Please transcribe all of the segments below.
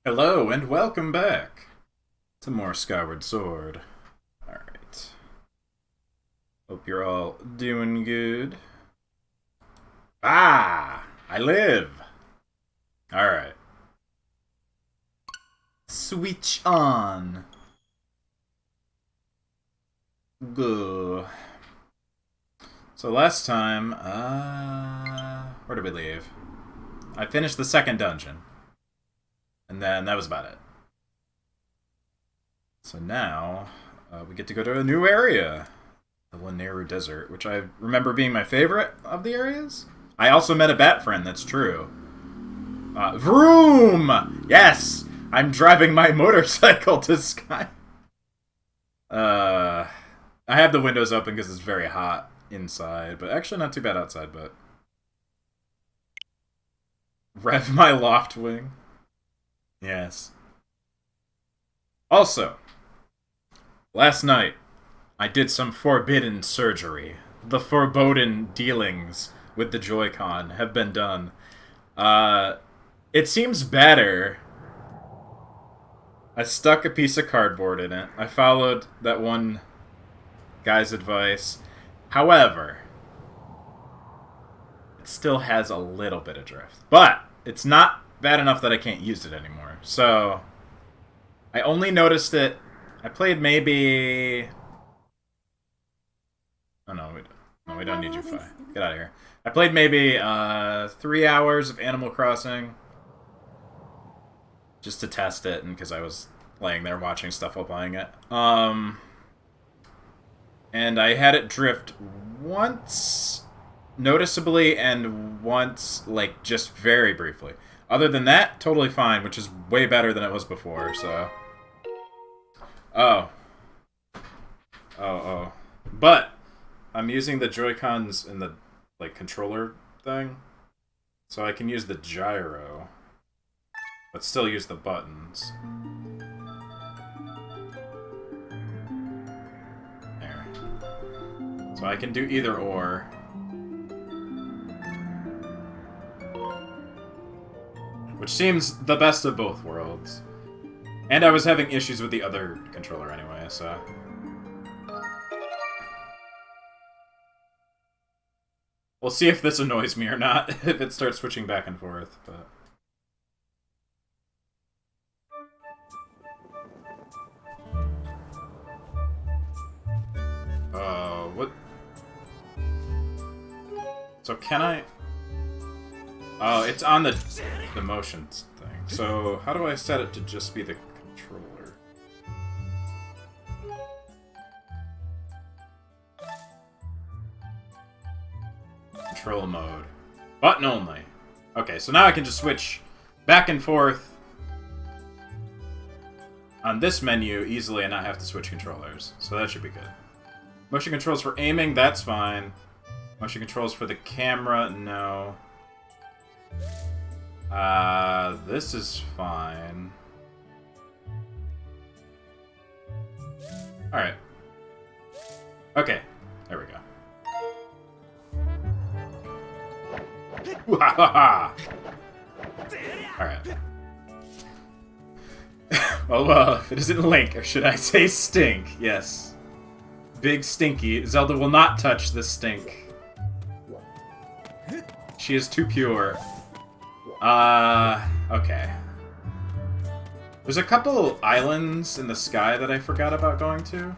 Hello and welcome back to more Skyward Sword. Alright. Hope you're all doing good. Ah! I live! Alright. Switch on. Go. So last time, where did we leave? I finished the second dungeon. And then that was about it. So now, we get to go to a new area. The Lanayru Desert, which I remember being my favorite of the areas. I also met a bat friend, that's true. Vroom! Yes! I'm driving my motorcycle to Sky. I have the windows open because it's very hot inside, but actually not too bad outside, but... Rev my loft wing. Yes. Also, last night, I did some forbidden surgery. The foreboding dealings with the Joy-Con have been done. It seems better. I stuck a piece of cardboard in it. I followed that one guy's advice. However, it still has a little bit of drift. But it's not bad enough that I can't use it anymore. So, I only noticed it. I played maybe... Oh, no, we don't need you, Fi. Get out of here. I played maybe 3 hours of Animal Crossing. Just to test it, and because I was laying there watching stuff while playing it. And I had it drift once, noticeably, and once, like, just very briefly. Other than that, totally fine, which is way better than it was before, so... Oh. But, I'm using the Joy-Cons in the, like, controller thing. So I can use the gyro, but still use the buttons. There. So I can do either or. Which seems the best of both worlds. And I was having issues with the other controller anyway, so... We'll see if this annoys me or not, if it starts switching back and forth, but... What? So can I... Oh, it's on the motions thing. So, how do I set it to just be the controller? Control mode. Button only. Okay, so now I can just switch back and forth on this menu easily and not have to switch controllers. So that should be good. Motion controls for aiming, that's fine. Motion controls for the camera, no. This is fine. Alright. Okay, there we go. Alright. Well, if it isn't Link, or should I say Stink, yes. Big Stinky. Zelda will not touch this stink. She is too pure. Okay. There's a couple islands in the sky that I forgot about going to.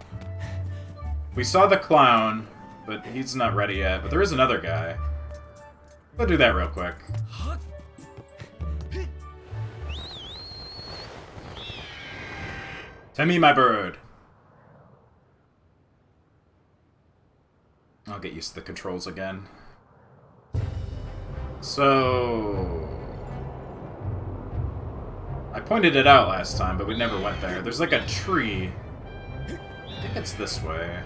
We saw the clown, but he's not ready yet. But there is another guy. We'll do that real quick. Temmie, my bird. I'll get used to the controls again. So... I pointed it out last time, but we never went there. There's like a tree. I think it's this way.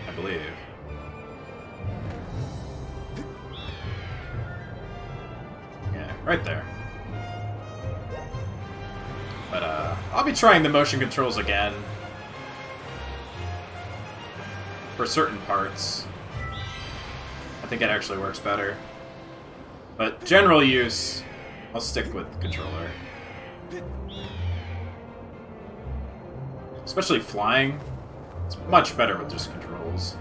I believe. Yeah, right there. But, I'll be trying the motion controls again. for certain parts. I think it actually works better. But general use, I'll stick with the controller. Especially flying, it's much better with just controls.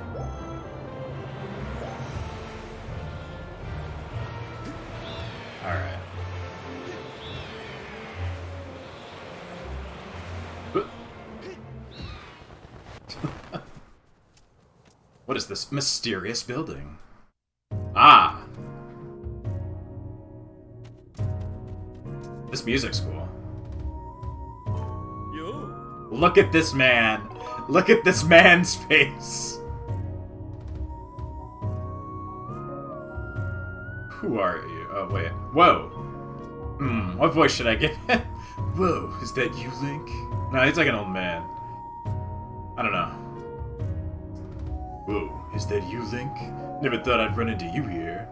Alright. What is this mysterious building? Ah! This music's cool. Yo. Look at this man! Look at this man's face! Who are you? Oh, wait. Whoa! What voice should I give him? Whoa, is that you, Link? No, he's like an old man. I don't know. Whoa, is that you, Link? Never thought I'd run into you here.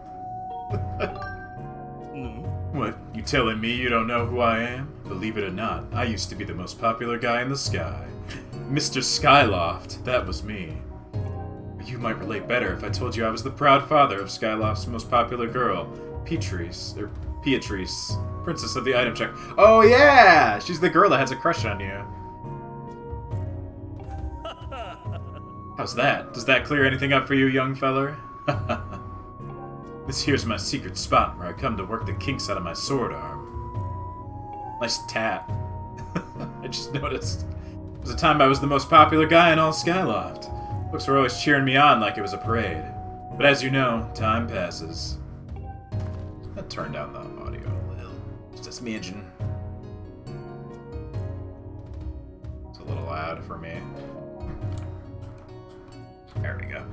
What, you telling me you don't know who I am? Believe it or not, I used to be the most popular guy in the sky. Mr. Skyloft, that was me. You might relate better if I told you I was the proud father of Skyloft's most popular girl, Beatrice, Princess of the Item Check. Oh yeah! She's the girl that has a crush on you. How's that? Does that clear anything up for you, young feller? This here's my secret spot where I come to work the kinks out of my sword arm. Nice tat. I just noticed. There was a time I was the most popular guy in all Skyloft. Folks were always cheering me on like it was a parade. But as you know, time passes. I turned down the audio a little. It's just me engine. It's a little loud for me. There we go.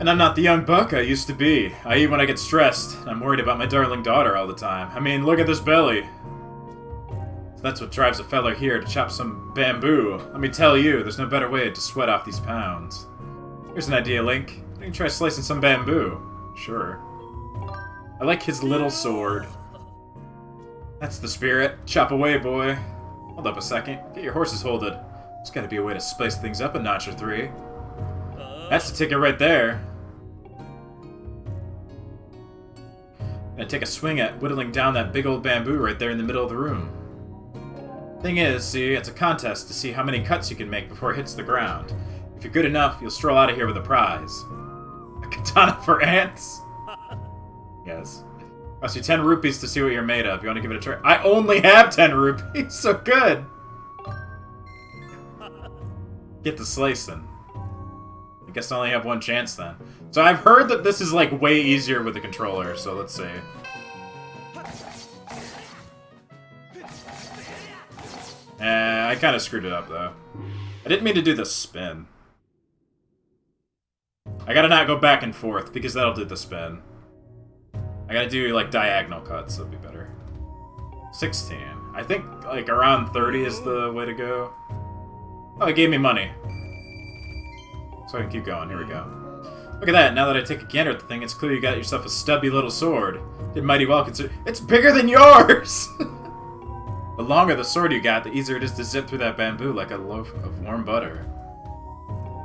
And I'm not the young buck I used to be. I eat when I get stressed. I'm worried about my darling daughter all the time. I mean, look at this belly. So that's what drives a feller here to chop some bamboo. Let me tell you, there's no better way to sweat off these pounds. Here's an idea, Link. You can try slicing some bamboo. Sure. I like his little sword. That's the spirit. Chop away, boy. Hold up a second. Get your horses holded. There's gotta be a way to spice things up a notch or three. That's the ticket right there. Gonna take a swing at whittling down that big old bamboo right there in the middle of the room. Thing is, see, it's a contest to see how many cuts you can make before it hits the ground. If you're good enough, you'll stroll out of here with a prize. A katana for ants? Yes. Cost you 10 rupees to see what you're made of. You want to give it a try? I only have 10 rupees! So good! Get to slicing. I guess I only have one chance then. So I've heard that this is like way easier with the controller, so let's see. I kind of screwed it up though. I didn't mean to do the spin. I gotta not go back and forth because that'll do the spin. I gotta do like diagonal cuts, that'd be better. 16. I think like around 30 is the way to go. Oh, it gave me money. So I can keep going. Here we go. Look at that. Now that I take a gander at the thing, it's clear you got yourself a stubby little sword. Did mighty well consider. It's bigger than yours! The longer the sword you got, the easier it is to zip through that bamboo like a loaf of warm butter.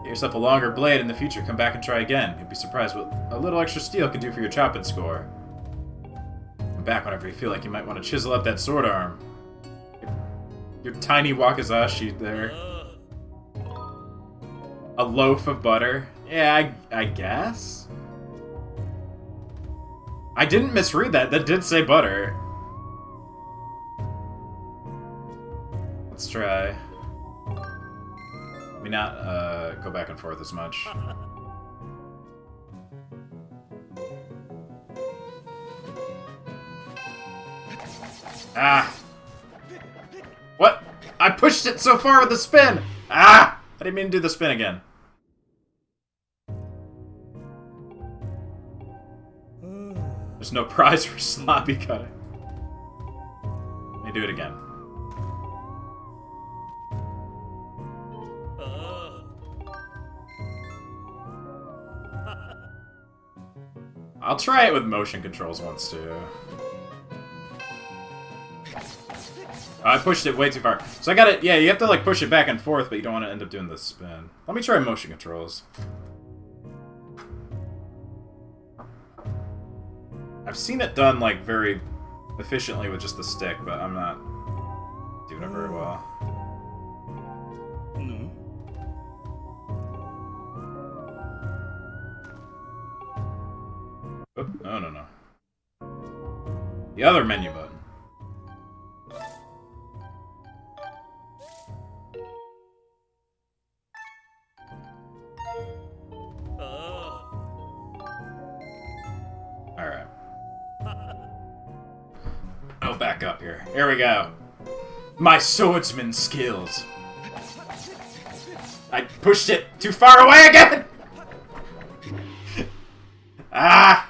Get yourself a longer blade in the future. Come back and try again. You'll be surprised what a little extra steel can do for your chopping score. Come back whenever you feel like you might want to chisel up that sword arm. Your tiny wakizashi there. A loaf of butter? Yeah, I guess? I didn't misread that. That did say butter. Let's try. Let me not go back and forth as much. Ah! What? I pushed it so far with the spin! Ah! I didn't mean to do the spin again. There's no prize for sloppy cutting. Let me do it again. I'll try it with motion controls once too. Oh, I pushed it way too far. So I got it. Yeah, you have to like push it back and forth, but you don't want to end up doing the spin. Let me try motion controls. I've seen it done like very efficiently with just the stick, but I'm not doing it very well. Oh, no. The other menu button. Alright. Oh, back up here. Here we go. My swordsman skills. I pushed it too far away again! Ah!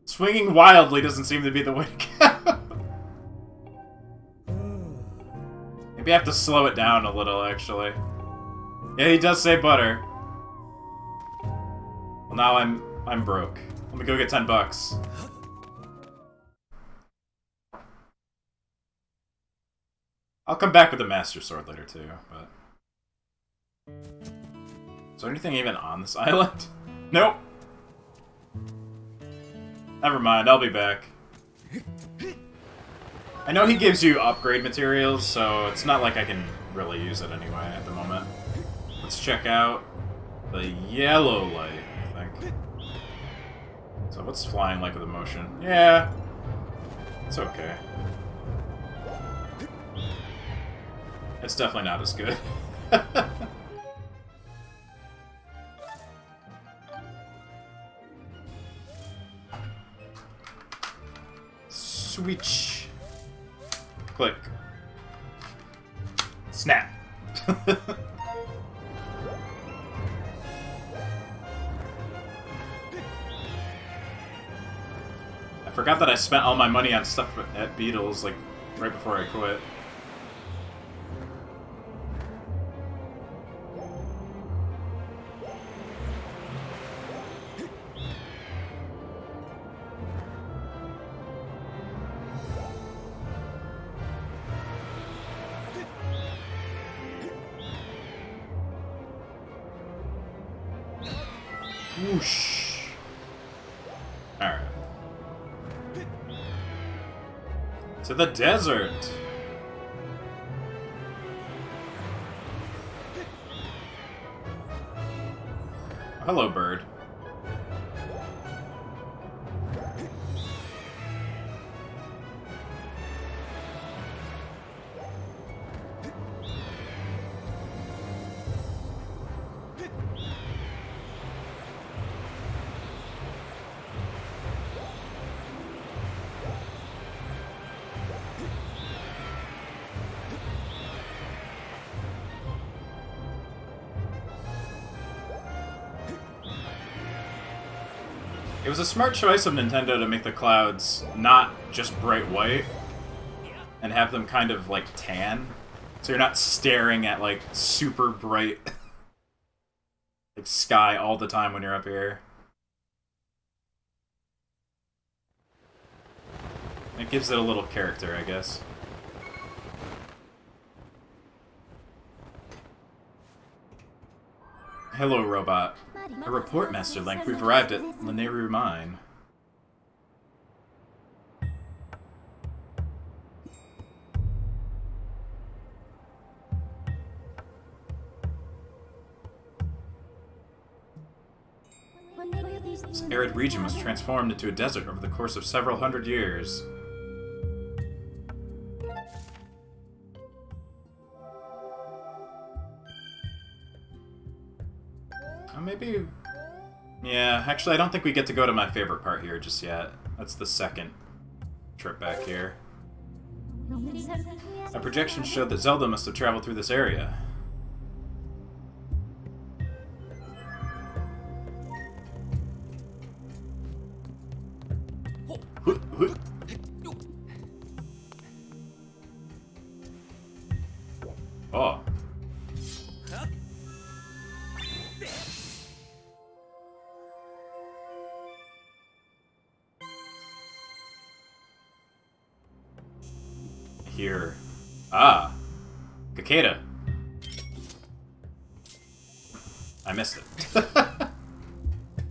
Swinging wildly doesn't seem to be the way to go. Maybe I have to slow it down a little, actually. Yeah, he does say butter. Well, now I'm broke. Let me go get $10. I'll come back with the Master Sword later, too, but... Is there anything even on this island? Nope. Never mind, I'll be back. I know he gives you upgrade materials, so it's not like I can really use it anyway at the moment. Let's check out the yellow light, I think. So what's flying like with the motion? Yeah, it's okay. It's definitely not as good. Switch. Click. Snap. I forgot that I spent all my money on stuff at Beatles, like, right before I quit. Whoosh. Alright. To the desert! Hello, bird. It was a smart choice of Nintendo to make the clouds not just bright white, and have them kind of, like, tan. So you're not staring at, like, super bright like, sky all the time when you're up here. It gives it a little character, I guess. Hello, robot. A report, Master Link. We've arrived at Lineru Mine. This arid region was transformed into a desert over the course of several hundred years. Maybe... Yeah, actually I don't think we get to go to my favorite part here just yet. That's the second trip back here. A projection showed that Zelda must have traveled through this area. Oh. Here. Ah. Cicada. I missed it.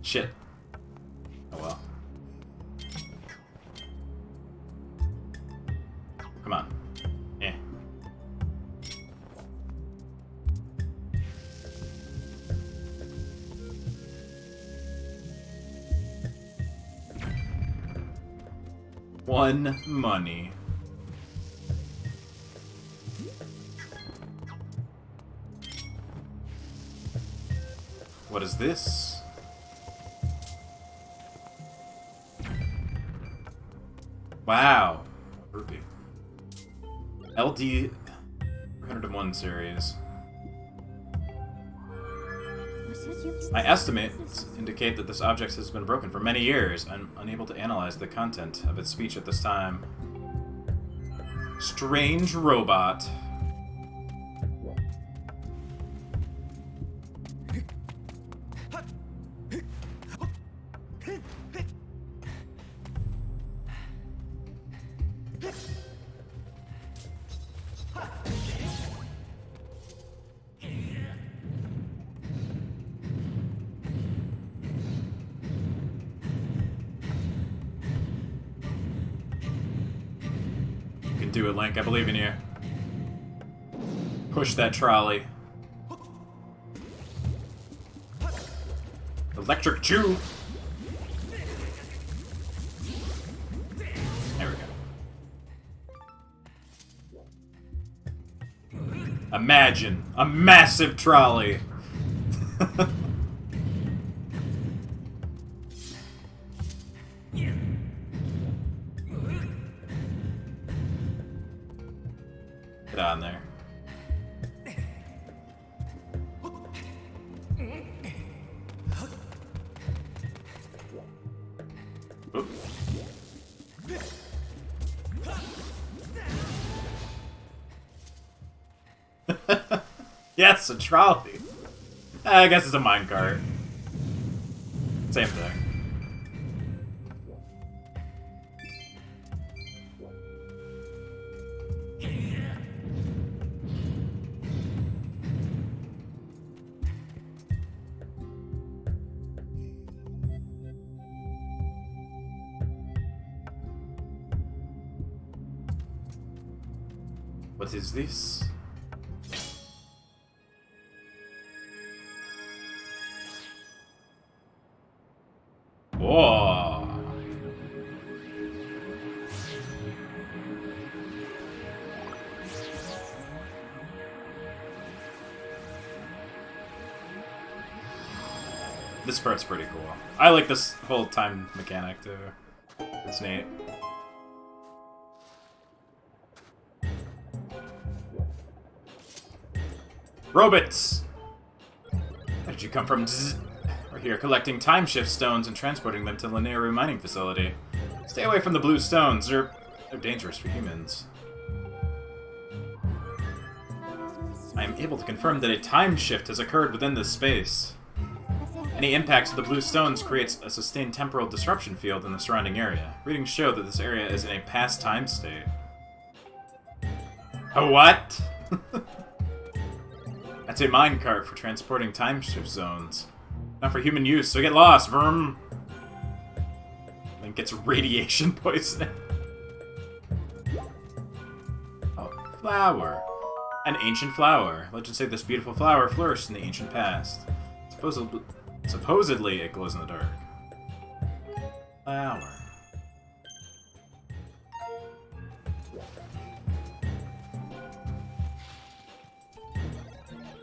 Shit. Oh well. Come on. Eh. One money. What is this? Wow. Rupee. LD 301 series. My estimates indicate that this object has been broken for many years. I'm unable to analyze the content of its speech at this time. Strange robot. Do it, Link. I believe in you. Push that trolley. Electric Jew. There we go. Imagine a massive trolley. Get on there. Oop. Yes, a trolley. I guess it's a minecart. Same thing. What is this? Whoa! This part's pretty cool. I like this whole time mechanic too. It's neat. Robots! Where did you come from? We're here collecting time shift stones and transporting them to Linearu mining facility. Stay away from the blue stones. They're dangerous for humans. I am able to confirm that a time shift has occurred within this space. Any impact to the blue stones creates a sustained temporal disruption field in the surrounding area. Readings show that this area is in a past time state. A what? That's a minecart for transporting time shift zones. Not for human use, so get lost, Verm! Link gets radiation poisoning. Oh, flower. An ancient flower. Legends say this beautiful flower flourished in the ancient past. Supposedly it glows in the dark. Flower.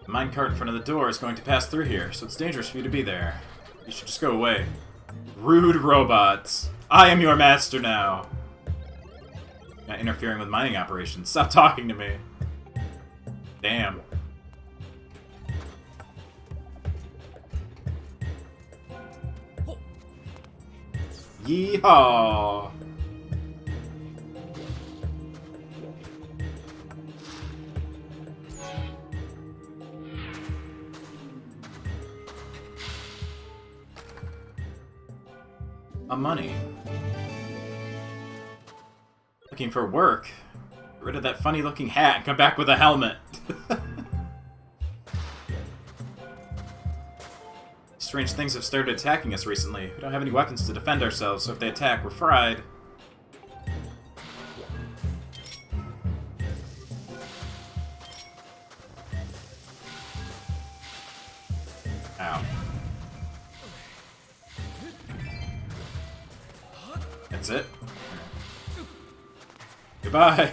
The minecart in front of the door is going to pass through here, so it's dangerous for you to be there. You should just go away. Rude robots. I am your master now. You're not interfering with mining operations. Stop talking to me. Damn. Yeehaw! Money. Looking for work? Get rid of that funny-looking hat and come back with a helmet. Strange things have started attacking us recently. We don't have any weapons to defend ourselves, so if they attack, we're fried. Ow. That's it? Goodbye!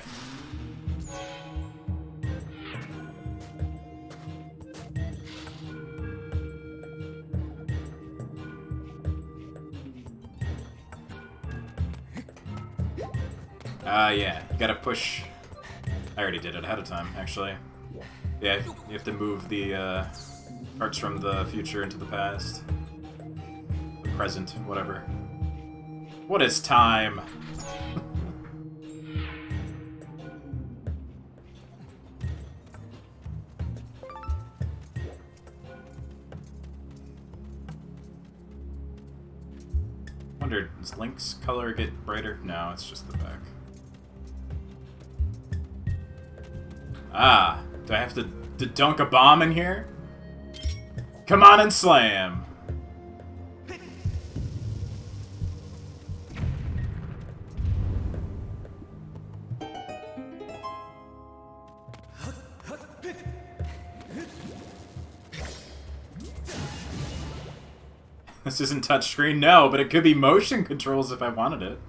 Yeah, you gotta push... I already did it ahead of time, actually. Yeah, you have to move the, parts from the future into the past. The present, whatever. What is time? Wonder, does Link's color get brighter? No, it's just the back. Ah, do I have to dunk a bomb in here? Come on and slam! This isn't touchscreen, no, but it could be motion controls if I wanted it.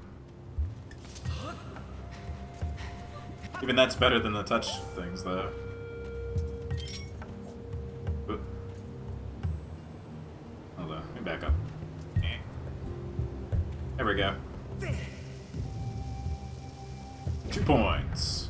Even that's better than the touch things, though. Oop. Hold on, let me back up. There we go. 2 points.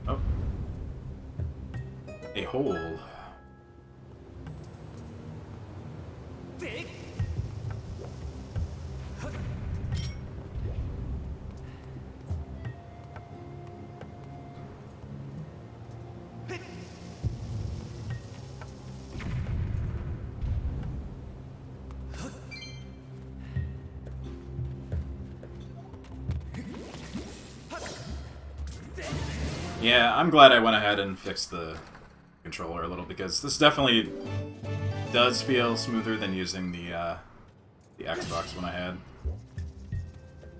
Oh. A hole. Yeah, I'm glad I went ahead and fixed the controller a little, because this definitely does feel smoother than using the Xbox one I had.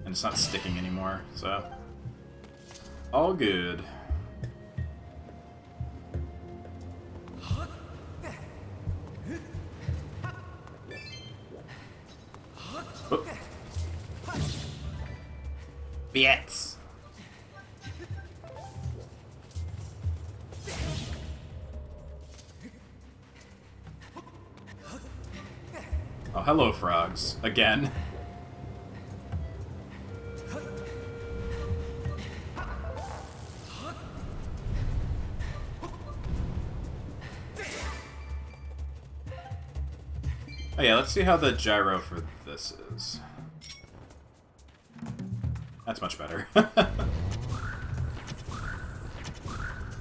And it's not sticking anymore, so... all good. Oh. Biets! Oh, hello, frogs. Again. Oh yeah, let's see how the gyro for this is. That's much better.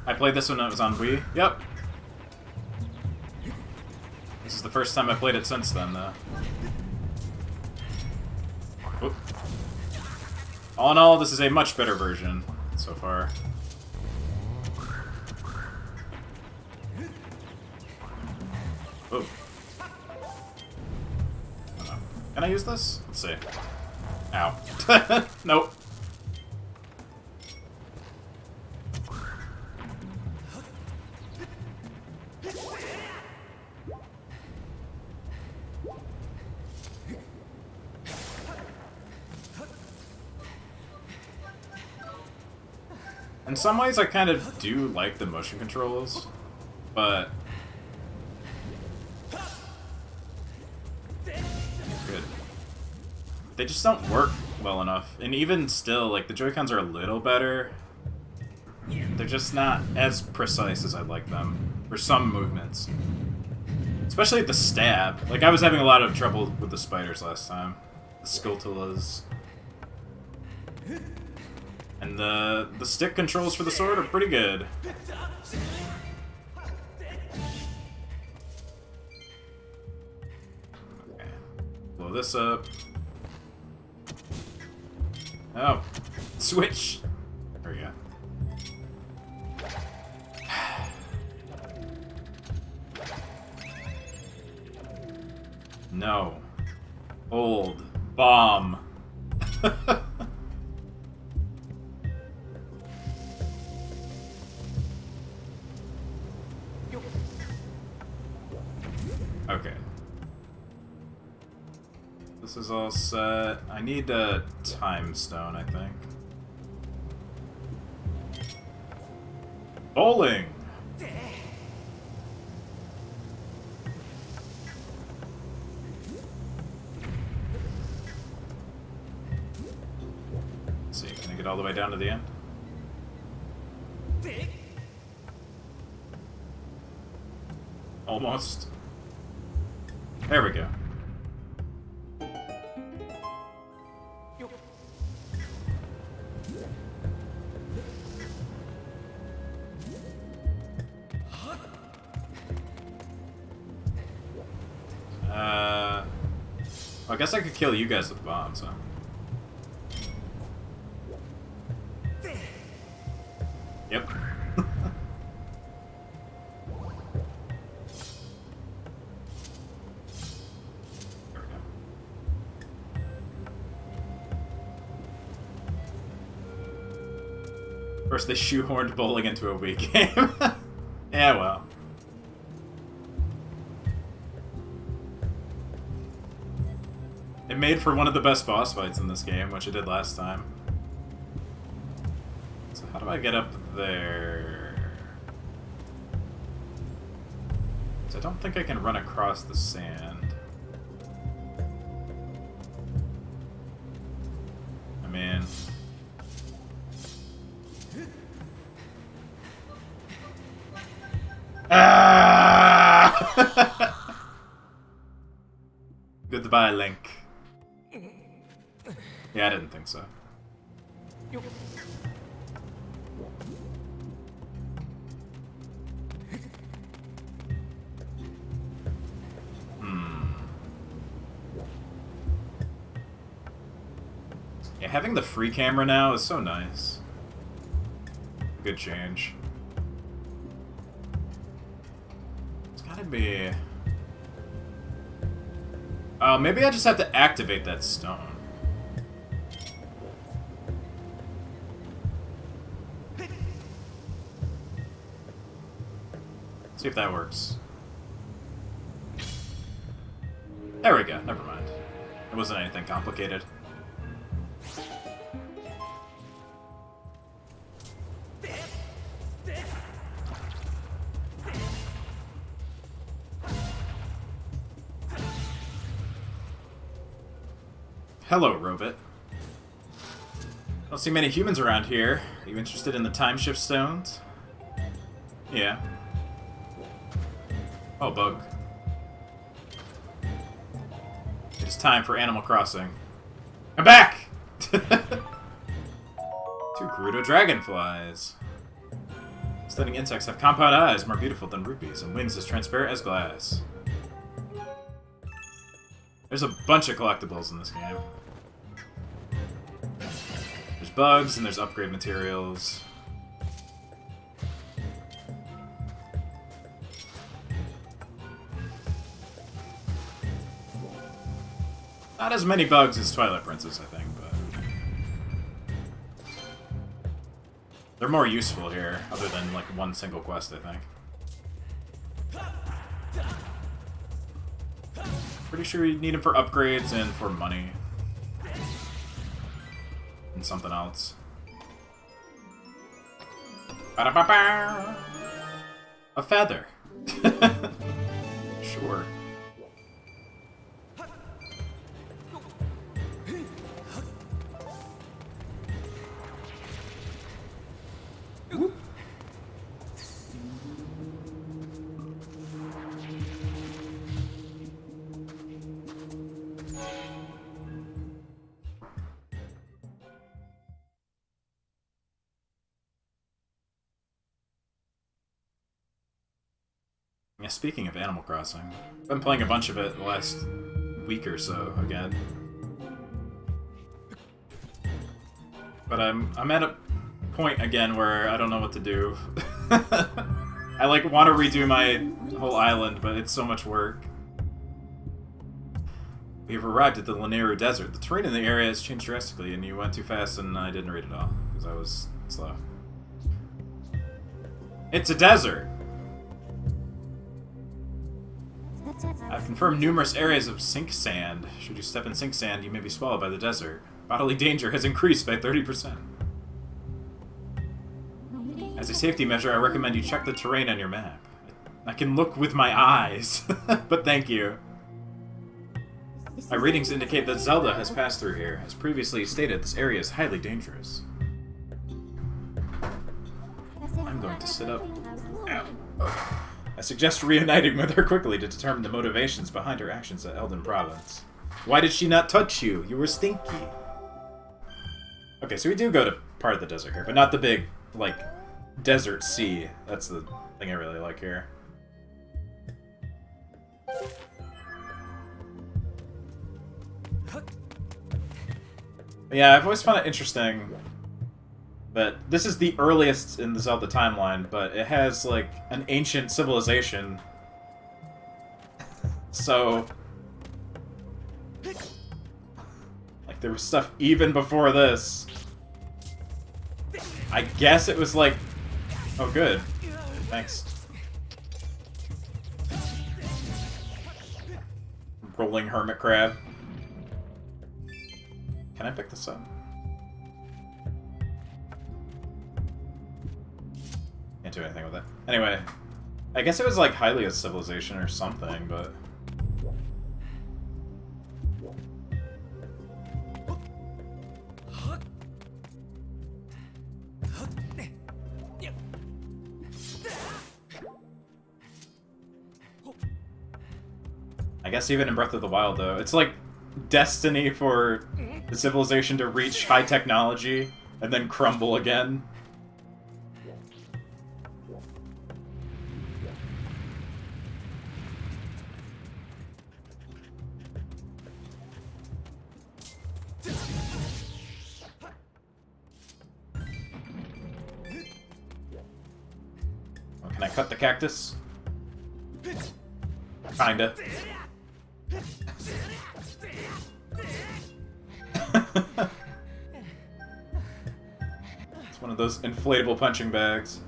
I played this when it was on Wii. Yep. This is the first time I played it since then, though. Oop. All in all, this is a much better version so far. Oh. Can I use this? Let's see. Ow. Nope. In some ways, I kind of do like the motion controls, but... good. They just don't work well enough. And even still, like, the Joy-Cons are a little better. They're just not as precise as I'd like them for some movements. Especially at the stab. Like, I was having a lot of trouble with the spiders last time. The Skulltulas. And the stick controls for the sword are pretty good. Okay. Blow this up. Oh. Switch! There we go. No. Old. Bomb. Okay. This is all set. I need a time stone, I think. Bowling! Let's see, can I get all the way down to the end? Almost. There we go. I guess I could kill you guys with bombs, huh? Yep. There we go. First they shoehorned bowling into a Wii game. Yeah, well. It made for one of the best boss fights in this game, which it did last time. So how do I get up there? So I don't think I can run across the sand. I mean... Ah! Goodbye, Link. Yeah, I didn't think so. Yeah, having the free camera now is so nice. Good change. It's gotta be... Oh, maybe I just have to activate that stone. See if that works. There we go, never mind. It wasn't anything complicated. Hello, Robot. Don't see many humans around here. Are you interested in the time shift stones? Yeah. Oh, bug. It's time for Animal Crossing. I'm back! 2 Gerudo dragonflies. Stunning insects have compound eyes more beautiful than rupees and wings as transparent as glass. There's a bunch of collectibles in this game. There's bugs and there's upgrade materials. Not as many bugs as Twilight Princess, I think, but... they're more useful here, other than, like, one single quest, I think. Pretty sure you need them for upgrades and for money. And something else. Ba-da-ba-ba! A feather. Sure. Whoop. Yeah, speaking of Animal Crossing, I've been playing a bunch of it the last week or so again. But I'm at a point again where I don't know what to do. I like want to redo my whole island, but it's so much work. We have arrived at the Lanero Desert. The terrain in the area has changed drastically, and you went too fast and I didn't read it all, because I was slow. It's a desert! I've confirmed numerous areas of sink sand. Should you step in sink sand, you may be swallowed by the desert. Bodily danger has increased by 30%. As a safety measure, I recommend you check the terrain on your map. I can look with my eyes, but thank you. My readings indicate that Zelda has passed through here. As previously stated, this area is highly dangerous. I'm going to sit up. Ow. Oh. I suggest reuniting with her quickly to determine the motivations behind her actions at Eldin Province. Why did she not touch you? You were stinky. Okay, so we do go to part of the desert here, but not the big, like, desert sea. That's the thing I really like here. Yeah, I've always found it interesting that this is the earliest in the Zelda timeline, but it has, like, an ancient civilization. So... like, there was stuff even before this. I guess it was, like... oh, good. Thanks. Rolling hermit crab. Can I pick this up? Can't do anything with it. Anyway, I guess it was like Hylia's civilization or something, but... I guess even in Breath of the Wild, though, it's like destiny for the civilization to reach high technology and then crumble again. Oh, can I cut the cactus? Kinda. It's one of those inflatable punching bags.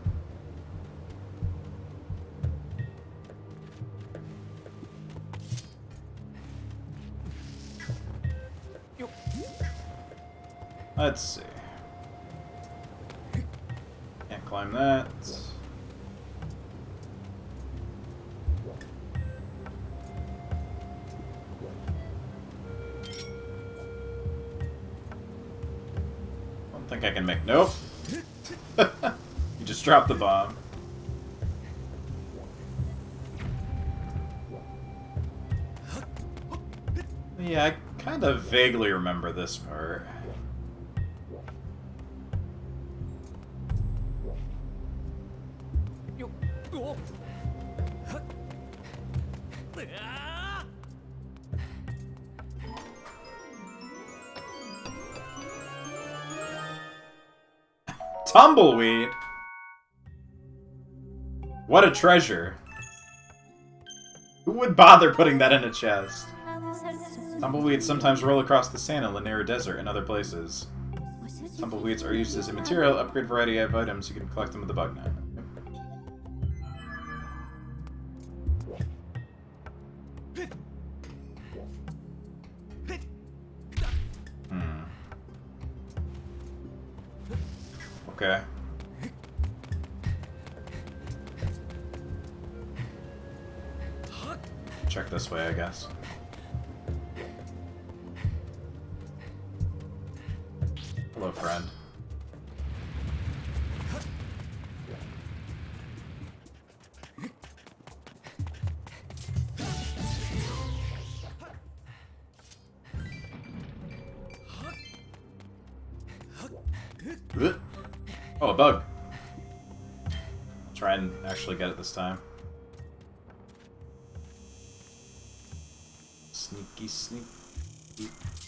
Let's see. Can't climb that. Don't think I can make... nope. You just dropped the bomb. Yeah, I kind of vaguely remember this part. Tumbleweed? What a treasure. Who would bother putting that in a chest? Tumbleweeds sometimes roll across the sand in Lanero Desert and other places. Tumbleweeds are used as a material, upgrade variety of items. You can collect them with the bug net. Okay. Check this way, I guess. Hello, friend. Oh, a bug. I'll try and actually get it this time. Sneaky, sneaky.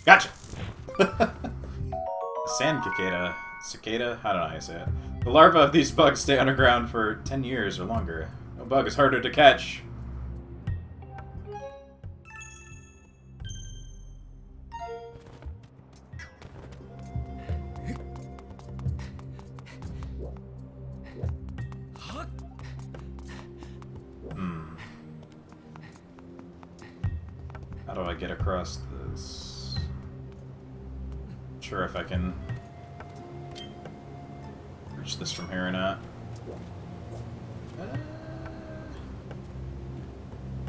Gotcha! Sand cicada. Cicada? I don't know how you say it. The larvae of these bugs stay underground for 10 years or longer. No bug is harder to catch. How do I get across this? Not sure if I can reach this from here or not.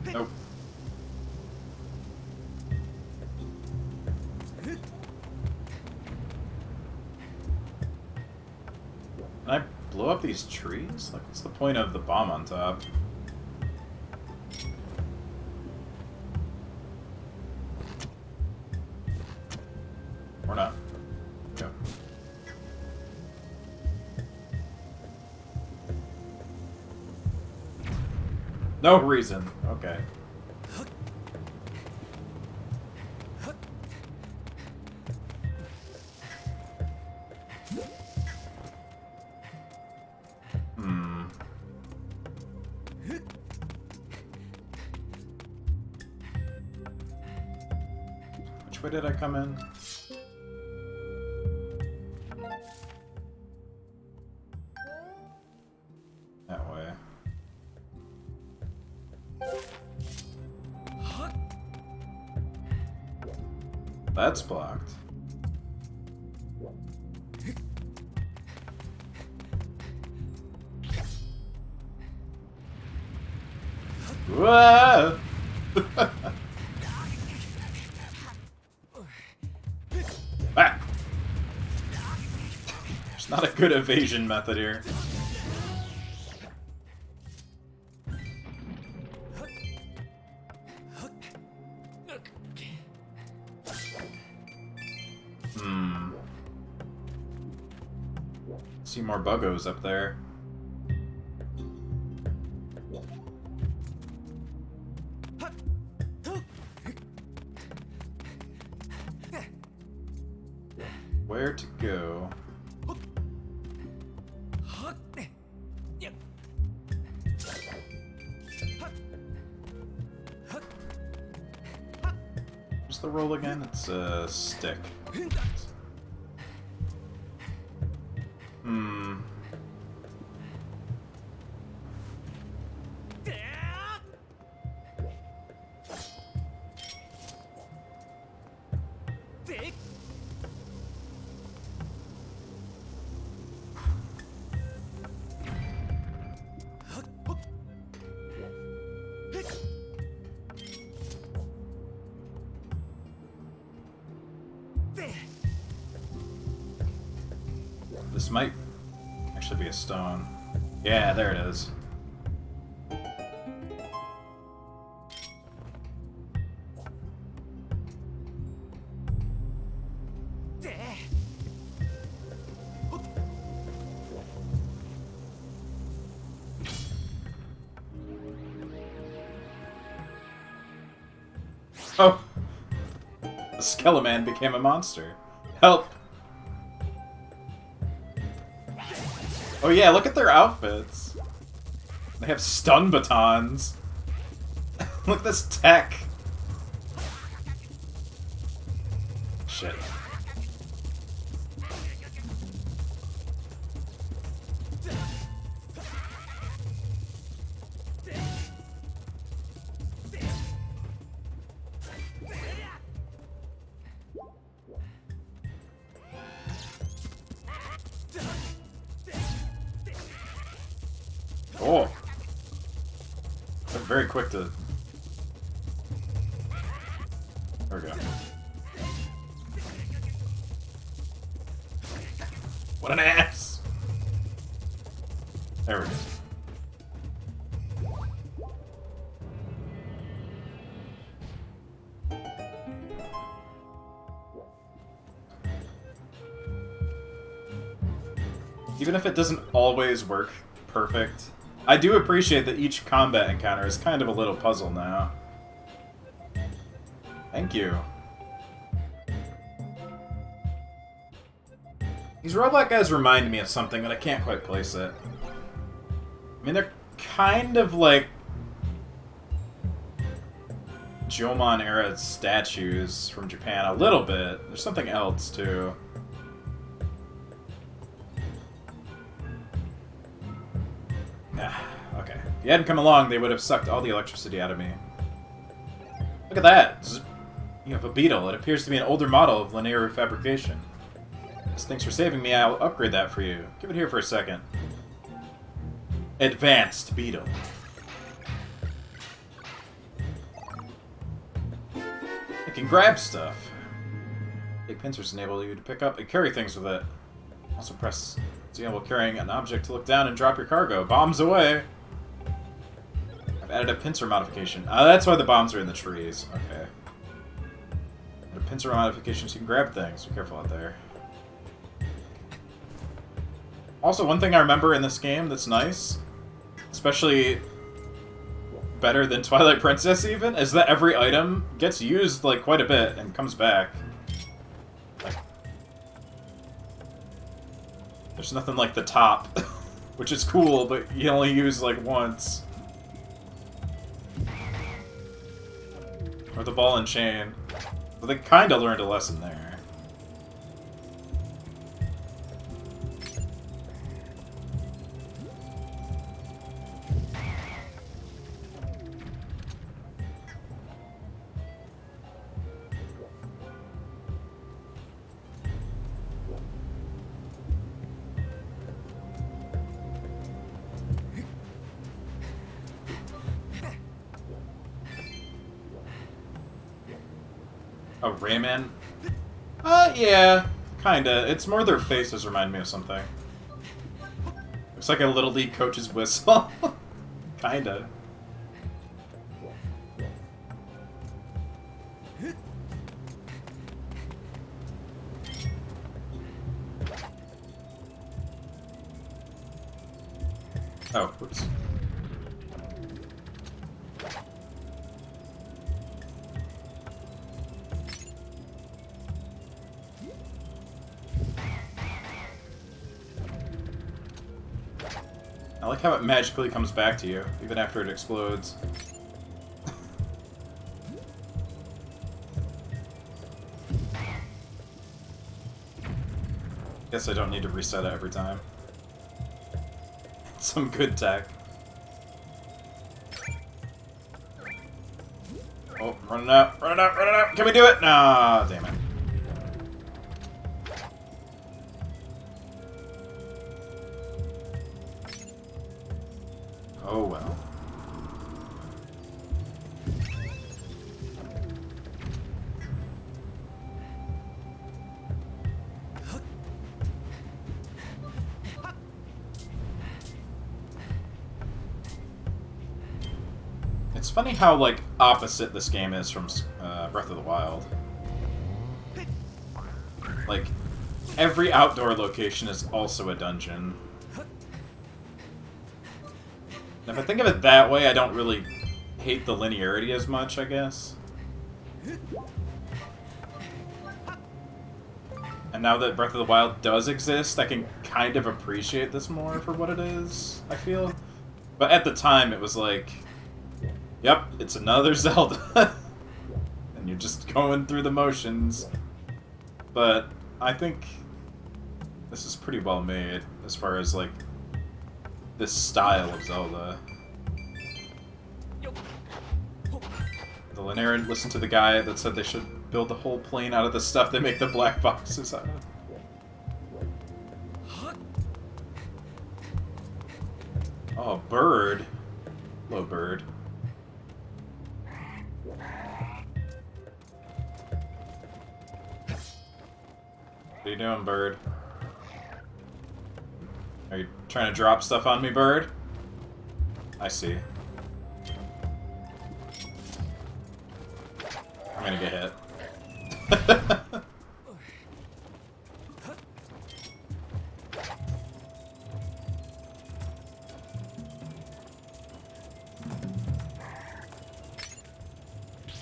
Nope. Can I blow up these trees? Like, what's the point of the bomb on top? Or not. Go. No reason. Okay. Which way did I come in? That way. That's blocked. Whoa! Ah! There's not a good evasion method here. See more buggos up there. Where to go? What's the roll again? It's a stick. This might actually be a stone. Yeah, there it is. Oh! The Skeleman became a monster. Help! Oh yeah, look at their outfits. They have stun batons. Look at this tech. Shit. Oh! They're very quick to... There we go. What an ass! There we go. Even if it doesn't always work perfect, I do appreciate that each combat encounter is kind of a little puzzle now. Thank you. These robot guys remind me of something, but I can't quite place it. I mean, they're kind of like Jomon-era statues from Japan, a little bit. There's something else, too. Okay. If you hadn't come along, they would have sucked all the electricity out of me. Look at that! You have a beetle. It appears to be an older model of linear fabrication. Thanks for saving me. I'll upgrade that for you. Give it here for a second. Advanced beetle. It can grab stuff. Big pincers enable you to pick up and carry things with it. Also press Z while carrying an object to look down and drop your cargo. Bombs away! I've added a pincer modification. That's why the bombs are in the trees. Okay. The pincer modification so you can grab things. Be careful out there. Also, one thing I remember in this game that's nice, especially better than Twilight Princess even, is that every item gets used, like, quite a bit and comes back. Like, there's nothing like the top, which is cool, but you only use, like, once. Or the ball and chain. But they kinda learned a lesson there. Oh, Rayman? Yeah, kinda. It's more their faces remind me of something. Looks like a Little League coach's whistle. Kinda. Oh, whoops. I like how it magically comes back to you, even after it explodes. Guess I don't need to reset it every time. Some good tech. Oh, running out, running out, running out! Can we do it? Nah, damn it. Oh well. It's funny how, like, opposite this game is from Breath of the Wild. Like, every outdoor location is also a dungeon. And if I think of it that way, I don't really hate the linearity as much, I guess. And now that Breath of the Wild does exist, I can kind of appreciate this more for what it is, I feel. But at the time, it was like, yep, it's another Zelda. And you're just going through the motions. But I think this is pretty well made, as far as, like, this style of Zelda. The linear, listen to the guy that said they should build the whole plane out of the stuff they make the black boxes out of. Oh, bird. Hello, bird. What are you doing, bird? Are you trying to drop stuff on me, bird? I see. I'm gonna get hit.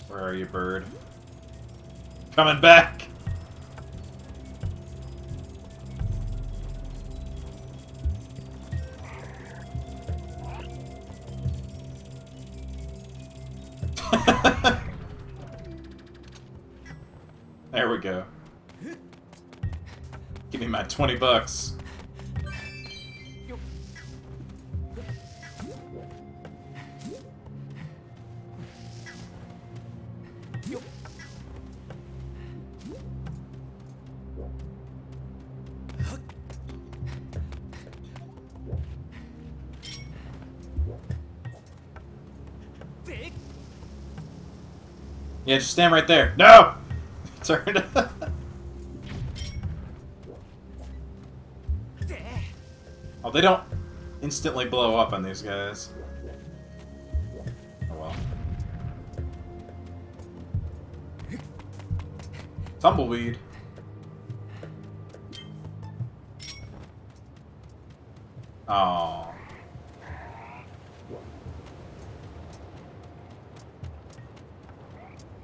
Where are you, bird? coming back. There we go. Give me my 20 bucks. Yeah, just stand right there. No! Turned. Oh, they don't instantly blow up on these guys. Oh well. Tumbleweed. Oh.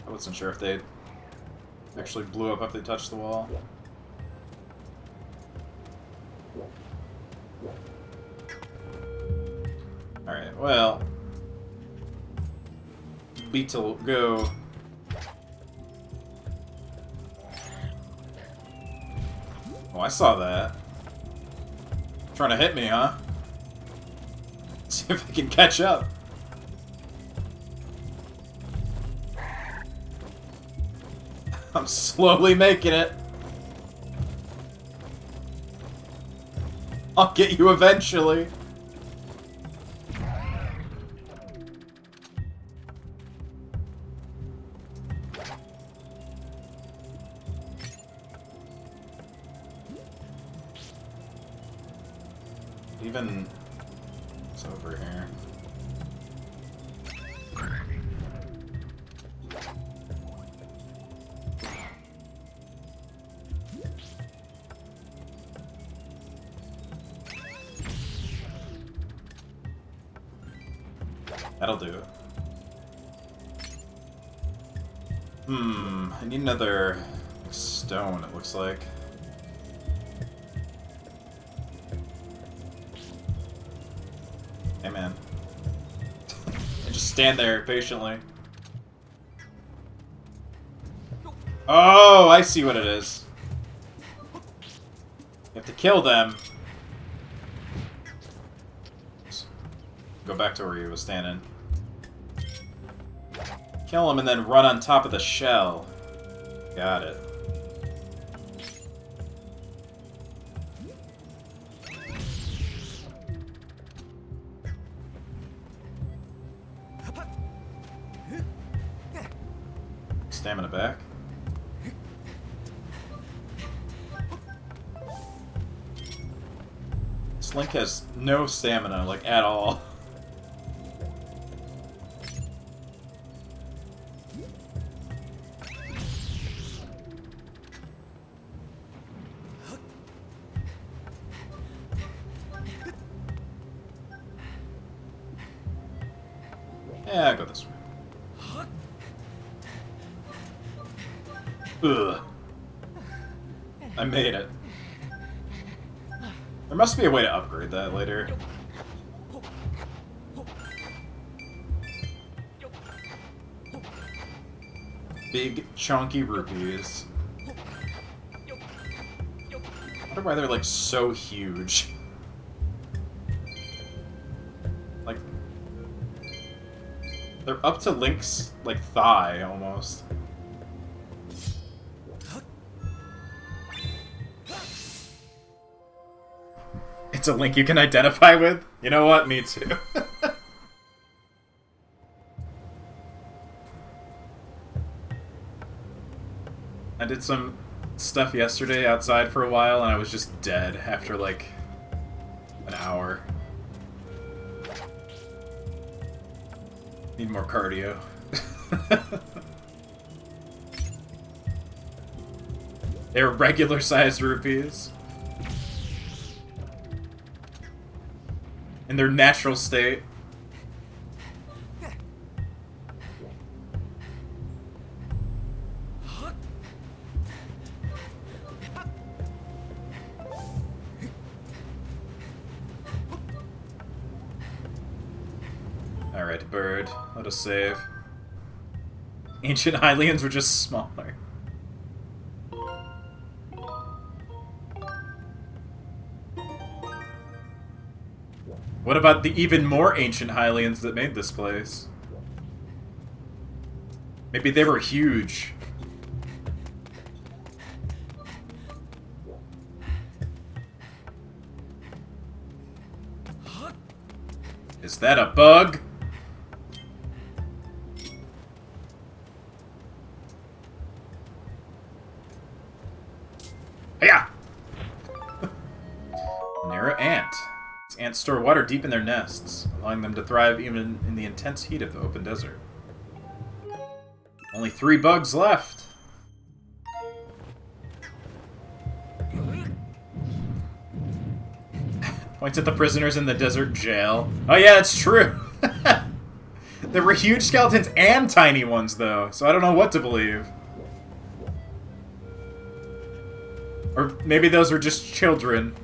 I wasn't sure if they actually blew up if they touched the wall. Alright, well. Beetle, go. Oh, I saw that. Trying to hit me, huh? See if I can catch up. I'm slowly making it. I'll get you eventually. Even it's over here. That'll do it. I need another stone, it looks like. Hey, man. And just stand there patiently. Oh, I see what it is. You have to kill them. Go back to where he was standing. Kill him and then run on top of the shell. Got it. Stamina back. Link has no stamina, like, at all. Yeah, I'll go this way. Ugh. I made it. There must be a way to upgrade that later. Big, chunky rupees. I wonder why they're, like, so huge. Like, they're up to Link's, like, thigh, almost. It's a Link you can identify with? You know what? Me too. I did some stuff yesterday outside for a while, and I was just dead after, like, an hour. Need more cardio. They were regular-sized rupees. In their natural state. Alright, bird. Let us save. Ancient Hylians were just smaller. What about the even more ancient Hylians that made this place? Maybe they were huge. Is that a bug? Hiya! Narrow ant. These ants store water deep in their nests, allowing them to thrive even in the intense heat of the open desert. Only 3 bugs left. Points at the prisoners in the desert jail. Oh yeah, it's true. There were huge skeletons and tiny ones, though, so I don't know what to believe. Or maybe those were just children.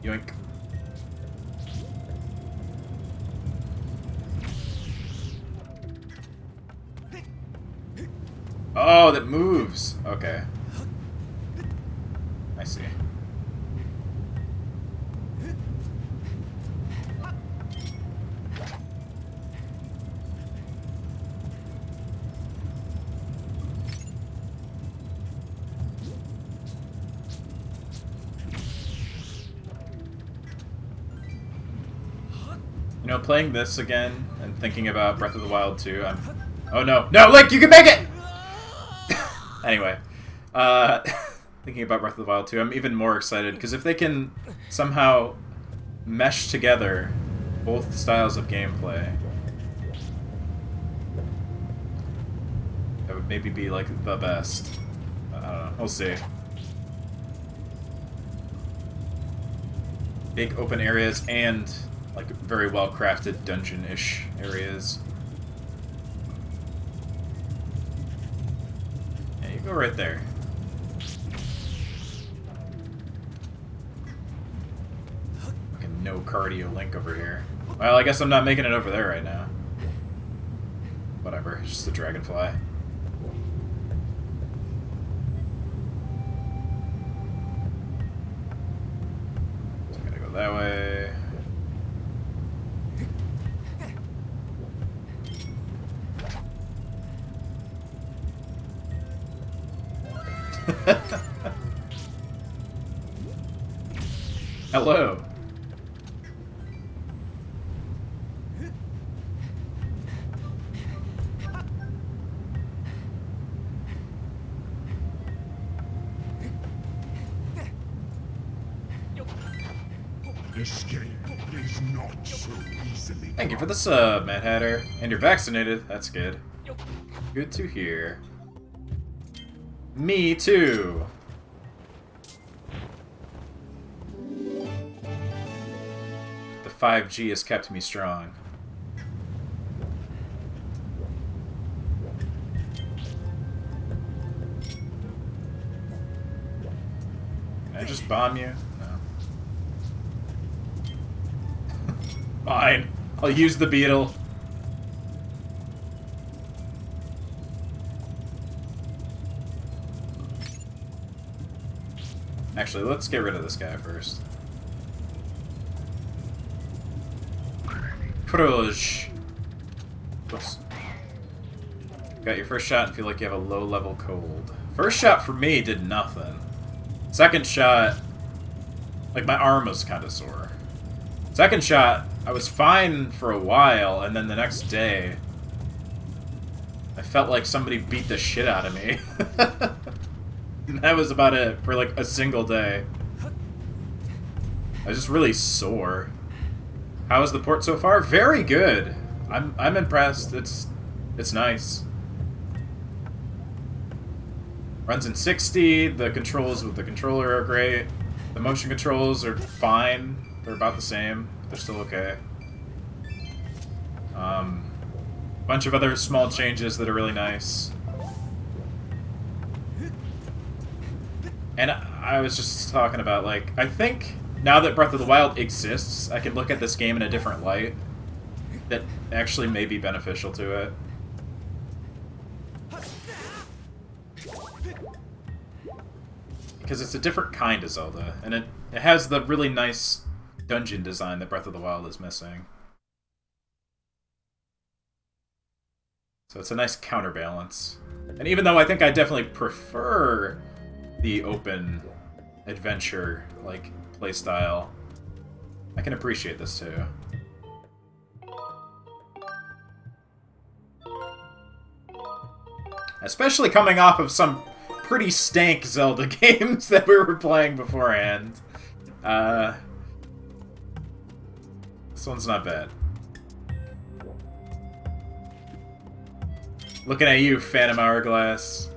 Yoink. Oh, that moves. Okay. I see. You know, playing this again and thinking about Breath of the Wild 2, I'm... Oh no. No, Link, you can make it! Anyway, thinking about Breath of the Wild 2, I'm even more excited, because if they can somehow mesh together both styles of gameplay, that would maybe be, like, the best. I don't know. We'll see. Big open areas and... like, very well-crafted dungeon-ish areas. Yeah, you go right there. Fucking no cardio Link over here. Well, I guess I'm not making it over there right now. Whatever, it's just a dragonfly. So I gotta go that way. Hello. Escape is not so easily. Thank you for the sub, Mad Hatter. And you're vaccinated. That's good. Good to hear. Me too. The 5G has kept me strong. Can I just bomb you? No. Fine. I'll use the beetle. Actually, let's get rid of this guy first. Proj. Whoops. Got your first shot and feel like you have a low-level cold. First shot for me did nothing. Second shot, like my arm was kind of sore. Second shot, I was fine for a while, and then the next day, I felt like somebody beat the shit out of me. And that was about it for like a single day. I was just really sore. How is the port so far? Very good. I'm impressed. It's nice. Runs in 60. The controls with the controller are great. The motion controls are fine. They're about the same. They're still okay. Bunch of other small changes that are really nice. And I was just talking about, like, I think now that Breath of the Wild exists, I can look at this game in a different light that actually may be beneficial to it. Because it's a different kind of Zelda, and it has the really nice dungeon design that Breath of the Wild is missing. So it's a nice counterbalance. And even though I think I definitely prefer the open adventure, like, playstyle, I can appreciate this too. Especially coming off of some pretty stank Zelda games that we were playing beforehand. This one's not bad. Looking at you, Phantom Hourglass.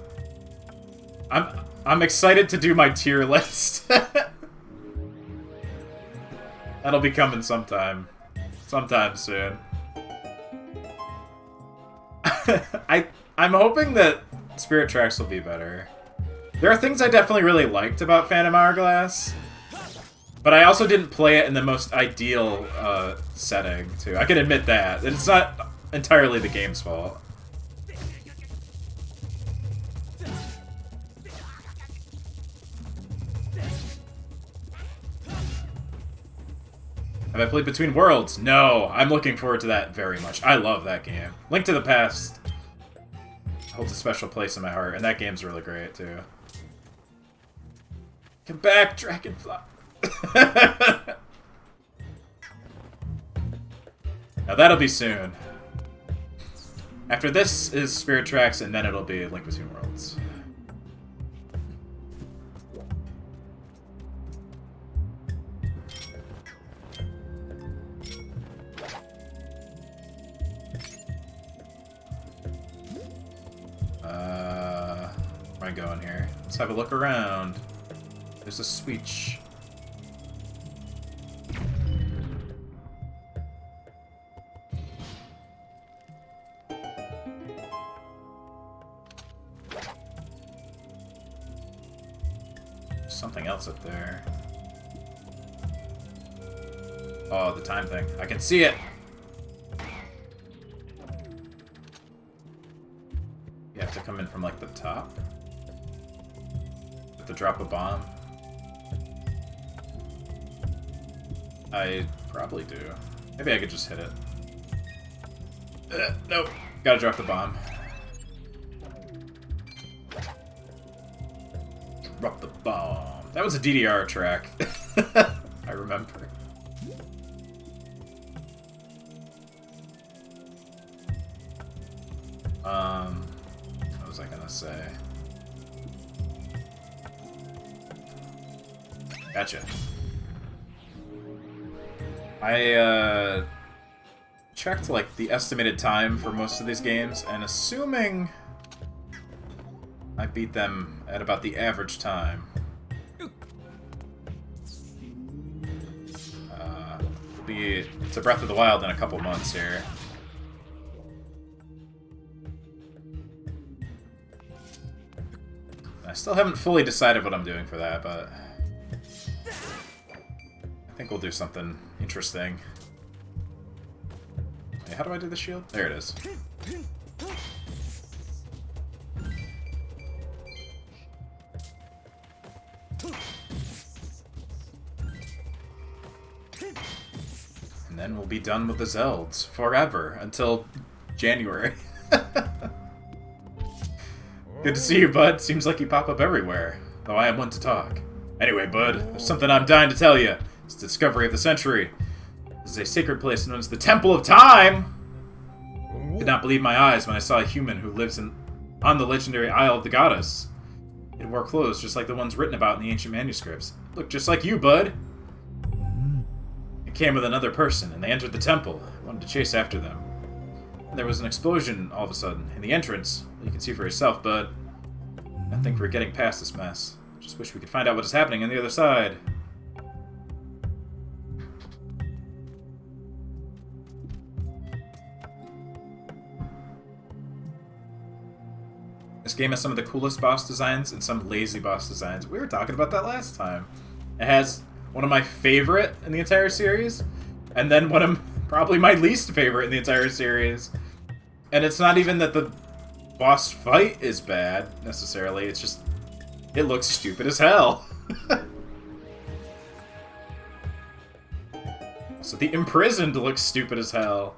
I'm excited to do my tier list. That'll be coming sometime. Sometime soon. I'm hoping that Spirit Tracks will be better. There are things I definitely really liked about Phantom Hourglass, but I also didn't play it in the most ideal setting, too. I can admit that. It's not entirely the game's fault. Have I played Between Worlds? No, I'm looking forward to that very much. I love that game. Link to the Past holds a special place in my heart, and that game's really great, too. Come back, Dragonfly! Now that'll be soon. After this is Spirit Tracks, and then it'll be Link Between Worlds. Where am I going here? Let's have a look around. There's a switch. There's something else up there. Oh, the time thing. I can see it! You have to come in from, like, the top? To drop a bomb? I probably do. Maybe I could just hit it. Nope. Gotta drop the bomb. Drop the bomb. That was a DDR track. I remember. What was I gonna say? Gotcha. I checked like the estimated time for most of these games, and assuming I beat them at about the average time, it'll be to Breath of the Wild in a couple months here. I still haven't fully decided what I'm doing for that, but I think we'll do something interesting. Wait, how do I do the shield? There it is. And then we'll be done with the Zelds forever until January. Good to see you, bud. Seems like you pop up everywhere, though I am one to talk. Anyway, bud, there's something I'm dying to tell you. It's the discovery of the century. This is a sacred place known as the Temple of Time! I did not believe my eyes when I saw a human who lives on the legendary Isle of the Goddess. It wore clothes just like the ones written about in the ancient manuscripts. Looked just like you, bud. It came with another person, and they entered the temple. I wanted to chase after them. And there was an explosion all of a sudden in the entrance. You can see for yourself, bud. I think we're getting past this mess. Just wish we could find out what is happening on the other side. game has some of the coolest boss designs and some lazy boss designs. We were talking about that last time. It has one of my favorite in the entire series, and then one of probably my least favorite in the entire series. And it's not even that the boss fight is bad, necessarily. It's just, it looks stupid as hell. So the Imprisoned looks stupid as hell.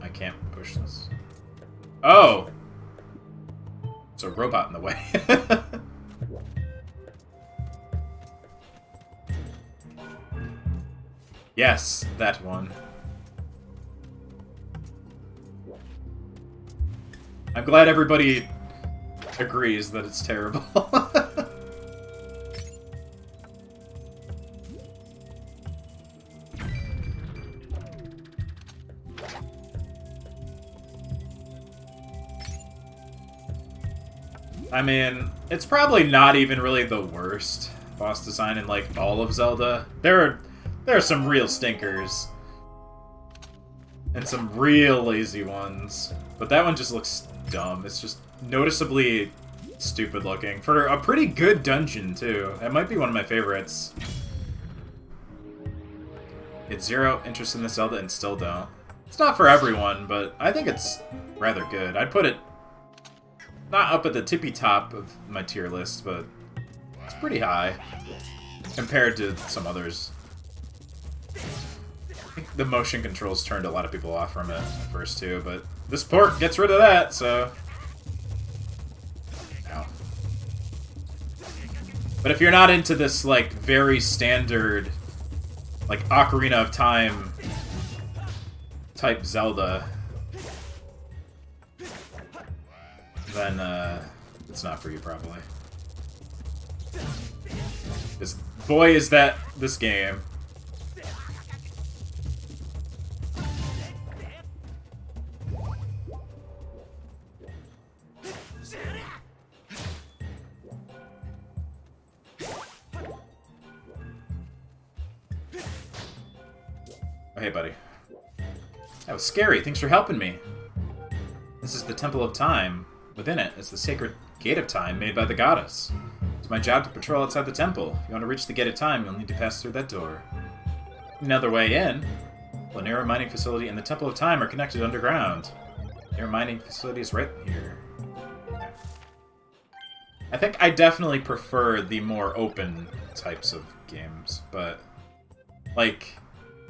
I can't push this. Oh! It's a robot in the way. Yes, that one. I'm glad everybody agrees that it's terrible. I mean, it's probably not even really the worst boss design in, like, all of Zelda. There are some real stinkers. And some real lazy ones. But that one just looks dumb. It's just noticeably stupid looking. For a pretty good dungeon, too. That might be one of my favorites. It's zero interest in the Zelda and still don't. It's not for everyone, but I think it's rather good. I'd put it not up at the tippy top of my tier list, but it's pretty high compared to some others. I think the motion controls turned a lot of people off from it at first too, but this port gets rid of that, so... Ow. But if you're not into this, like, very standard, like, Ocarina of Time type Zelda, then it's not for you, probably. Because boy, is that this game. Oh, hey, buddy. That was scary. Thanks for helping me. This is the Temple of Time. Within it is the sacred Gate of Time made by the goddess. It's my job to patrol outside the temple. If you want to reach the Gate of Time, you'll need to pass through that door. Another way in. The Lanera mining facility and the Temple of Time are connected underground. Their mining facility is right here. Okay. I think I definitely prefer the more open types of games, but like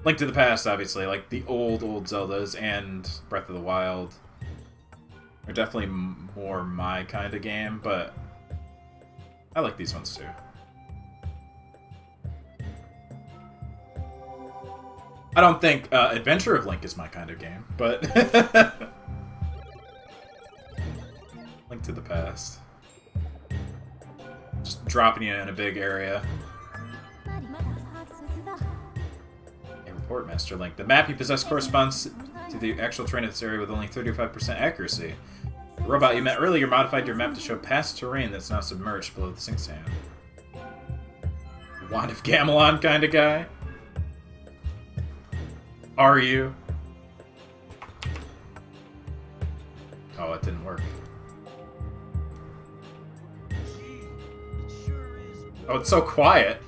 Link to the Past, obviously, like the old Zeldas and Breath of the Wild are definitely more my kind of game, but I like these ones too. I don't think Adventure of Link is my kind of game, but Link to the Past. Just dropping you in a big area. A report, Master Link. The map you possess corresponds to the actual terrain of this area with only 35% accuracy. The robot you met earlier modified your map to show past terrain that's now submerged below the sink sand. Wand of Gamelon kind of guy? Are you? Oh, it didn't work. Oh, it's so quiet.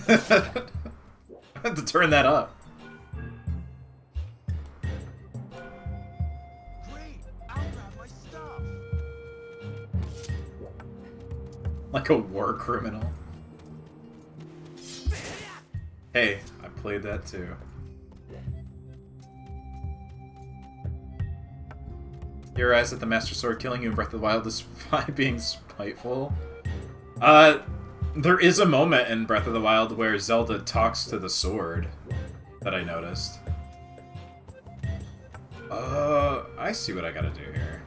I had to turn that up. Great, I'll grab my stuff. Like a war criminal. Hey, I played that too. You realize that the Master Sword killing you in Breath of the Wild is being spiteful? There is a moment in Breath of the Wild where Zelda talks to the sword that I noticed. I see what I gotta do here.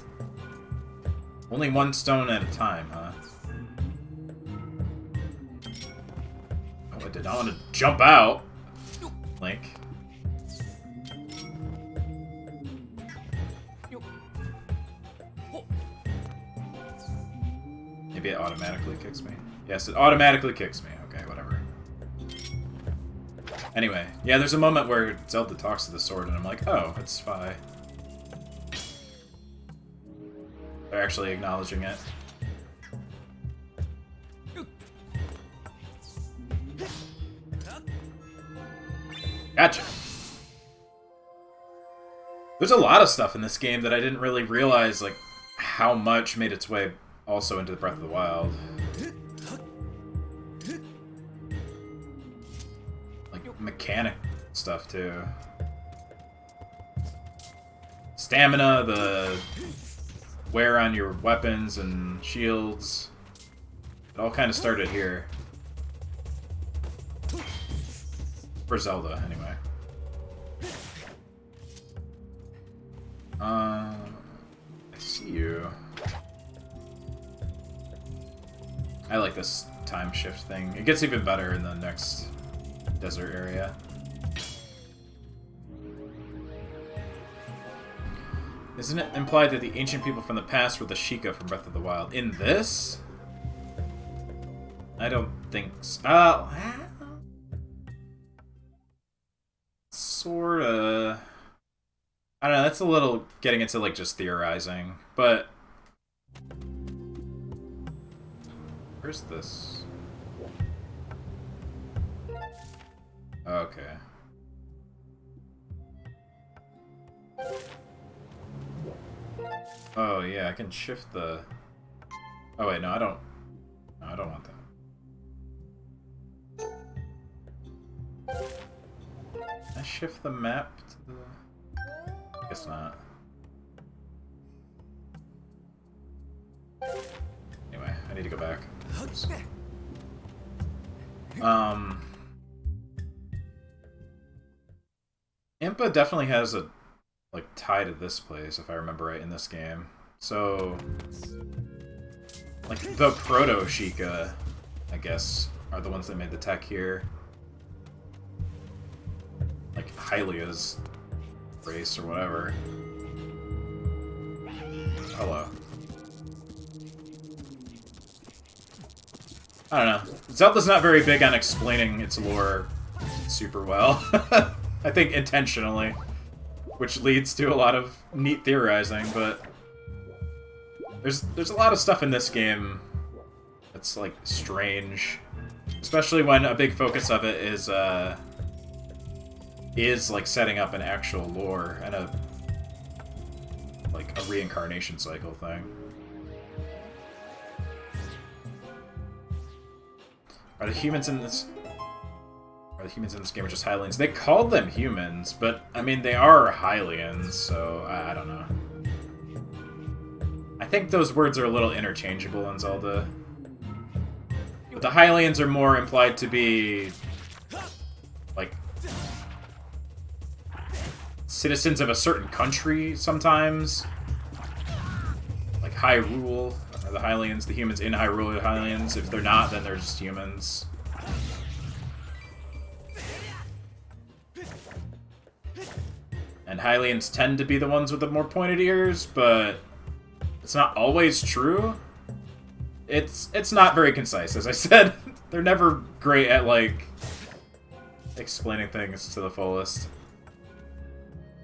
Only one stone at a time, huh? Oh, I did not want to jump out, Link. Maybe it automatically kicks me. Yes, it automatically kicks me. Okay, whatever. Anyway, yeah, there's a moment where Zelda talks to the sword, and I'm like, oh, it's Fi. They're actually acknowledging it. Gotcha. There's a lot of stuff in this game that I didn't really realize, like, how much made its way also into Breath of the Wild. Like, mechanic stuff, too. Stamina, the wear on your weapons and shields. It all kind of started here. For Zelda, anyway. I see you. I like this time shift thing. It gets even better in the next desert area. Isn't it implied that the ancient people from the past were the Sheikah from Breath of the Wild? In this? I don't think so. Sorta. I don't know, that's a little getting into, like, just theorizing, but... Where's this? Okay. Oh, yeah, I can shift the... Oh, wait, no, I don't... No, I don't want that. Can I shift the map to the... Guess not. Anyway, I need to go back. Oops. Impa definitely has a, like, tie to this place, if I remember right, in this game. So, like, the Proto-Sheikah, I guess, are the ones that made the tech here. Like, Hylia's race or whatever. Hello. I don't know. Zelda's not very big on explaining its lore super well. I think intentionally. Which leads to a lot of neat theorizing, but... There's a lot of stuff in this game that's, like, strange. Especially when a big focus of it is like setting up an actual lore and a reincarnation cycle thing. Are the humans in this game just Hylians? They called them humans, but I mean they are Hylians, so I don't know. I think those words are a little interchangeable in Zelda. But the Hylians are more implied to be like citizens of a certain country sometimes. Like Hyrule, are the Hylians, the humans in Hyrule are Hylians. If they're not, then they're just humans. And Hylians tend to be the ones with the more pointed ears, but it's not always true. It's not very concise, as I said. They're never great at, like, explaining things to the fullest.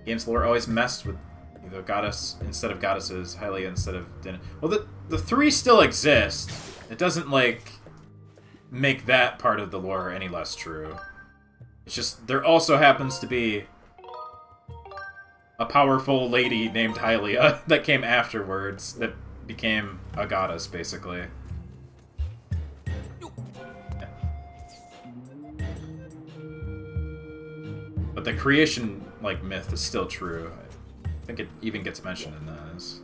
Games lore always messed with either goddess instead of goddesses, Hylia instead of Din. Well, the three still exist. It doesn't, like, make that part of the lore any less true. It's just, there also happens to be a powerful lady named Hylia that came afterwards that became a goddess, basically. But the creation, like, myth is still true. I think it even gets mentioned in this.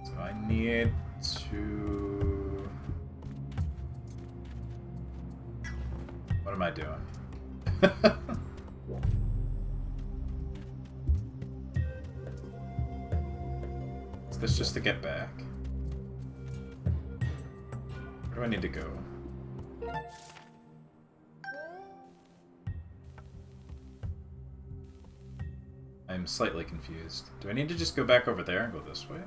So I need to... What am I doing? Is this just to get back? Where do I need to go? I'm slightly confused. Do I need to just go back over there and go this way?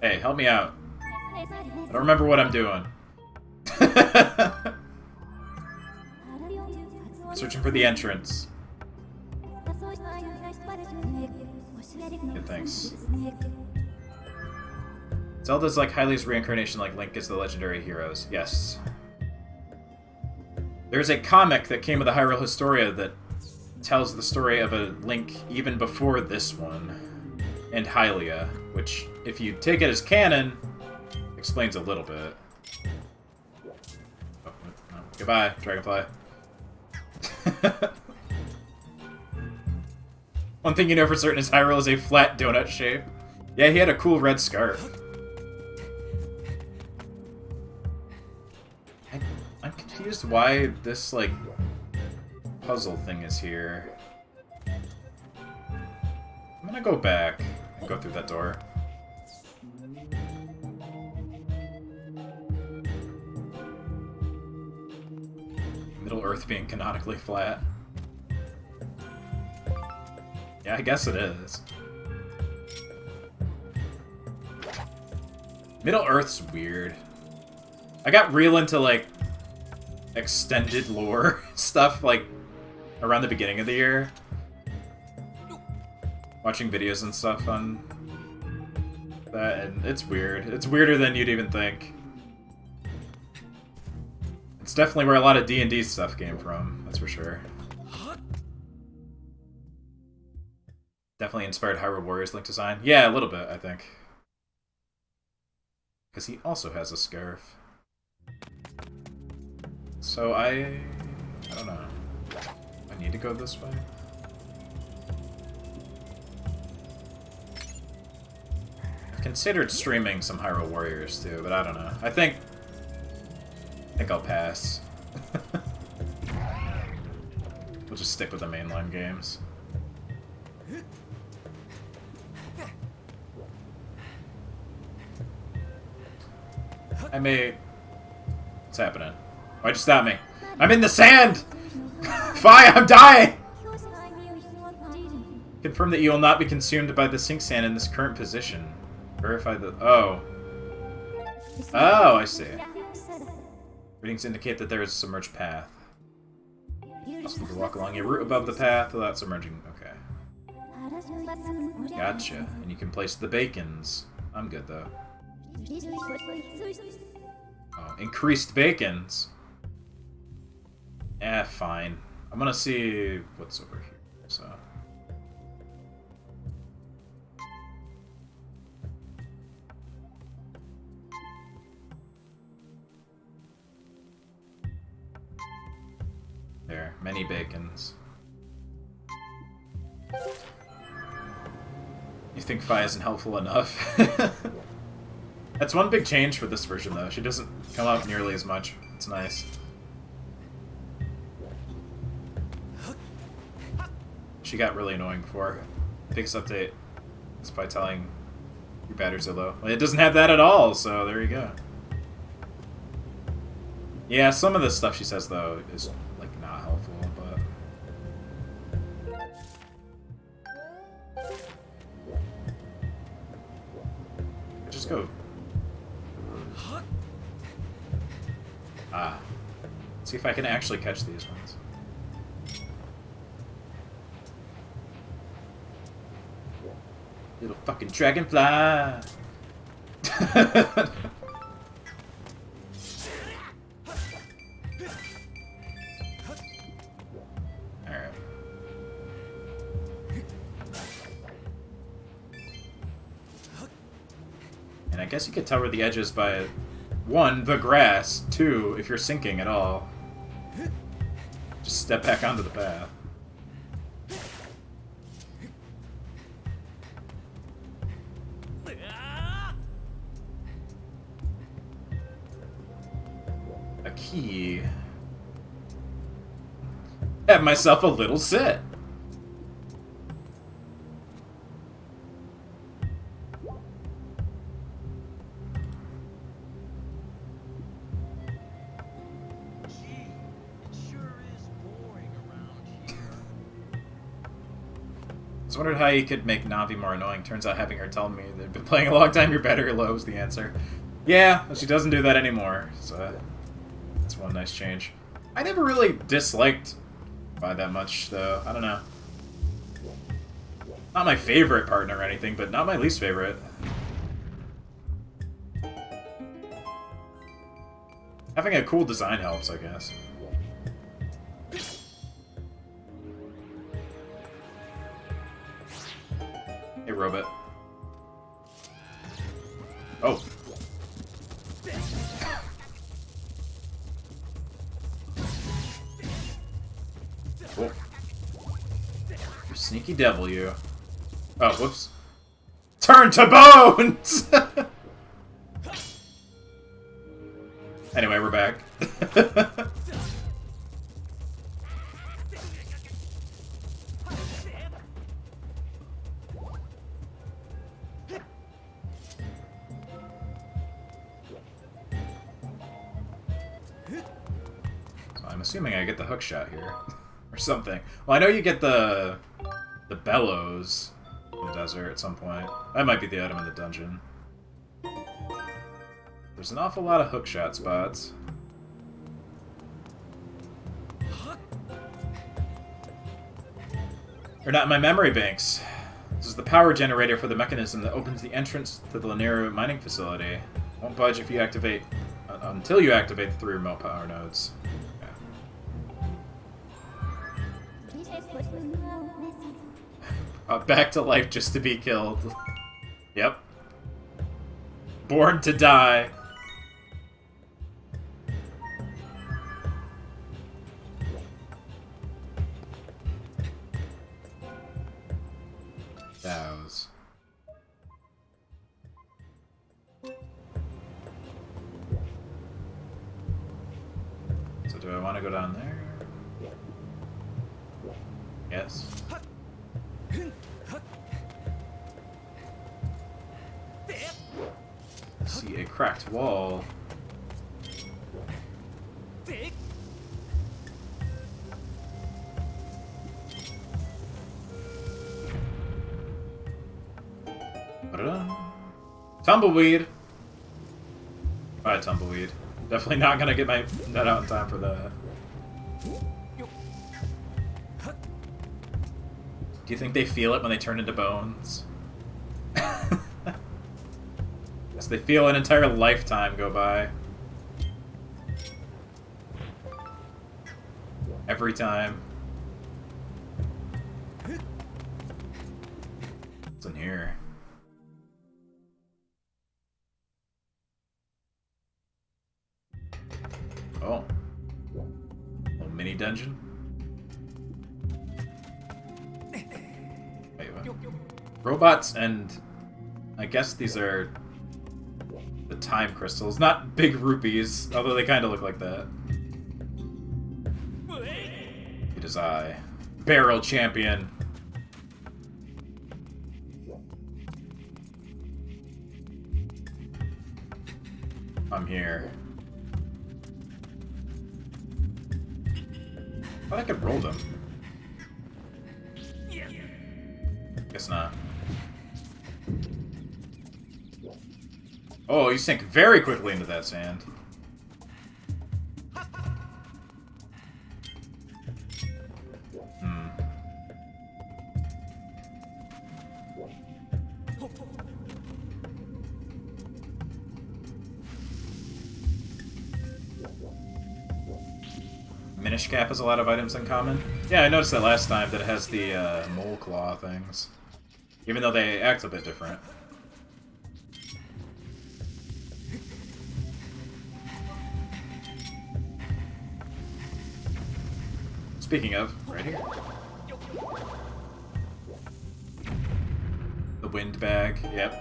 Hey, help me out. I don't remember what I'm doing. Searching for the entrance. Good, thanks. Zelda's like Hylia's reincarnation like Link is the legendary heroes. Yes. There's a comic that came with the Hyrule Historia that tells the story of a Link even before this one, and Hylia, which, if you take it as canon, explains a little bit. Oh, no. Goodbye, Dragonfly. One thing you know for certain is Hyrule is a flat donut shape. Yeah, he had a cool red scarf. I'm confused why this, like, puzzle thing is here. I'm gonna go back and go through that door. Middle Earth being canonically flat. Yeah, I guess it is. Middle Earth's weird. I got real into, like, extended lore stuff, like, around the beginning of the year. Watching videos and stuff on that, and it's weird. It's weirder than you'd even think. It's definitely where a lot of D&D stuff came from, that's for sure. Definitely inspired Hyrule Warriors Link design. Yeah, a little bit, I think. Because he also has a scarf. So I don't know. I need to go this way? I've considered streaming some Hyrule Warriors too, but I don't know. I think I'll pass. We'll just stick with the mainline games. I may... What's happening? Why'd you stop me? I'm in the sand! Fi, I'm dying! Confirm that you will not be consumed by the sink sand in this current position. Verify the... Oh. Oh, I see. Readings indicate that there is a submerged path. Also need to walk along a route above the path without submerging. Okay. Gotcha. And you can place the bacons. I'm good, though. Oh, increased bacons. Eh, fine. I'm gonna see what's over here, so... There, many bacons. You think Fi isn't helpful enough? That's one big change for this version, though. She doesn't come out nearly as much. It's nice. She got really annoying before. Biggest update is by telling your batteries are low. Well, it doesn't have that at all, so there you go. Yeah, some of the stuff she says, though, is, like, not helpful, but... Just go... Ah. Let's see if I can actually catch these ones. Little fucking dragonfly! Alright. And I guess you could tell where the edge is by... 1, the grass. 2, if you're sinking at all. Just step back onto the path. A key. Have myself a little sit. Just wondered how you could make Navi more annoying. Turns out having her tell me they've been playing a long time, your battery low is the answer. Yeah, she doesn't do that anymore, so that's one nice change. I never really disliked Vi that much, though. I don't know. Not my favorite partner or anything, but not my least favorite. Having a cool design helps, I guess. Hey, robot. Oh. Cool. You sneaky devil, you. Oh, whoops. Turn to bones! Anyway, we're back. So I'm assuming I get the hook shot here. Or something. Well, I know you get the bellows in the desert at some point. That might be the item in the dungeon. There's an awful lot of hookshot spots. They're not in my memory banks. This is the power generator for the mechanism that opens the entrance to the Lanier mining facility. Won't budge if you activate until you activate the 3 remote power nodes. Back to life just to be killed. Yep. Born to die. Dows. So do I want to go down there? Yes. See a cracked wall. Tumbleweed. Alright, tumbleweed. Definitely not gonna get my net out in time for that. Do you think they feel it when they turn into bones? Yes, they feel an entire lifetime go by. Every time. What's in here? Oh. Little mini dungeon. Wait, what? Robots and... I guess these are... the time crystals. Not big rupees, although they kind of look like that. It is I. Barrel Champion. I'm here. I thought I could roll them. Guess not. Oh, you sink very quickly into that sand. Minish Cap has a lot of items in common. Yeah, I noticed that last time that it has the mole claw things. Even though they act a bit different. Speaking of, right here. The wind bag, yep.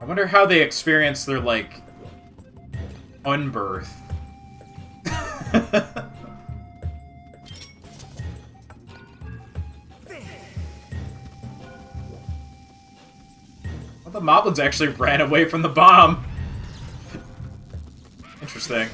I wonder how they experience their, like, unbirth. What The moblins actually ran away from the bomb. Interesting.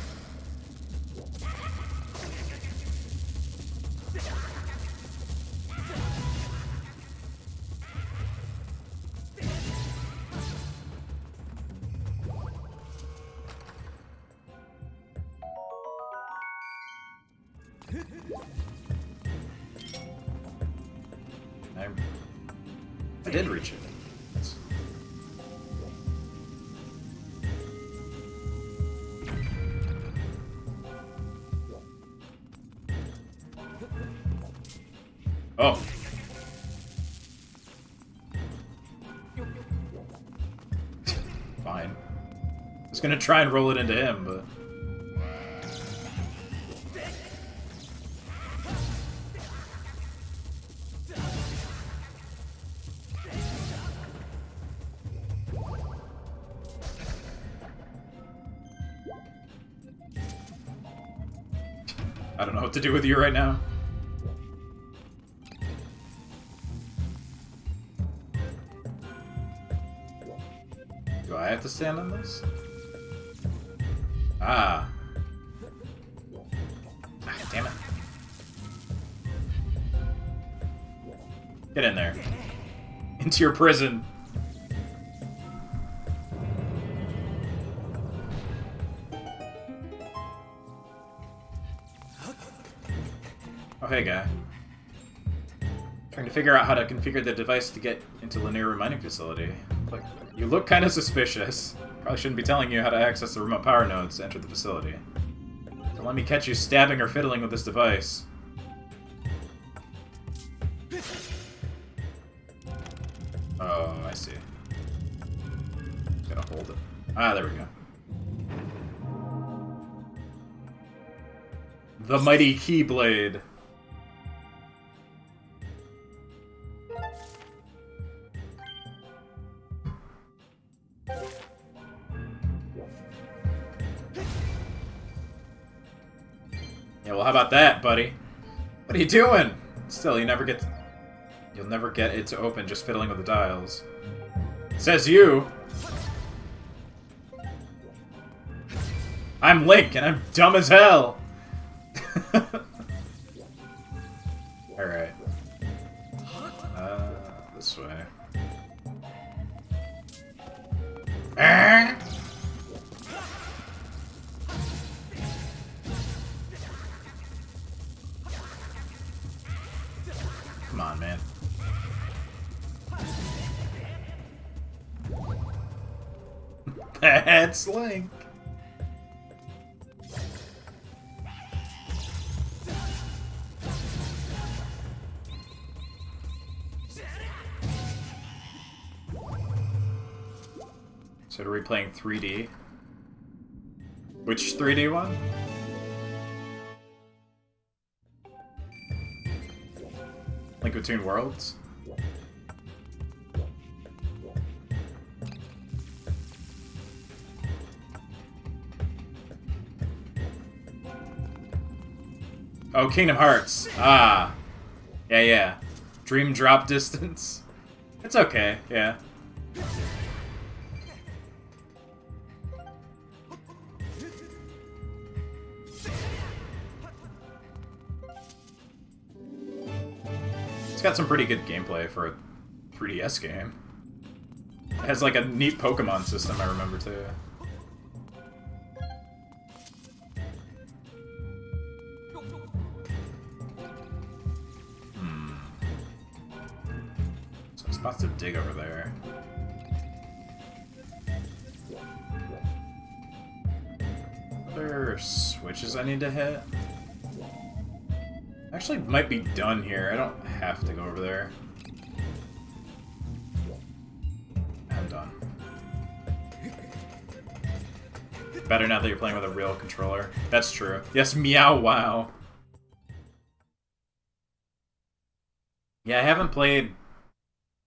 I did reach it. Oh. Fine. I was gonna try and roll it into him, but... I don't know what to do with you right now. Do I have to stand on this? Ah. Ah, damn it. Get in there. Into your prison. Oh, hey, guy. Trying to figure out how to configure the device to get into Lanier Mining Facility. Like, you look kind of suspicious. Probably shouldn't be telling you how to access the remote power nodes to enter the facility. So let me catch you stabbing or fiddling with this device. Oh, I see. Gotta hold it. Ah, there we go. The mighty Keyblade. Yeah, well, how about that, buddy? What are you doing? Still, you'll never get it to open just fiddling with the dials. Says you. I'm Link, and I'm dumb as hell. Alright. This way. Come on, man. That's Link. So are we playing 3D? Which 3D one? Link Between Worlds? Oh, Kingdom Hearts. Ah. Yeah, yeah. Dream drop distance. It's okay, yeah. It's got some pretty good gameplay for a 3DS game. It has like a neat Pokemon system, I remember too. Some spots to dig over there. Are there switches I need to hit? Actually, might be done here. I don't have to go over there. I'm done. Better now that you're playing with a real controller. That's true. Yes, meow wow. Yeah, I haven't played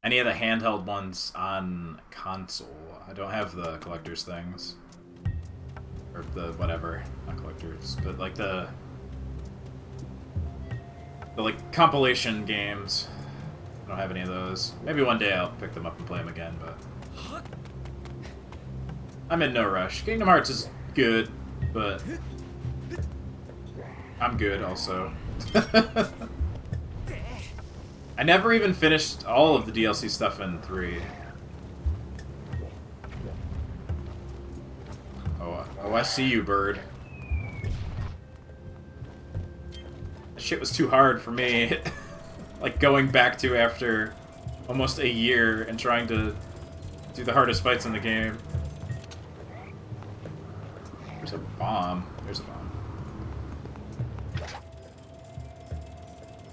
any of the handheld ones on console. I don't have the collector's things. Or the whatever. Not collectors, but like the like compilation games. I don't have any of those. Maybe one day I'll pick them up and play them again, but I'm in no rush. Kingdom Hearts is good, but I'm good also. I never even finished all of the DLC stuff in 3. Oh, I see you, bird. That shit was too hard for me. Like, going back to after almost a year and trying to do the hardest fights in the game. There's a bomb. There's a bomb.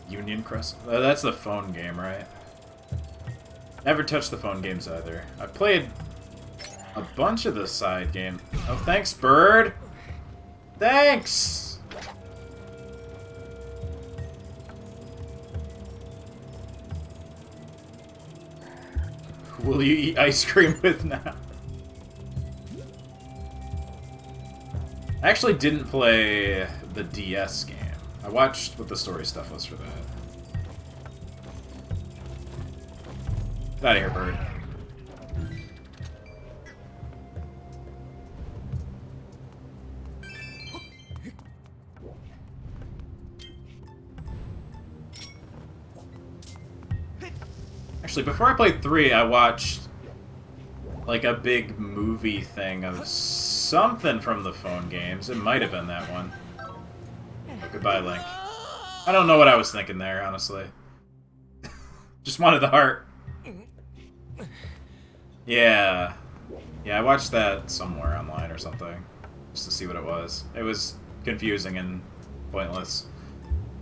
Union Crest? That's the phone game, right? Never touched the phone games either. I played a bunch of the side game. Oh, thanks, bird! Thanks! Who will you eat ice cream with now? I actually didn't play the DS game. I watched what the story stuff was for that. Get out of here, bird. Actually, before I played 3, I watched like a big movie thing of something from the phone games. It might have been that one. Oh, goodbye, Link. I don't know what I was thinking there, honestly. Just wanted the heart. Yeah. Yeah, I watched that somewhere online or something. Just to see what it was. It was confusing and pointless.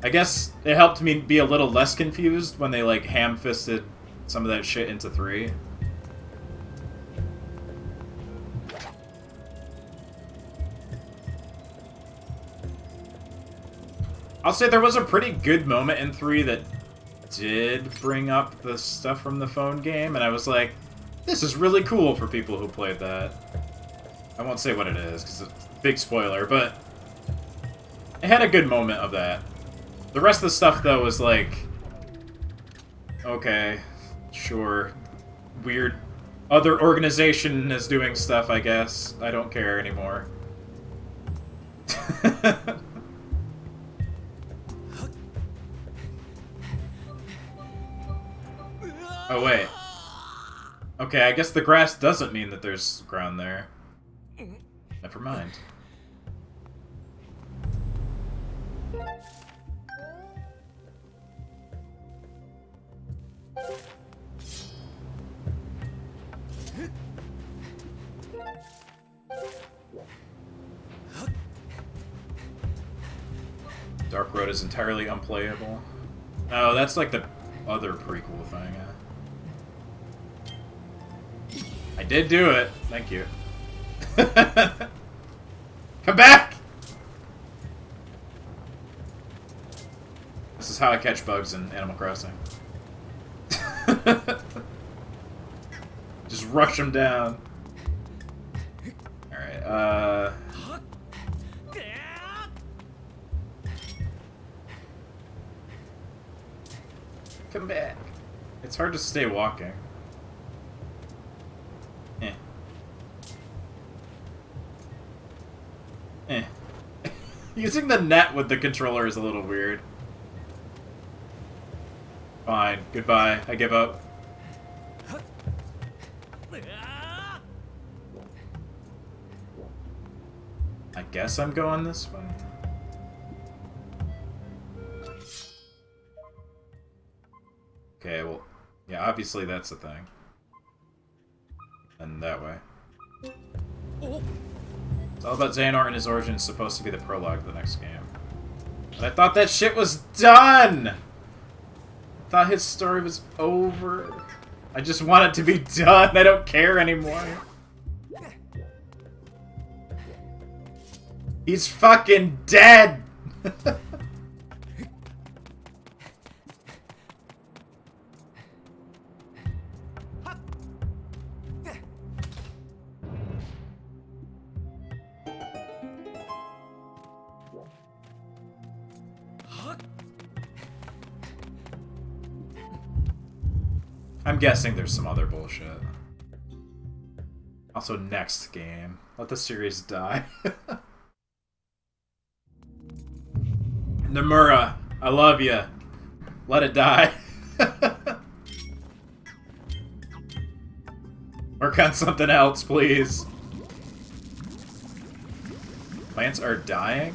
I guess it helped me be a little less confused when they, like, ham-fisted some of that shit into 3. I'll say there was a pretty good moment in 3 that did bring up the stuff from the phone game, and I was like, this is really cool for people who played that. I won't say what it is, because it's a big spoiler, but it had a good moment of that. The rest of the stuff, though, was like, okay, sure, weird other organization is doing stuff, I guess. I don't care anymore. Oh, wait. Okay, I guess the grass doesn't mean that there's ground there. Never mind. Dark Road is entirely unplayable. Oh, that's like the other prequel thing. I did do it. Thank you. Come back! This is how I catch bugs in Animal Crossing. Just rush them down. Alright, come back. It's hard to stay walking. Eh. Eh. Using the net with the controller is a little weird. Fine. Goodbye. I give up. I guess I'm going this way. Okay, well, yeah, obviously that's the thing. And that way. It's all about Xehanort and his origin is supposed to be the prologue of the next game. But I thought that shit was done! I thought his story was over. I just want it to be done. I don't care anymore. He's fucking dead! I'm guessing there's some other bullshit. Also, next game. Let the series die. Nomura, I love you. Let it die. Work on something else, please. Plants are dying?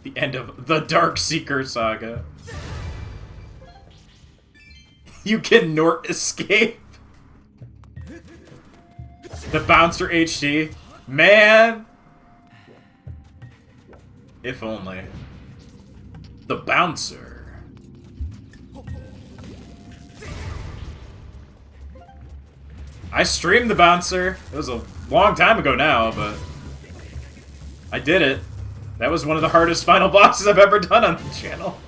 The end of the Dark Seeker saga. You cannot escape. The Bouncer HD. Man! If only. The Bouncer. I streamed The Bouncer. It was a long time ago now, but I did it. That was one of the hardest final bosses I've ever done on the channel.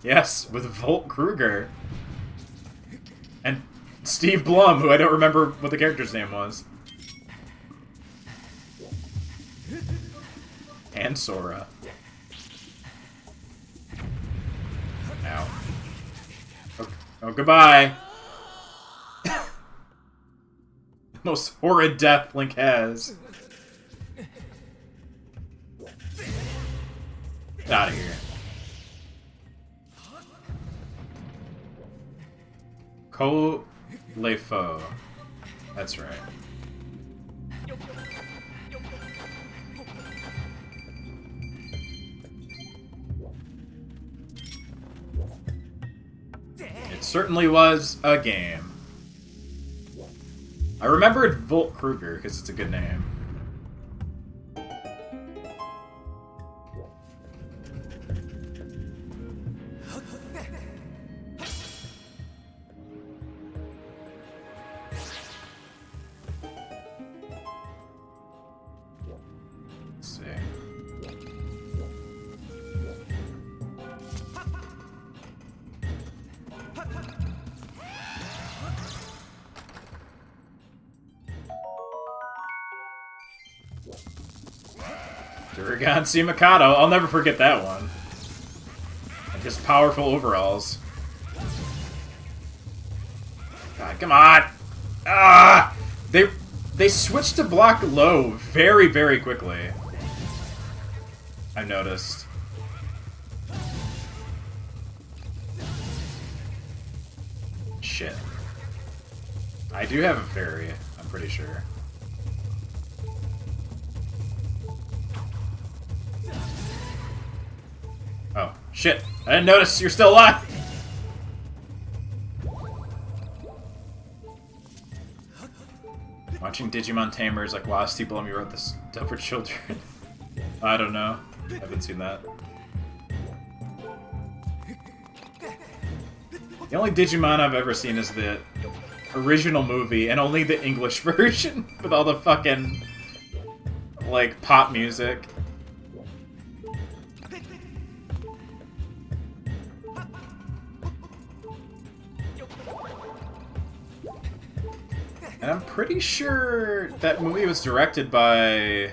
Yes, with Volt Kruger. And Steve Blum, who I don't remember what the character's name was. And Sora. Ow. Oh, goodbye. Most horrid death Link has. Out of here. Ko-Le-Fo. That's right. It certainly was a game. I remembered Volt Kruger because it's a good name. Let's see. Duragon C. Mikado. I'll never forget that one. And his powerful overalls. God, come on! Ah! They switched to block low very, very quickly. I've noticed. Shit. I do have a fairy, I'm pretty sure. Oh, shit. I didn't notice you're still alive! Watching Digimon Tamers like, wow, Steve Blum, you wrote this stuff for children. I don't know. I haven't seen that. The only Digimon I've ever seen is the original movie, and only the English version, with all the fucking, like, pop music. And I'm pretty sure that movie was directed by,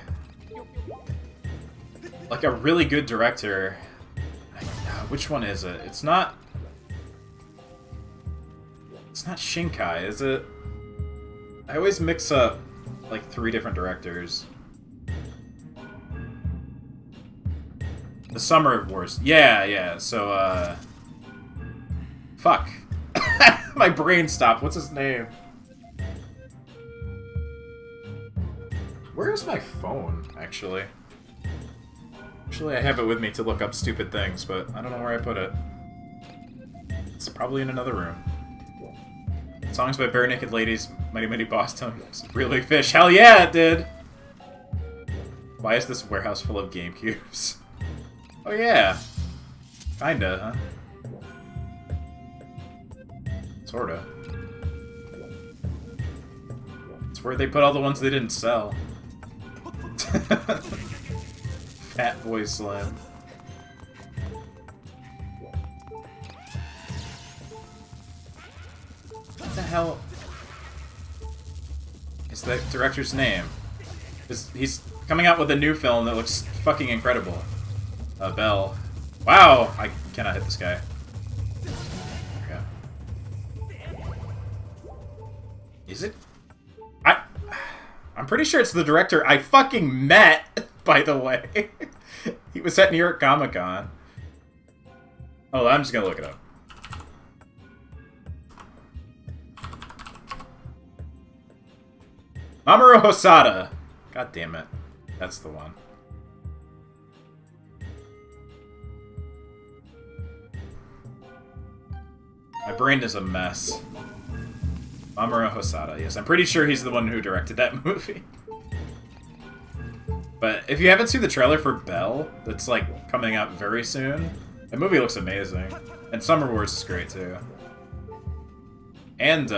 like, a really good director. Which one is it? It's not Shinkai, is it? I always mix up, like, 3 different directors. The Summer Wars. Yeah, so, fuck. My brain stopped. What's his name? Where is my phone, actually? Actually, I have it with me to look up stupid things, but I don't know where I put it. It's probably in another room. Songs by Bare Naked Ladies, Mighty Mighty Boss Tones, Real Big Fish. Hell yeah, it did! Why is this warehouse full of GameCubes? Oh yeah. Kinda, huh? Sorta. It's where they put all the ones they didn't sell. Fat Boy Slim. What the hell is that director's name? He's coming out with a new film that looks fucking incredible. Bell. Wow! I cannot hit this guy. Is it? I'm pretty sure it's the director I fucking met, by the way. He was at New York Comic Con. Oh, I'm just gonna look it up. Mamoru Hosoda. God damn it. That's the one. My brain is a mess. Mamoru Hosoda, yes. I'm pretty sure he's the one who directed that movie. But if you haven't seen the trailer for Belle, that's like coming out very soon, the movie looks amazing. And Summer Wars is great too. And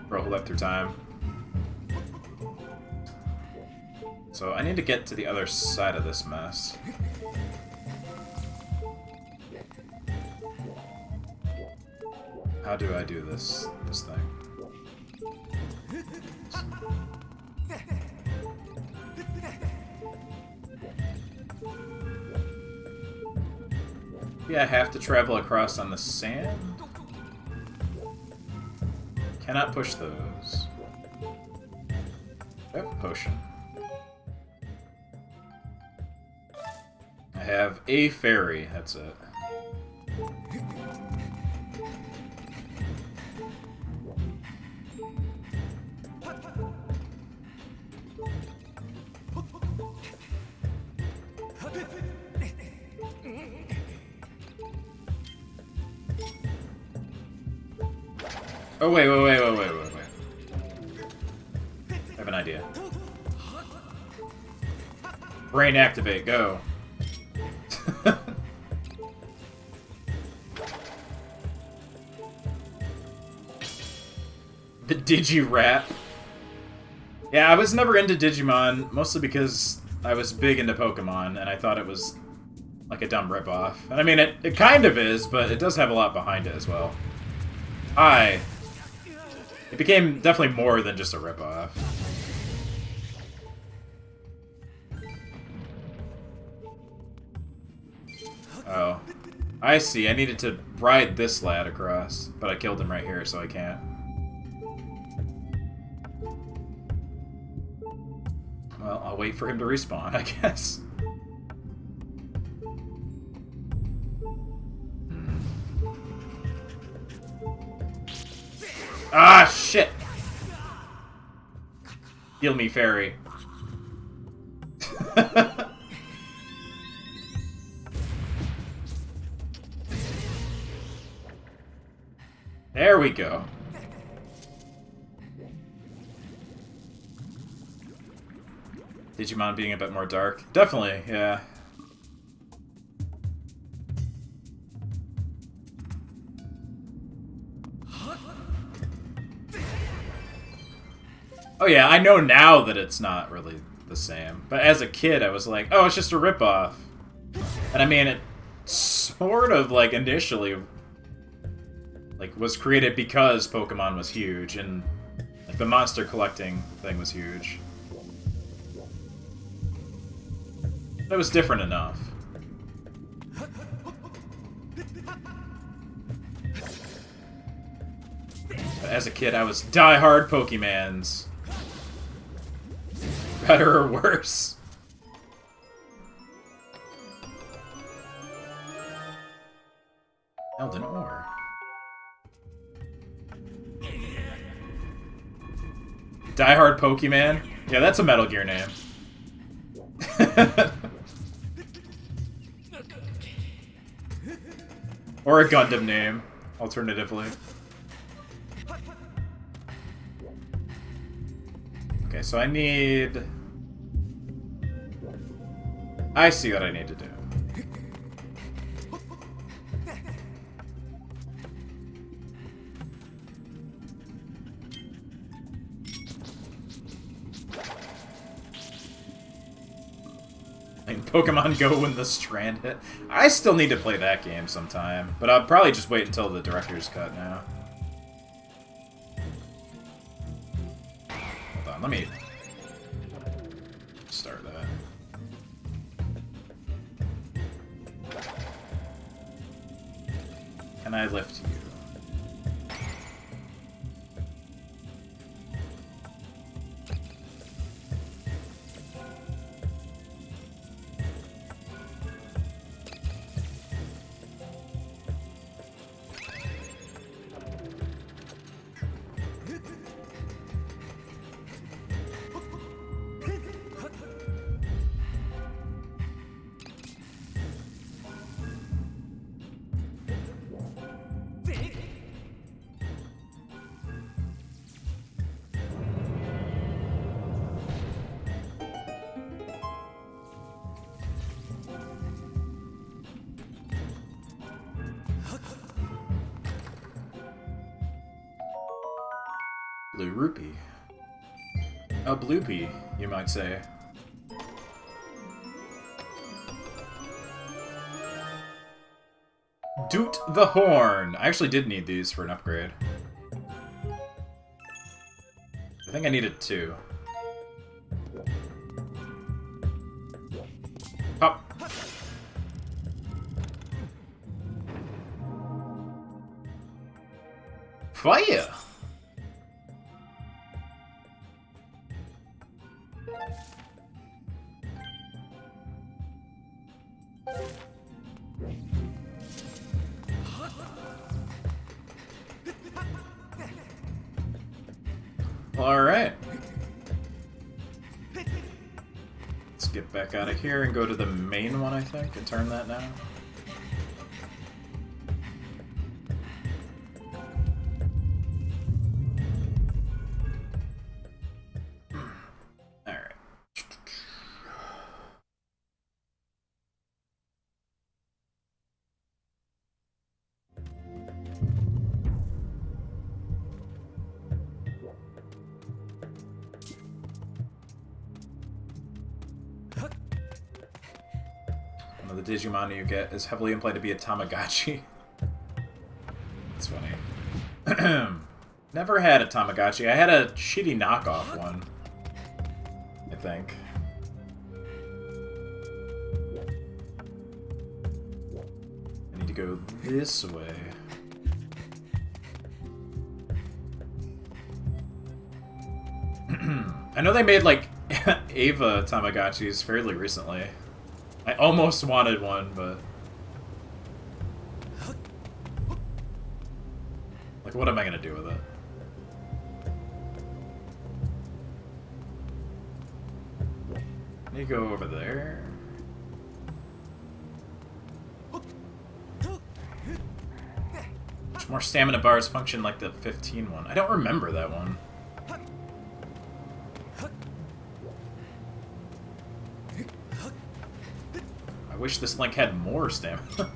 Roll Hold Up Through Time. So I need to get to the other side of this mess. How do I do this thing? Yeah, I have to travel across on the sand. Cannot push those. I have a potion. I have a fairy, that's it. Oh, wait. I have an idea. Brain activate, go. The Digi-Rap. Yeah, I was never into Digimon, mostly because I was big into Pokemon, and I thought it was like a dumb ripoff. And I mean, it kind of is, but it does have a lot behind it as well. It became definitely more than just a ripoff. Oh. I see. I needed to ride this lad across, but I killed him right here, so I can't. Well, I'll wait for him to respawn, I guess. Ah, shit! Heal me, fairy. There we go. Digimon being a bit more dark. Definitely, yeah. Oh yeah, I know now that it's not really the same. But as a kid, I was like, oh, it's just a ripoff. And I mean, it sort of, like, initially, like, was created because Pokemon was huge, and, like, the monster collecting thing was huge. That was different enough. But as a kid, I was die-hard Pokemans. Better or worse? Elden Ore. Die Hard Pokemon? Yeah, that's a Metal Gear name. Or a Gundam name, alternatively. Okay, so I need... I see what I need to do. And Pokemon Go when the Strand hit. I still need to play that game sometime, but I'll probably just wait until the director's cut now. Hold on, let me start that. Can I lift you? blue rupee. A bloopy, you might say. Doot the Horn! I actually did need these for an upgrade. I think I needed 2. Pop! Fire! Alright. Let's get back out of here and go to the main one, I think, and turn that now. Alright. One of the Digimon you get is heavily implied to be a Tamagotchi. That's funny. Never had a Tamagotchi. I had a shitty knockoff one, I think. I need to go this way. I know they made, like, Ava Tamagotchis fairly recently. I almost wanted one, but... like, what am I gonna do with it? Let me go over there. Much more stamina bars function like the 15 one. I don't remember that one. I wish this Link had more stamina.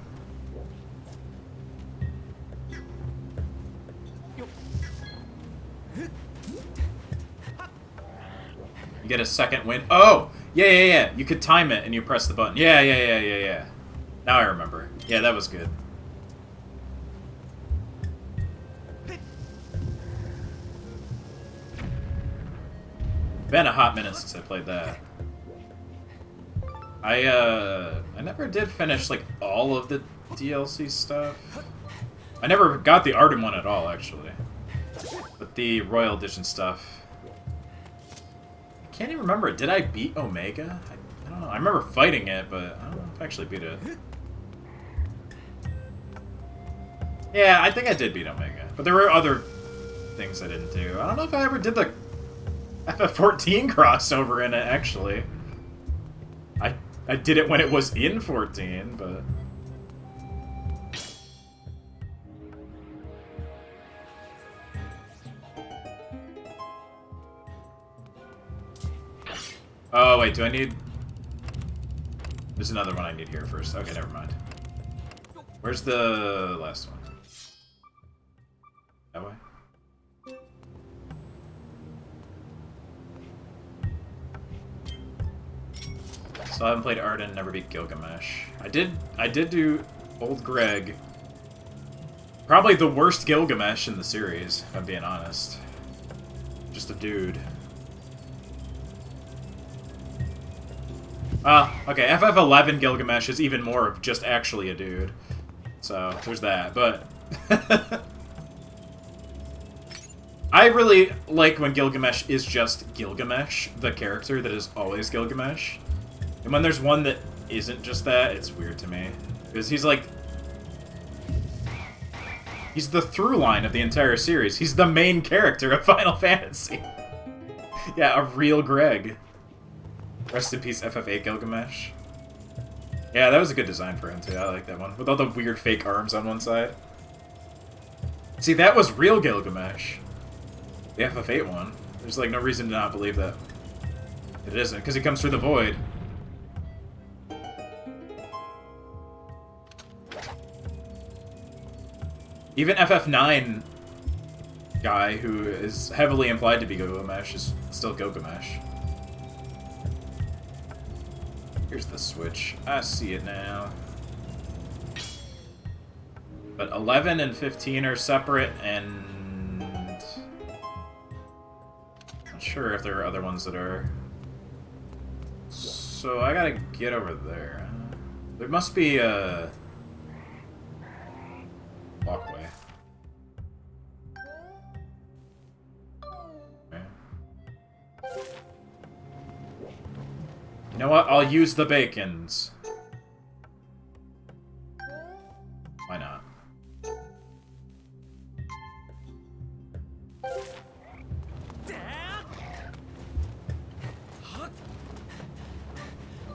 You get a second win. Oh! Yeah. You could time it and you press the button. Yeah. Now I remember. Yeah, that was good. Been a hot minute since I played that. I never did finish, like, all of the DLC stuff. I never got the Arden one at all, actually. But the Royal Edition stuff... I can't even remember. Did I beat Omega? I don't know. I remember fighting it, but I don't know if I actually beat it. Yeah, I think I did beat Omega. But there were other things I didn't do. I don't know if I ever did the FF14 crossover in it, actually. I did it when it was in 14, but... Oh, wait, do I need... There's another one I need here first. Okay, never mind. Where's the last one? That way? So I haven't played Arden, never beat Gilgamesh. I did do Old Greg. Probably the worst Gilgamesh in the series, if I'm being honest. Just a dude. Okay, FF11 Gilgamesh is even more of just actually a dude. So, there's that, but... I really like when Gilgamesh is just Gilgamesh, the character that is always Gilgamesh. And when there's one that isn't just that, it's weird to me. Because he's like... he's the through line of the entire series. He's the main character of Final Fantasy. Yeah, a real Greg. Rest in peace, FF8 Gilgamesh. Yeah, that was a good design for him, too. I like that one. With all the weird fake arms on one side. See, that was real Gilgamesh. The FF8 one. There's, like, no reason to not believe that. It isn't, because he comes through the void. Even FF9 guy who is heavily implied to be Gilgamesh is still Gilgamesh. Here's the switch. I see it now. But 11 and 15 are separate, and... not sure if there are other ones that are... So I gotta get over there. There must be a... walkway. Okay. You know what? I'll use the bacons. Why not?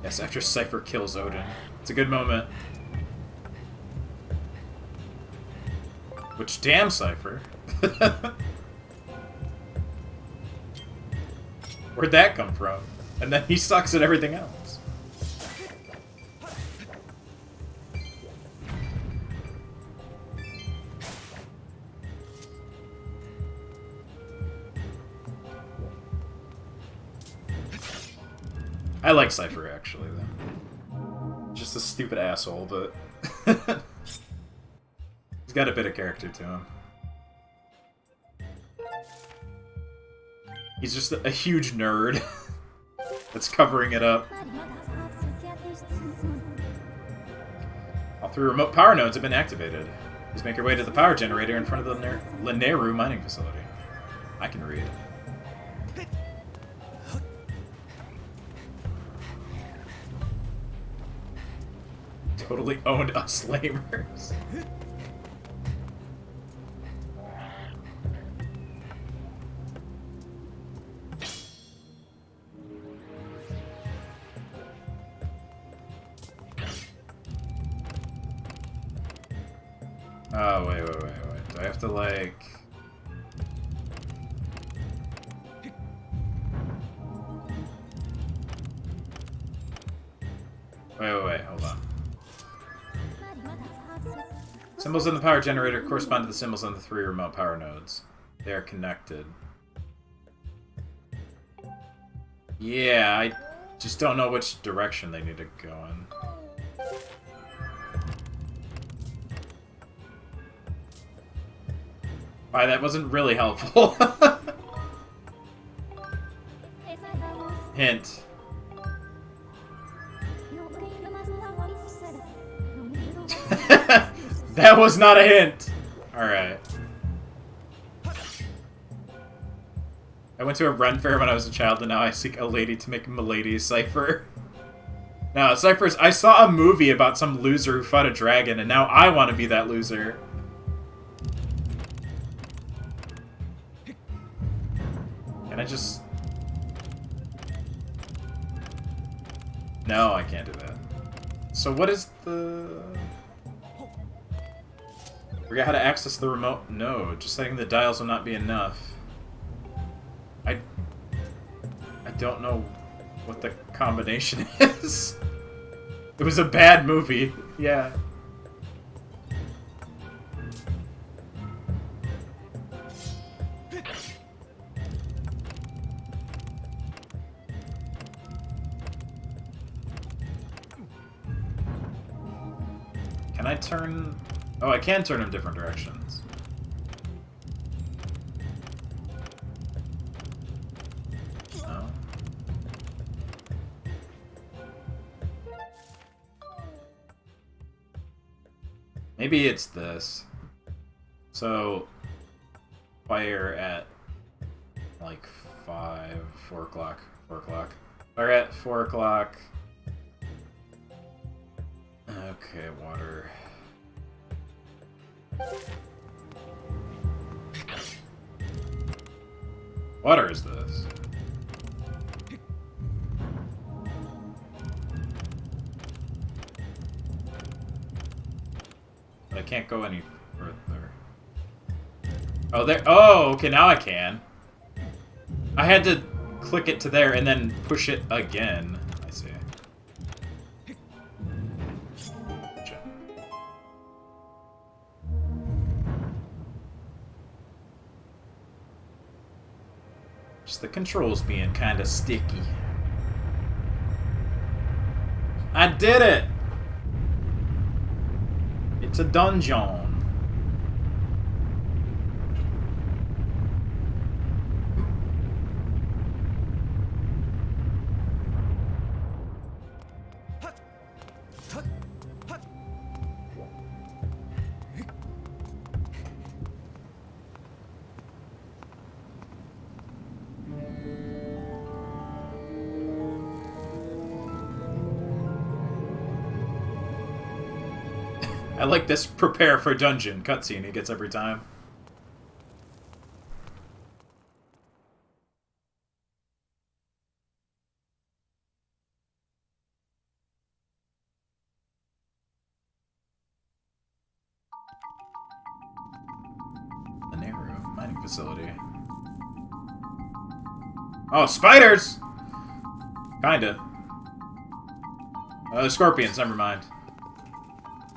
Yes, after Cypher kills Odin. It's a good moment. Which, damn Cypher. Where'd that come from? And then he sucks at everything else. I like Cypher, actually, though. Just a stupid asshole, but... he's got a bit of character to him. He's just a huge nerd that's covering it up. All 3 remote power nodes have been activated. Please make your way to the power generator in front of the Lineru mining facility. I can read. Totally owned us lamers. Oh, wait. Do I have to, like... Wait, hold on. Symbols in the power generator correspond to the symbols on the 3 remote power nodes. They are connected. Yeah, I just don't know which direction they need to go in. Why, that wasn't really helpful. Hint. That was not a hint! Alright. I went to a run fair when I was a child, and now I seek a lady to make Milady Cypher. No, Cypher's... I saw a movie about some loser who fought a dragon, and now I want to be that loser. Can I just... No, I can't do that. So what is the... Forget how to access the remote node. Just setting the dials will not be enough. I don't know what the combination is. It was a bad movie. Yeah. Can I turn... Oh, I can turn them different directions. No. Maybe it's this. So, fire at like 4 o'clock. Fire at 4 o'clock. Okay, water. Water is this? But I can't go any further. Oh, there. Oh, okay, now I can. I had to click it to there and then push it again. I see. Just the controls being kind of sticky. I did it! It's a dungeon. I like this prepare for dungeon cutscene he gets every time. An arrow mining facility. Oh, spiders! Kinda. Scorpions, never mind.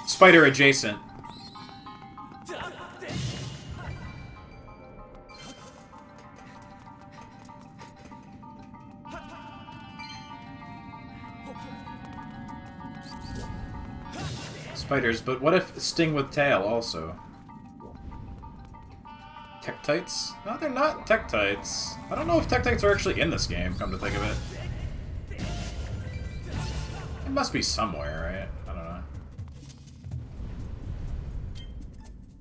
Spider adjacent. Spiders, but what if sting with tail also? Tektites? No, they're not Tektites. I don't know if Tektites are actually in this game, come to think of it. It must be somewhere, right? I don't know.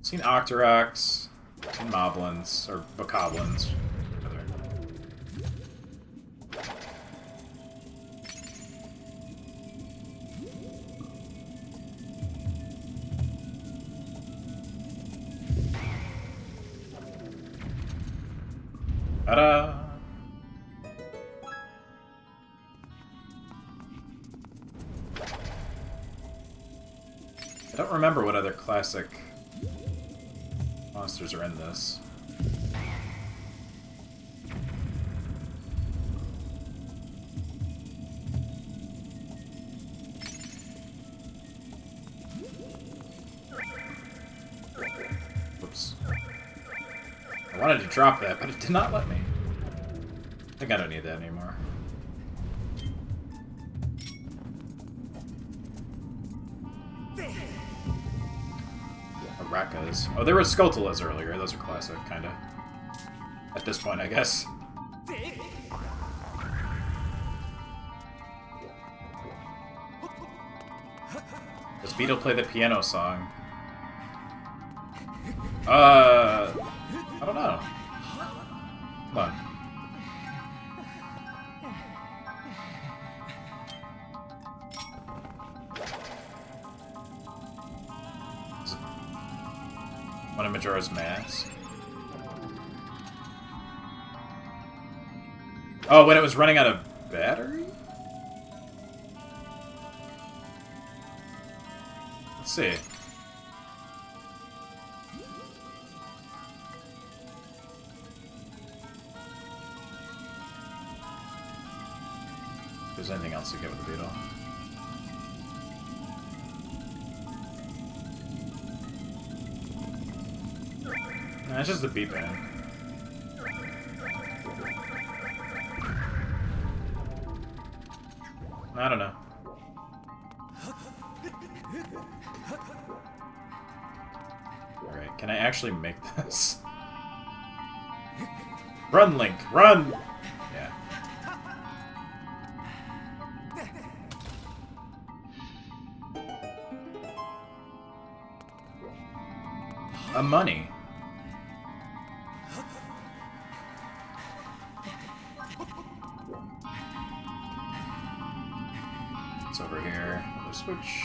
Seen Octoroks, seen Moblins, or Bokoblins. Ta-da! I don't remember what other classic monsters are in this. Whoops. I wanted to drop that, but it did not let me. I think I don't need that anymore. Rakas. Oh, there were Skulltulas earlier. Those are classic, kinda. At this point, I guess. Does Beetle play the piano song? I don't know. Hold on. One of Majora's Mask. Oh, when it was running out of battery? Let's see. If there's anything else to get with the Beetle. Nah, it's just the beat band. I don't know. Alright, can I actually make this? Run, Link! Run! Yeah. A money. It's over here. Another switch.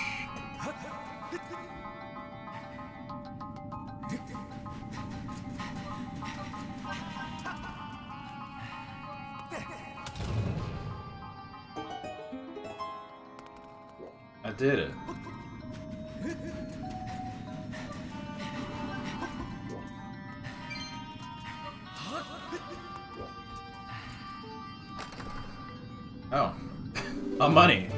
I did it. Oh. A money.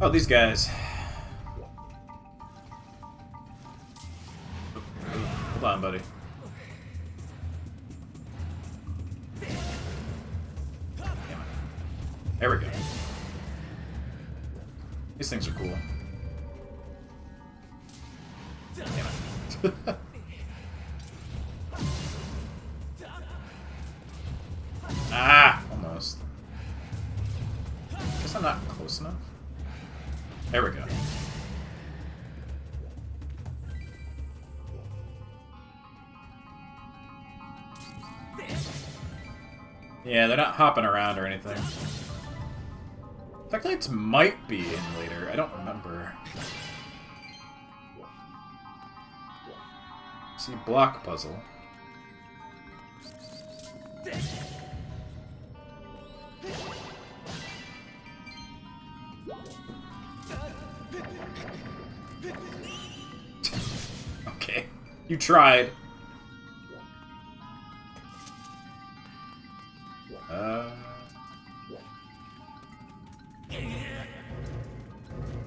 Oh, these guys. Hold on, buddy. There we go. These things are cool. Damn it. Ah! Almost. Guess I'm not close enough. There we go. Yeah, they're not hopping around or anything. Technically, it might be in later. I don't remember. See, block puzzle. Okay, you tried.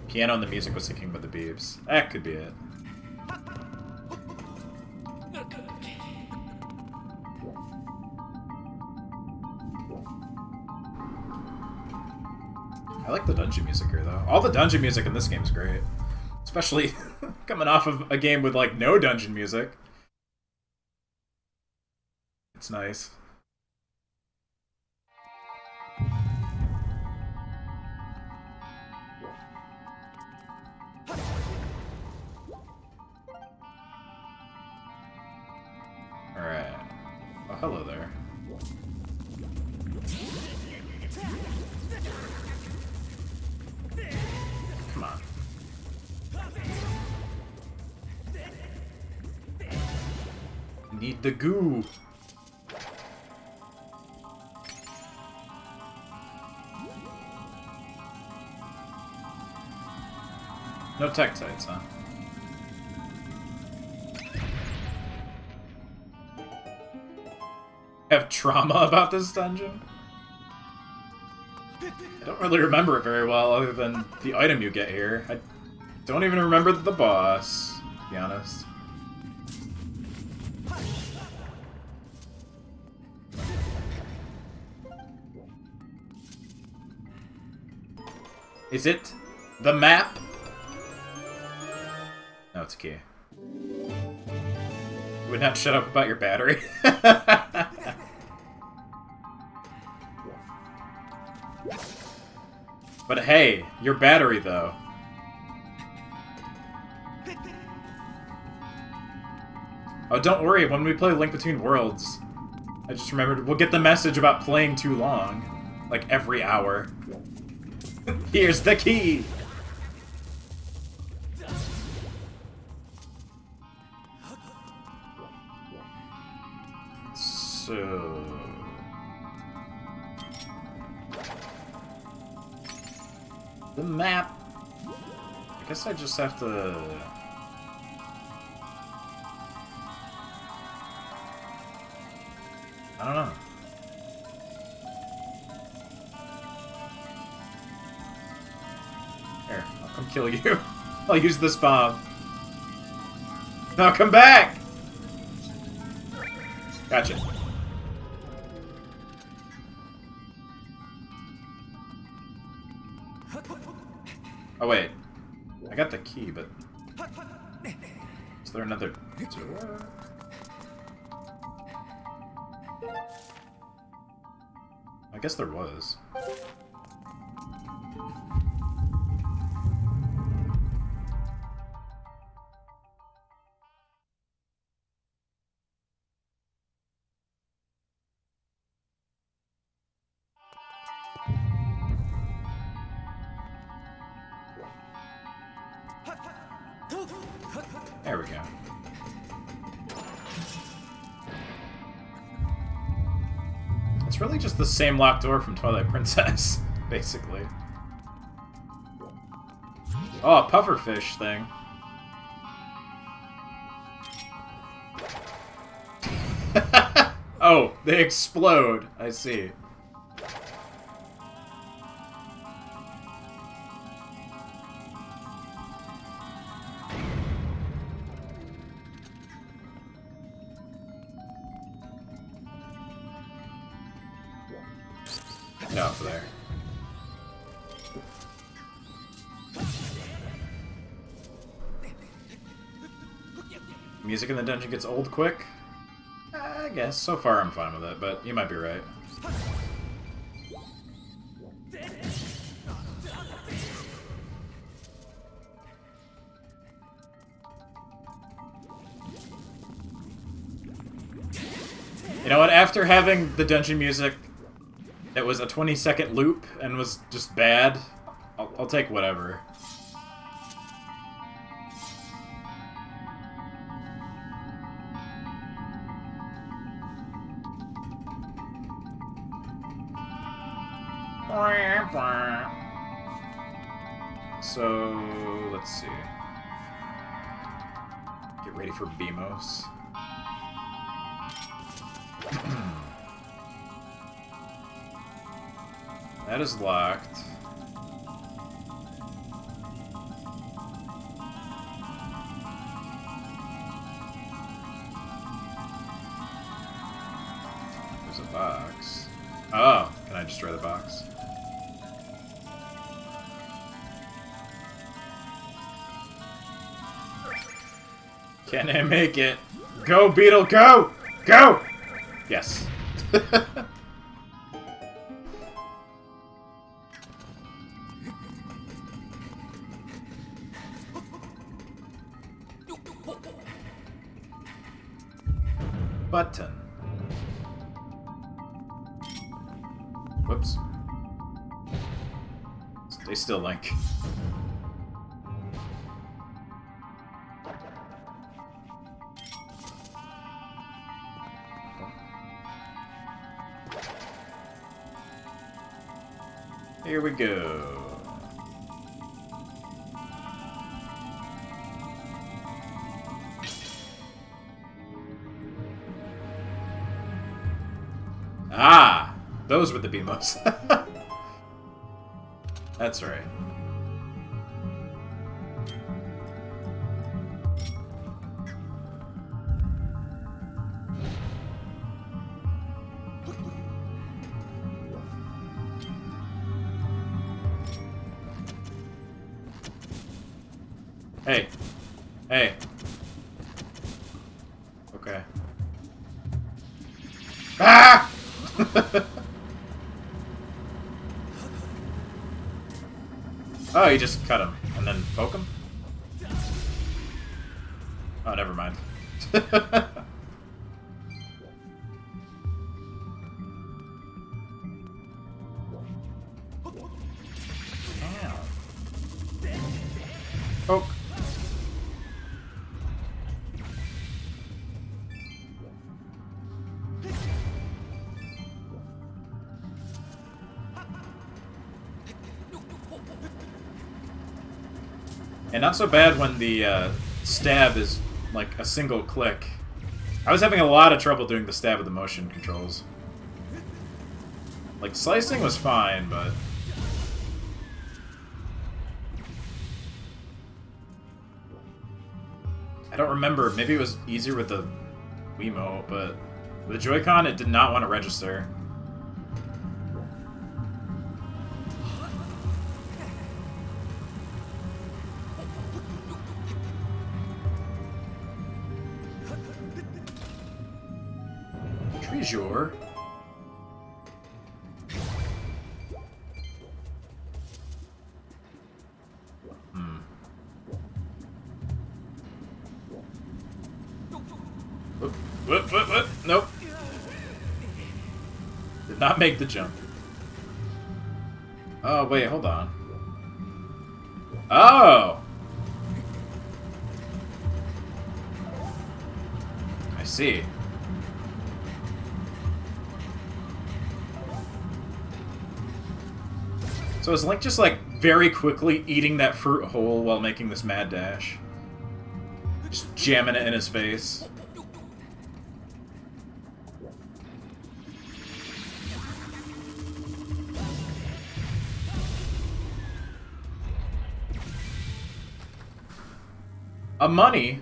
Piano and the music was syncing with the beeps. That could be it. I like the dungeon music here, though. All the dungeon music in this game is great. Especially coming off of a game with, like, no dungeon music. It's nice. Alright. Oh, hello there. Come on. Need the goo. No Tektites, huh? Have trauma about this dungeon? I don't really remember it very well, other than the item you get here. I don't even remember the boss, to be honest. Is it the map? No, it's a key. You would not shut up about your battery. But hey, your battery, though. Oh, don't worry, when we play Link Between Worlds, I just remembered, we'll get the message about playing too long. Like, every hour. Here's the key! So... the map. I guess I just have to... I don't know. Here, I'll come kill you. I'll use this bomb. No, come back! Gotcha. Oh wait, I got the key, but is there another door? I guess there was. There we go. It's really just the same locked door from Twilight Princess, basically. Oh, a pufferfish thing. Oh, they explode. I see. Get off of there. Music in the dungeon gets old quick? I guess. So far I'm fine with it, but you might be right. You know what? After having the dungeon music that was a 20-second loop and was just bad, I'll take whatever. So, let's see. Get ready for BMOS. That is locked. There's a box. Oh, can I destroy the box? Can I make it? Go, Beetle, go! Go! Yes. Button. Whoops. Stay still, Link. Here we go. Ah! Those were the BMOs. That's right. Hey. Hey. Okay. Ah! Oh, you just cut him and then poke him? Oh, never mind. Poke. And not so bad when the stab is like a single click. I was having a lot of trouble doing the stab with the motion controls. Like, slicing was fine, but... I don't remember. Maybe it was easier with the Wiimote, but with the Joy-Con, it did not want to register. Treasure. What? Nope. Did not make the jump. Oh, wait, hold on. Oh! I see. So is Link just, like, very quickly eating that fruit whole while making this mad dash? Just jamming it in his face. A money?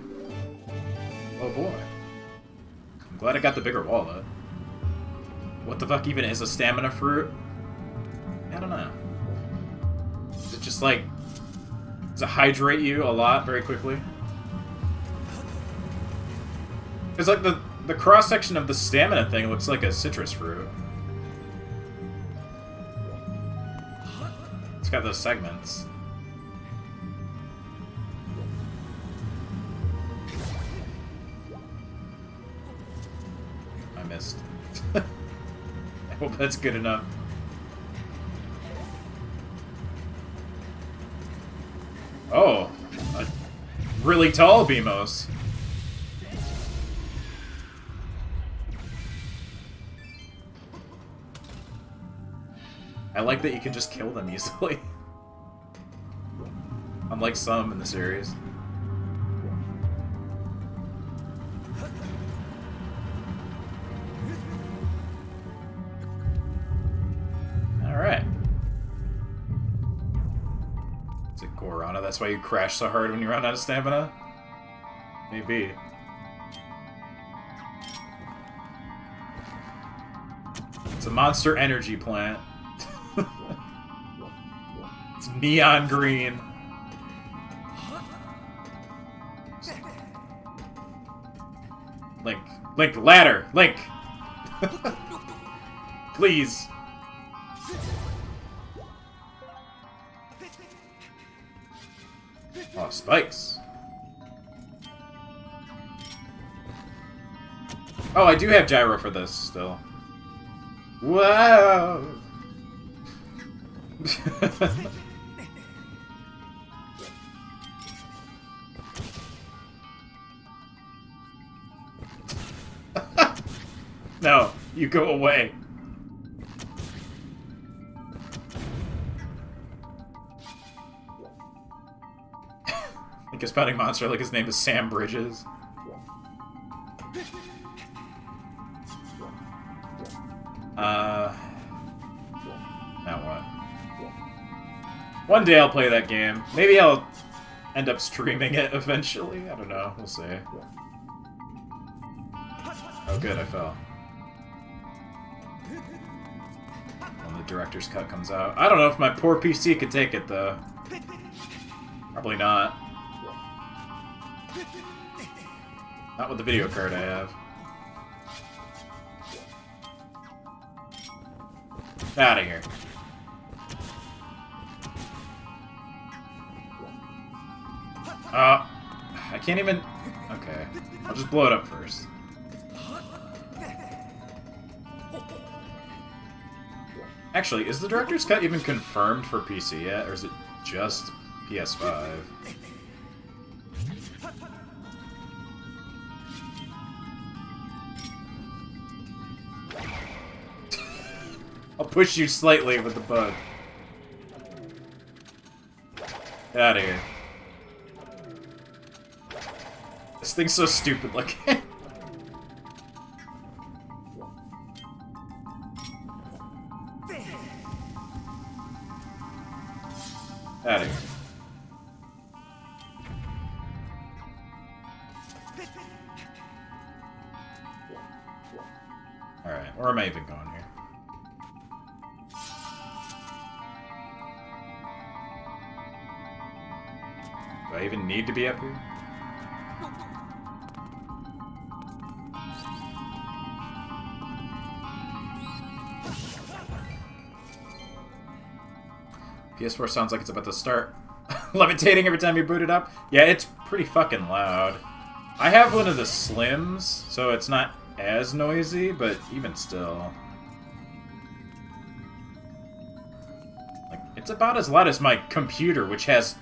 Oh boy. I'm glad I got the bigger wallet. What the fuck even is a stamina fruit? I don't know. Is it just like... Does it hydrate you a lot very quickly? Because like the cross-section of the stamina thing looks like a citrus fruit. It's got those segments. I missed. I hope that's good enough. Oh, a really tall Beamos. I like that you can just kill them easily. Unlike some in the series. Alright. Is it Gorana? That's why you crash so hard when you run out of stamina? Maybe. It's a monster energy plant. It's neon green. Link. Link, ladder! Link! Please. Oh, spikes. Oh, I do have gyro for this still. Wow! No, you go away. Like a spouting monster, like his name is Sam Bridges. Now what? One day I'll play that game. Maybe I'll end up streaming it eventually. I don't know. We'll see. Oh, good. I fell. When the director's cut comes out. I don't know if my poor PC could take it, though. Probably not. Not with the video card I have. Out of here. I can't even... Okay. I'll just blow it up first. Actually, is the director's cut even confirmed for PC yet, or is it just PS5? I'll push you slightly with the bug. Get out of here. This thing's so stupid looking. Out of here. Alright, where am I even going here? Do I even need to be up here? PS4 sounds like it's about to start levitating every time you boot it up. Yeah, it's pretty fucking loud. I have one of the Slims, so it's not as noisy, but even still. Like, it's about as loud as my computer, which has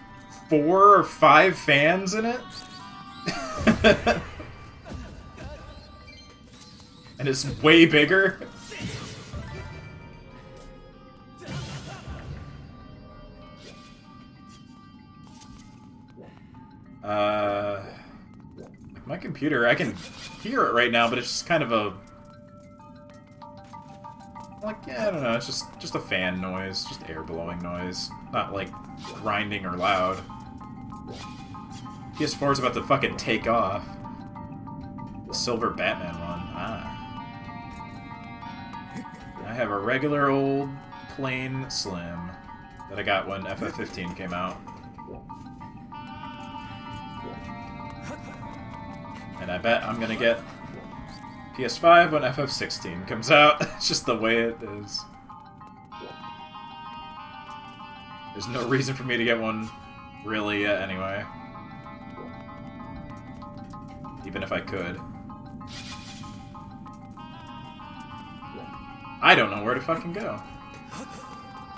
4 or 5 fans in it. And it's way bigger. Like my computer, I can hear it right now, but it's just kind of a... Like, yeah, I don't know, it's just a fan noise, just air blowing noise. Not, like, grinding or loud. PS4 is about to fucking take off. The silver Batman one. Ah. I have a regular old plain Slim that I got when FF15 came out. And I bet I'm gonna get PS5 when FF16 comes out. It's just the way it is. There's no reason for me to get one really yet anyway. Even if I could. I don't know where to fucking go.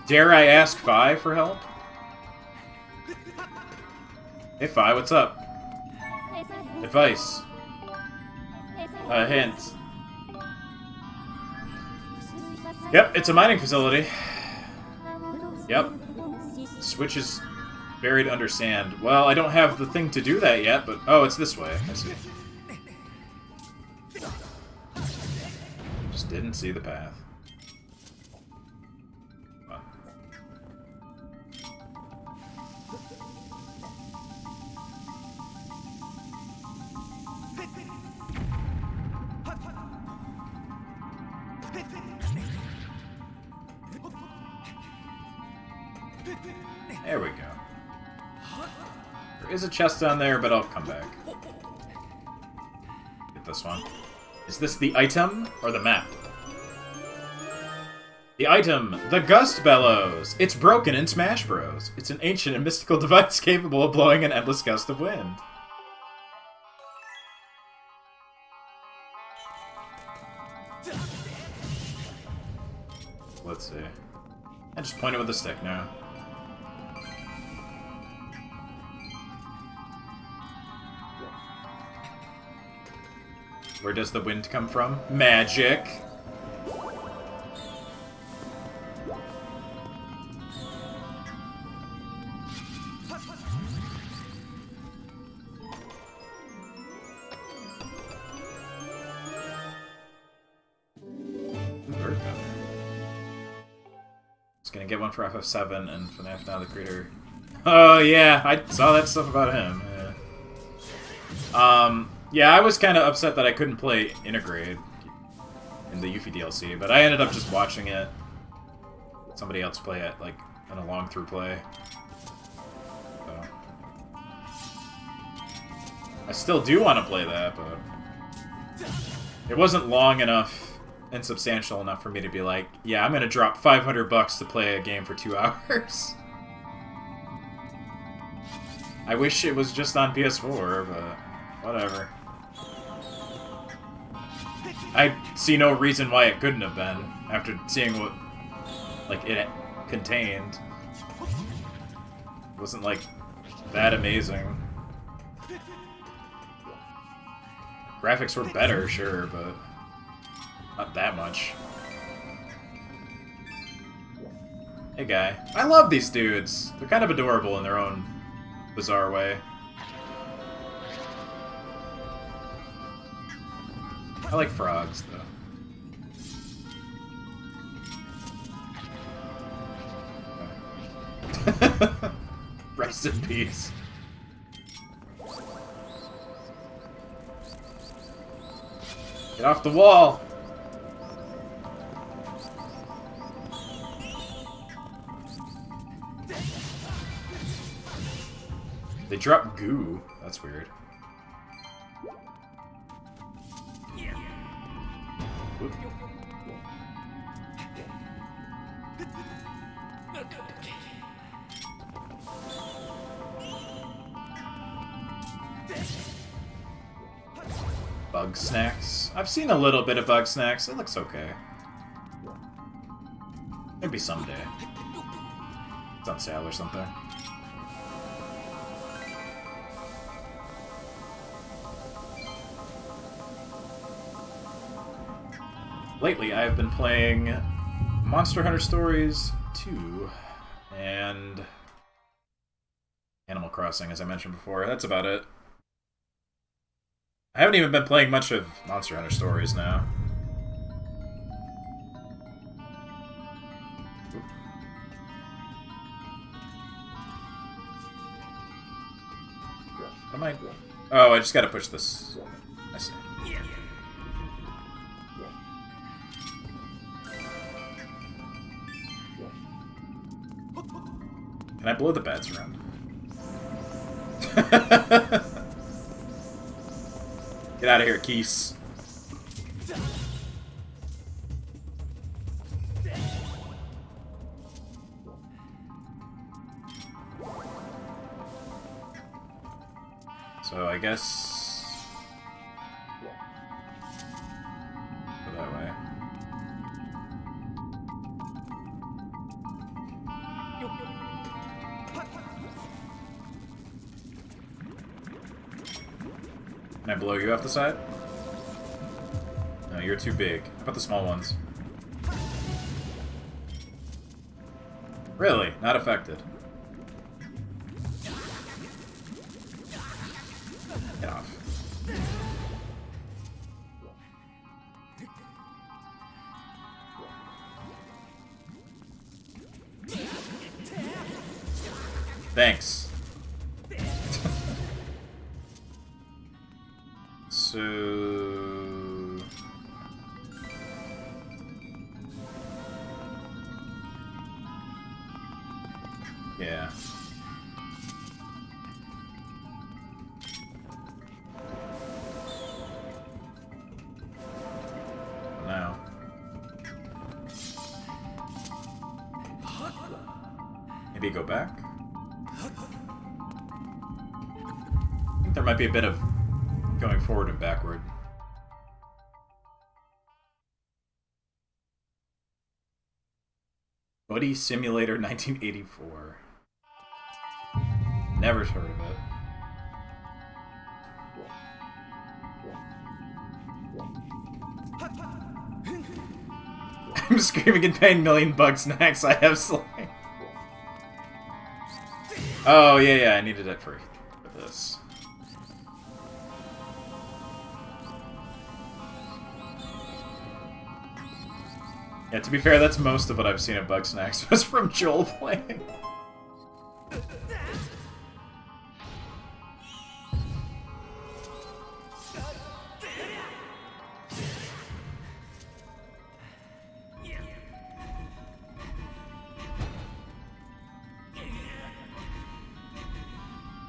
Dare I ask Fi for help? Hey Fi, what's up? Advice. A hint. Yep, it's a mining facility. Yep. Switch is buried under sand. Well, I don't have the thing to do that yet, but... Oh, it's this way. I see. Just didn't see the path. There we go. There is a chest down there, but I'll come back. Get this one. Is this the item or the map? The item, the Gust Bellows. It's broken in Smash Bros. It's an ancient and mystical device capable of blowing an endless gust of wind. Let's see. I just point it with the stick now. Where does the wind come from? Magic! Bird feather. Just gonna get one for FF7 and FNAF Now the Creator. Oh yeah, I saw that stuff about him. Yeah. Yeah, I was kind of upset that I couldn't play Integrate in the Yuffie DLC, but I ended up just watching it. Somebody else play it, like, in a long-through play. So. I still do want to play that, but... It wasn't long enough and substantial enough for me to be like, yeah, I'm gonna drop 500 bucks to play a game for 2 hours. I wish it was just on PS4, but whatever. I see no reason why it couldn't have been, after seeing what, like, it contained. It wasn't, like, that amazing. Graphics were better, sure, but not that much. Hey, guy. I love these dudes. They're kind of adorable in their own bizarre way. I like frogs, though. Rest in peace. Get off the wall! They drop goo. That's weird. Oop. Bug snacks. I've seen a little bit of bug snacks. It looks okay. Maybe someday. It's on sale or something. Lately, I've been playing Monster Hunter Stories 2 and Animal Crossing, as I mentioned before. That's about it. I haven't even been playing much of Monster Hunter Stories now. Oop. What am I... Oh, I just gotta push this. I see. Can I blow the bats around? Get out of here, Keese. So I guess go that way. Can I blow you off the side? No, you're too big. How about the small ones? Really? Not affected. Get off. Thanks. So... yeah. Now. Maybe go back? I think there might be a bit of going forward and backward. Buddy Simulator 1984. Never heard of it. I'm screaming in pain, million bug snacks. I have slime. Oh, yeah, I needed it for this. Yeah, to be fair, that's most of what I've seen of Bug Snacks was from Joel playing.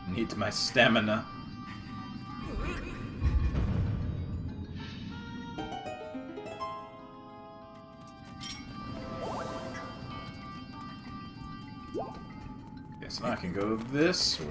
Need my stamina. Guess now I can go this way.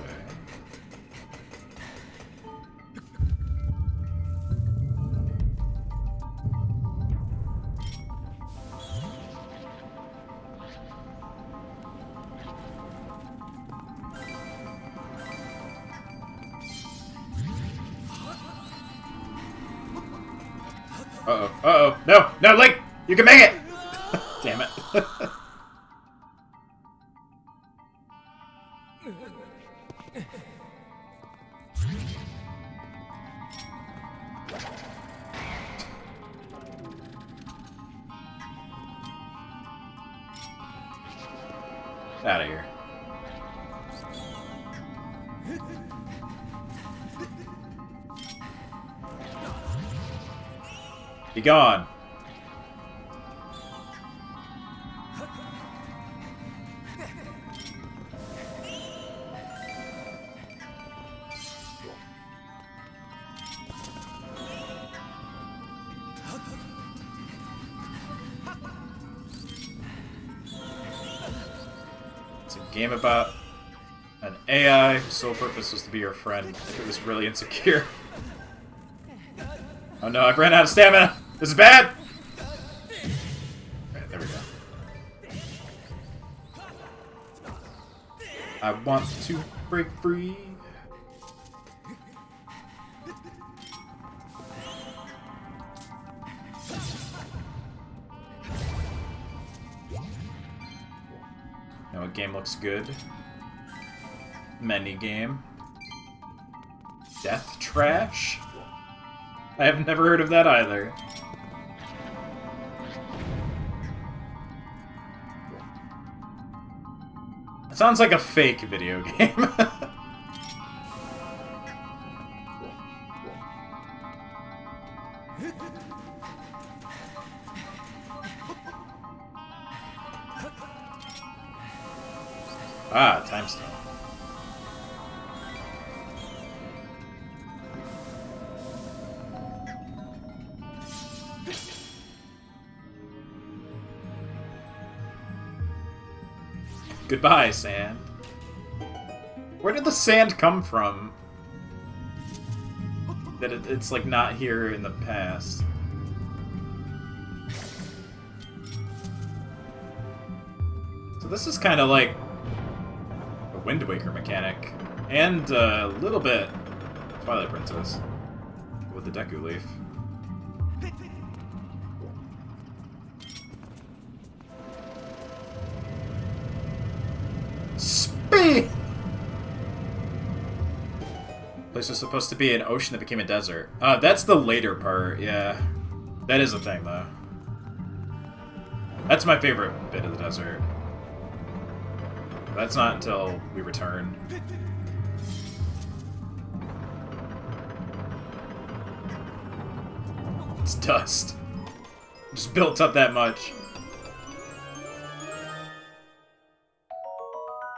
Uh-oh. Uh-oh. No! No, Link! You can make it! Damn it. Out of here. Be gone. It's a game about an AI whose sole purpose was to be your friend if it was really insecure. Oh no, I've ran out of stamina! This is bad! Alright, there we go. I want to break free. Now what game looks good? Mini game. Death Trash? I have never heard of that either. It sounds like a fake video game. Ah, time stone. Goodbye, sand. Where did the sand come from? That it's like not here in the past. So this is kind of like a Wind Waker mechanic. And a little bit Twilight Princess with the Deku Leaf. Speed! Place was supposed to be an ocean that became a desert. That's the later part, yeah. That is a thing, though. That's my favorite bit of the desert. That's not until we return. It's dust. Just built up that much.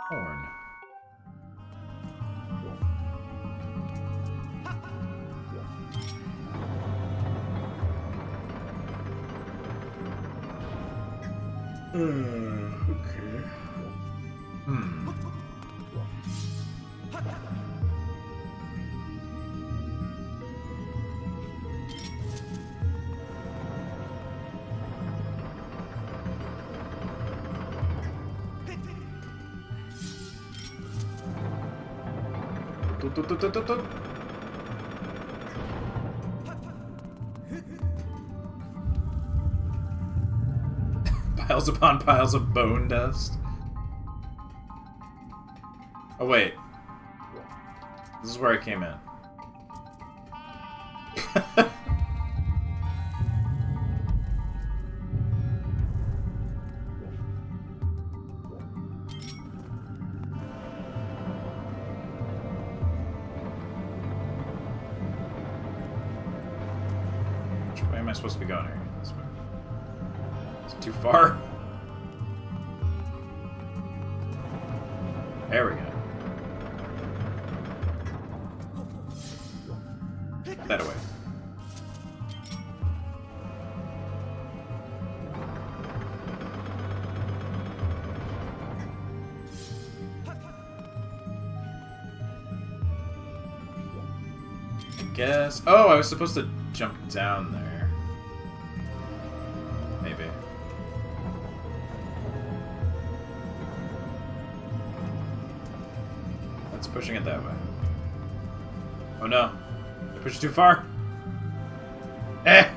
Horn. Okay. Piles upon piles of bone dust. Oh wait. This is where I came in. Which way am I supposed to be going here? This way. Is it too far? There we go. That away. I guess. Oh, I was supposed to jump down there. Maybe. That's pushing it that way. Oh no. I pushed too far. Eh!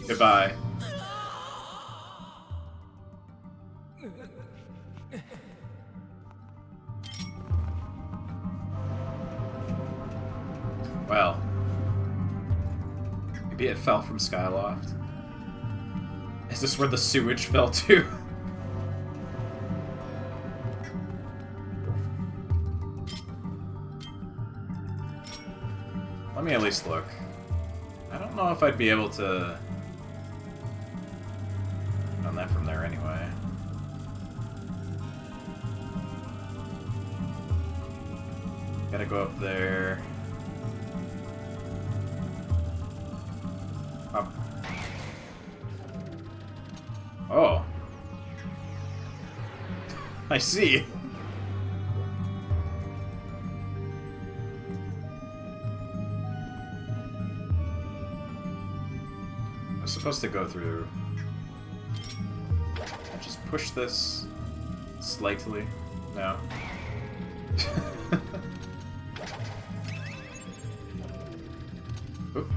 Goodbye. Well. Maybe it fell from Skyloft. Is this where the sewage fell to? Let me at least look. I don't know if I'd be able to... on that from there anyway. Gotta go up there. Up. Oh. I see. I'm supposed to go through. I just push this slightly. No. Oop.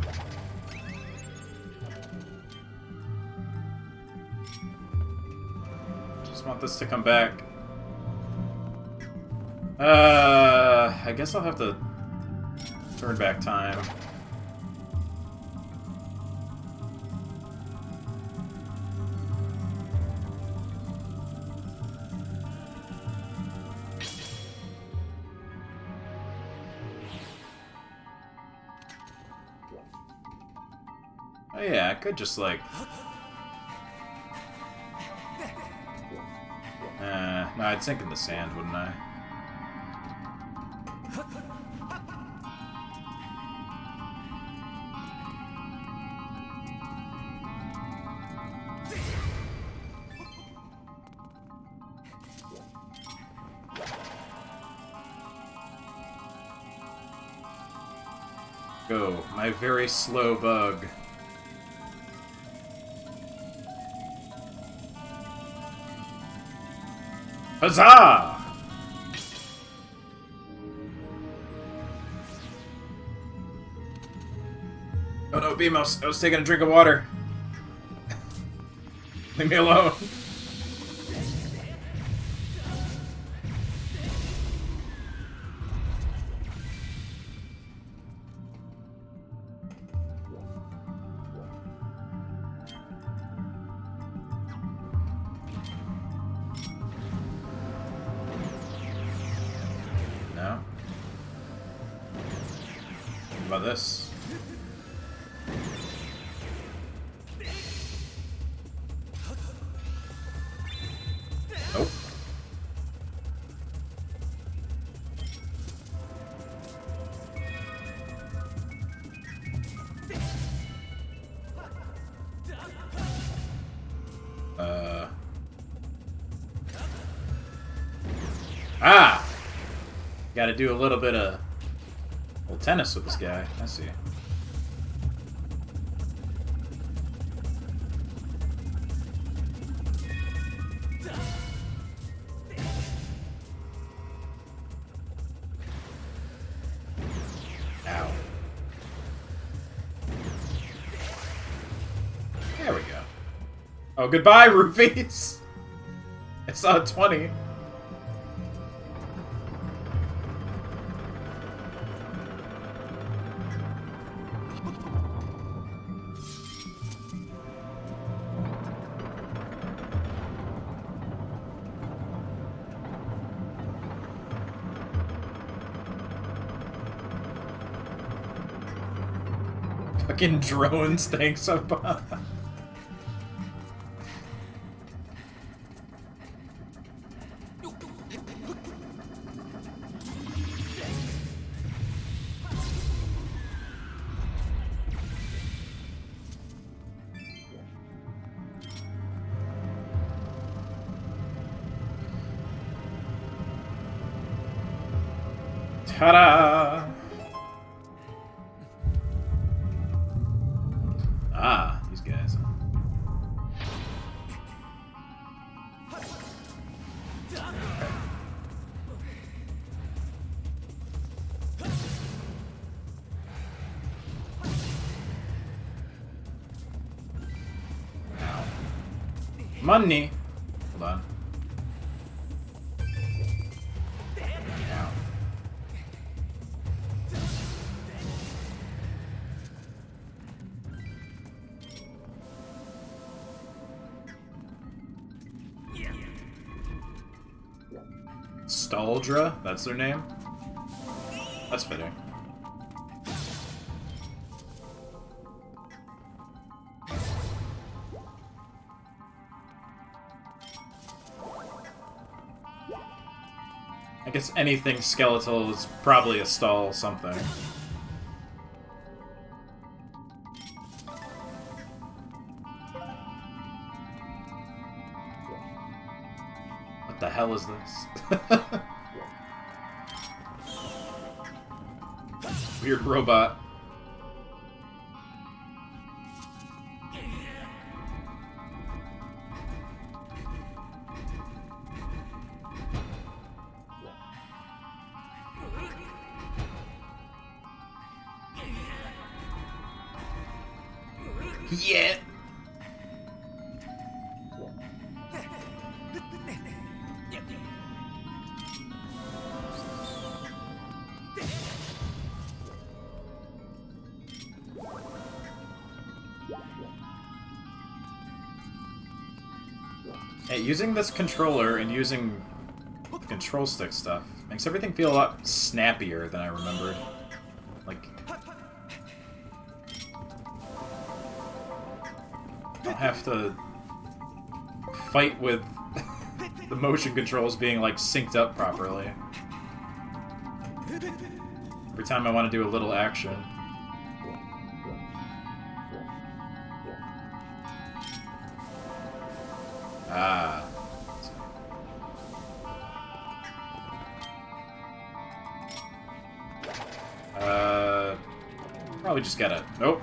Just want this to come back. I guess I'll have to turn back time. Oh yeah, I could just like... No, I'd sink in the sand, wouldn't I? Go, my very slow bug. Huzzah! Oh no, Beamos, I was taking a drink of water. Leave me alone. No? What about this? Nope. Ah! Gotta do a little bit of tennis with this guy. I see. Ow. There we go. Oh, goodbye, rupees! I saw a 20. Fucking drones, thanks up. Ta-da! Ah, these guys. Ow. Money. Hold on. Ow. Staldra? That's their name? That's fitting. I guess anything skeletal is probably a stall something. What the hell is this? Weird robot. Yeah. Hey, using this controller and using the control stick stuff makes everything feel a lot snappier than I remembered. Like, I don't have to fight with the motion controls being, like, synced up properly. Every time I want to do a little action. Ah. Probably just gotta... Nope.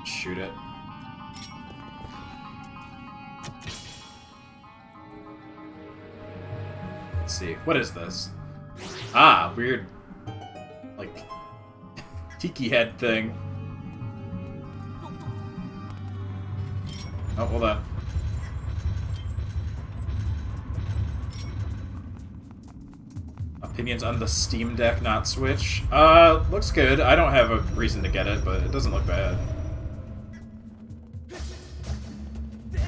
Shoot it. Let's see. What is this? Ah, weird... like... tiki head thing. Oh, hold on. Opinions on the Steam Deck, not Switch. Looks good. I don't have a reason to get it, but it doesn't look bad.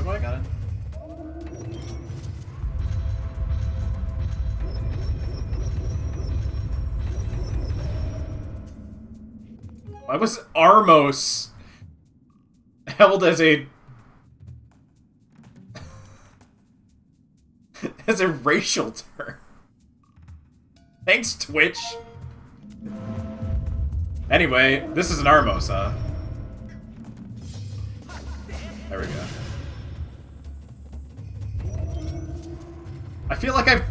Oh, I got it. Why was Armos held as a as a racial term? Thanks, Twitch. Anyway, this is an Armos, huh? There we go. I feel like I've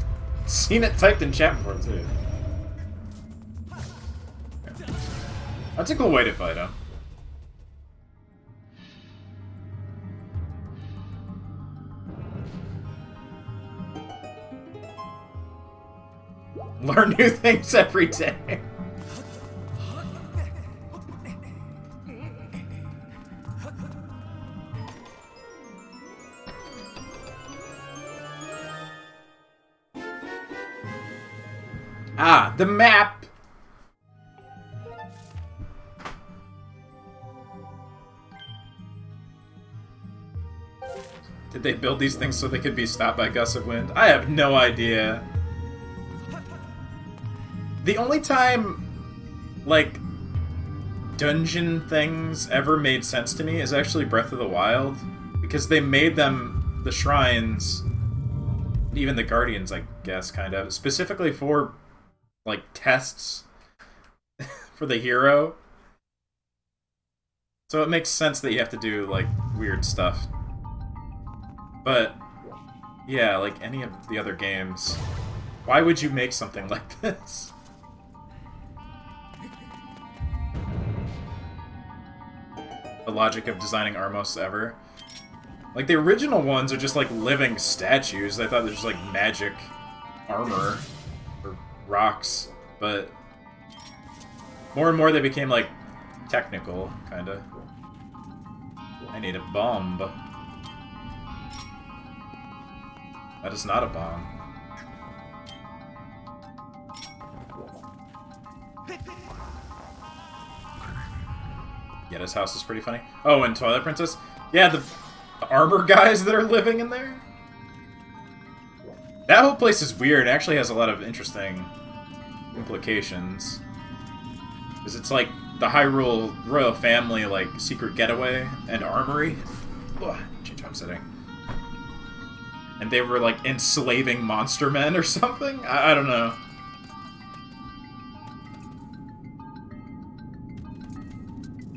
seen it typed in chat before, too. Okay. That's a cool way to fight him. Learn new things every day. Ah, the map! Did they build these things so they could be stopped by gusts of wind? I have no idea. The only time, like, dungeon things ever made sense to me is actually Breath of the Wild. Because they made them, the shrines, even the guardians, I guess, kind of, specifically for, like, tests for the hero. So it makes sense that you have to do, like, weird stuff. But, yeah, like any of the other games, why would you make something like this? The logic of designing Armos ever. Like, the original ones are just, like, living statues. I thought they were just, like, magic armor or rocks, but more and more they became, like, technical, kinda. I need a bomb. That is not a bomb. Yetta's house is pretty funny. Oh, and Twilight Princess? Yeah, the armor guys that are living in there? That whole place is weird. It actually has a lot of interesting implications. Because it's like the Hyrule royal family, like, secret getaway and armory. Ugh, change how I'm sitting. And they were, like, enslaving monster men or something? I don't know.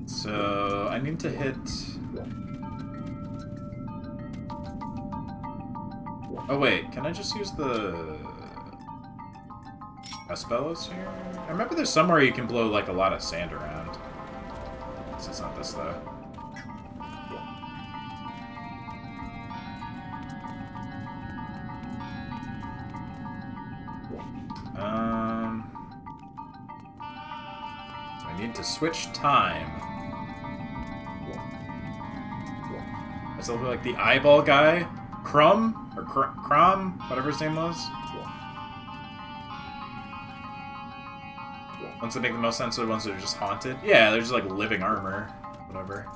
So, I need to hit... Oh wait, can I just use the... Aspelos here? I remember there's somewhere you can blow, like, a lot of sand around. It's not this, though. So I need to switch time. Does it look like the eyeball guy? Crumb? Or Crom? Whatever his name was? Ones that make the most sense are the ones that are just haunted. Yeah, they're just like living armor. Whatever.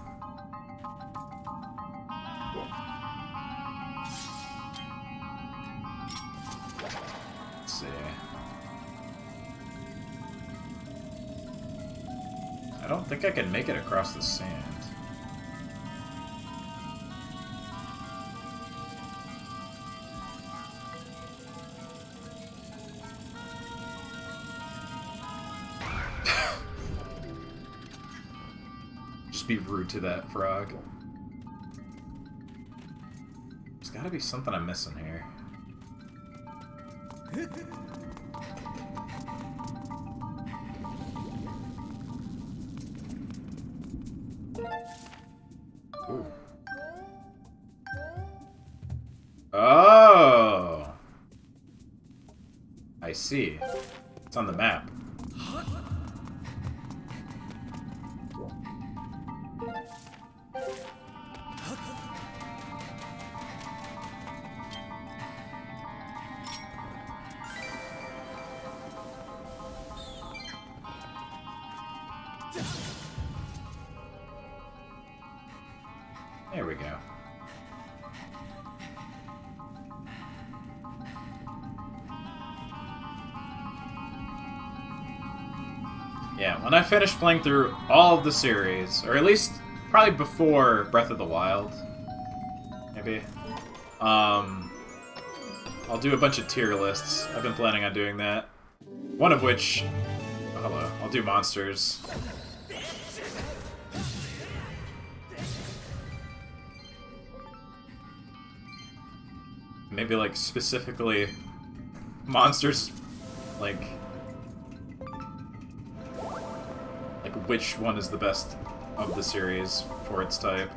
Let's see. I don't think I can make it across the sand. Just be rude to that frog. There's gotta be something I'm missing here. Ooh. Oh! I see. It's on the map. There we go. Yeah, when I finish playing through all of the series, or at least probably before Breath of the Wild, maybe, I'll do a bunch of tier lists. I've been planning on doing that. One of which, oh, hello, I'll do monsters. Maybe, like, specifically monsters, like which one is the best of the series for its type.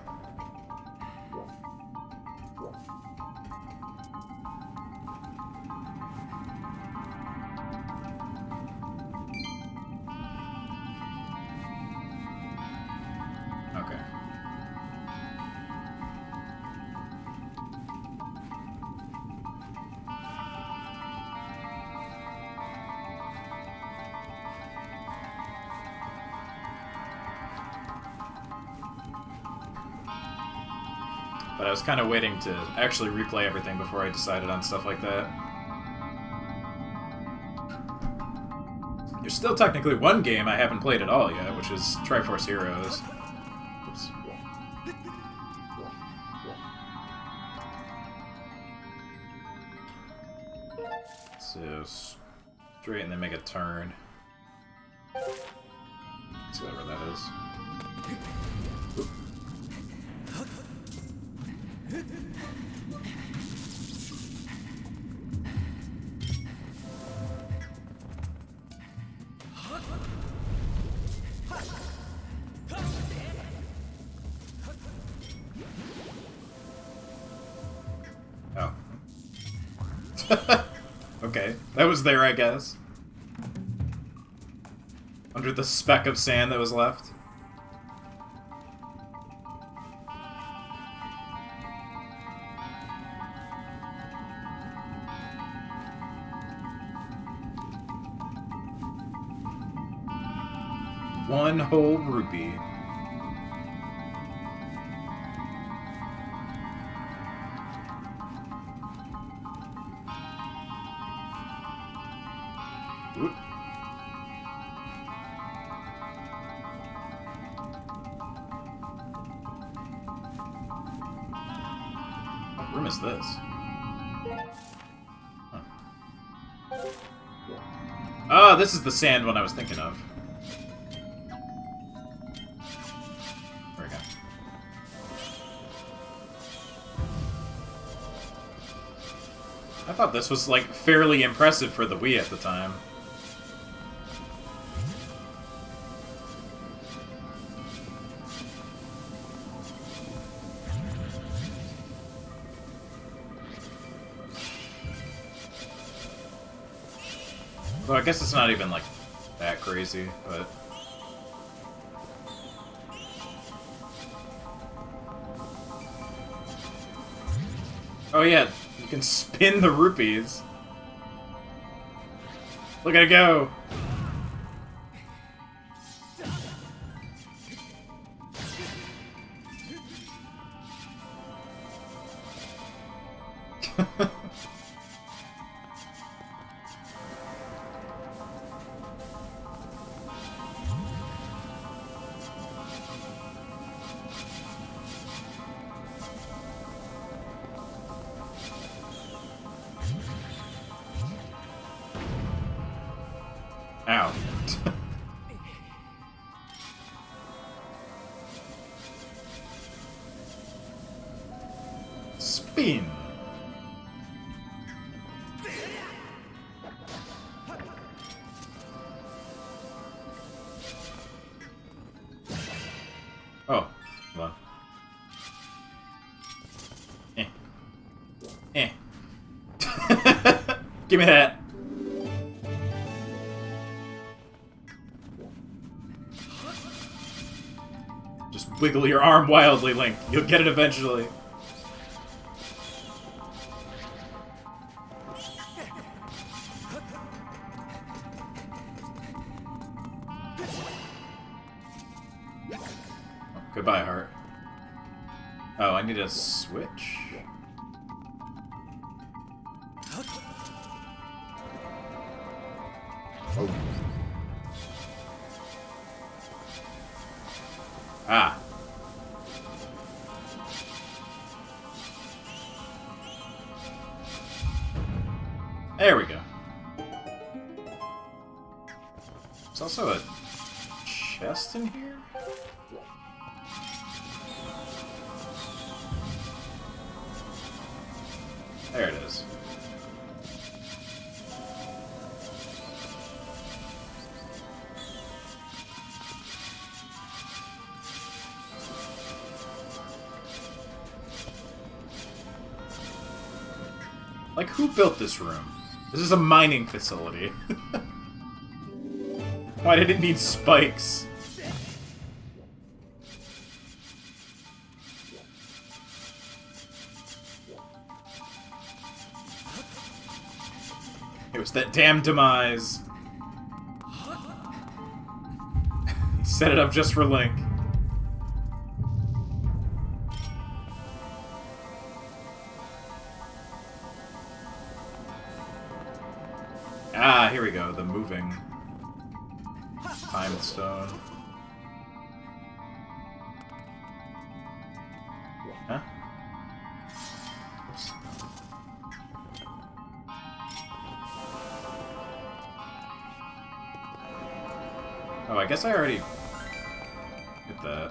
Okay. But I was kind of waiting to actually replay everything before I decided on stuff like that. There's still technically one game I haven't played at all yet, which is Triforce Heroes. Oops. So, straight and then make a turn. Let's see whatever that is. Oop. Oh. Okay, that was there, I guess. Under the speck of sand that was left. One whole rupee. Oop. What room is this? Huh. Oh, this is the sand one I was thinking of. There we go. I thought this was, like, fairly impressive for the Wii at the time. Well, I guess it's not even, like, that crazy, but... Oh yeah, you can spin the rupees. Look at it go! Bean. Oh, hold on. Give me that. Just wiggle your arm wildly, Link. You'll get it eventually. Goodbye, heart. Oh, I need a switch? Oh. Ah. There we go. There's also a chest in here? There it is. Like, who built this room? This is a mining facility. Why did it need spikes? It was that damn demise. He set it up just for Link. Ah, here we go, the moving time stone. Huh? Oops. Oh, I guess I already did that.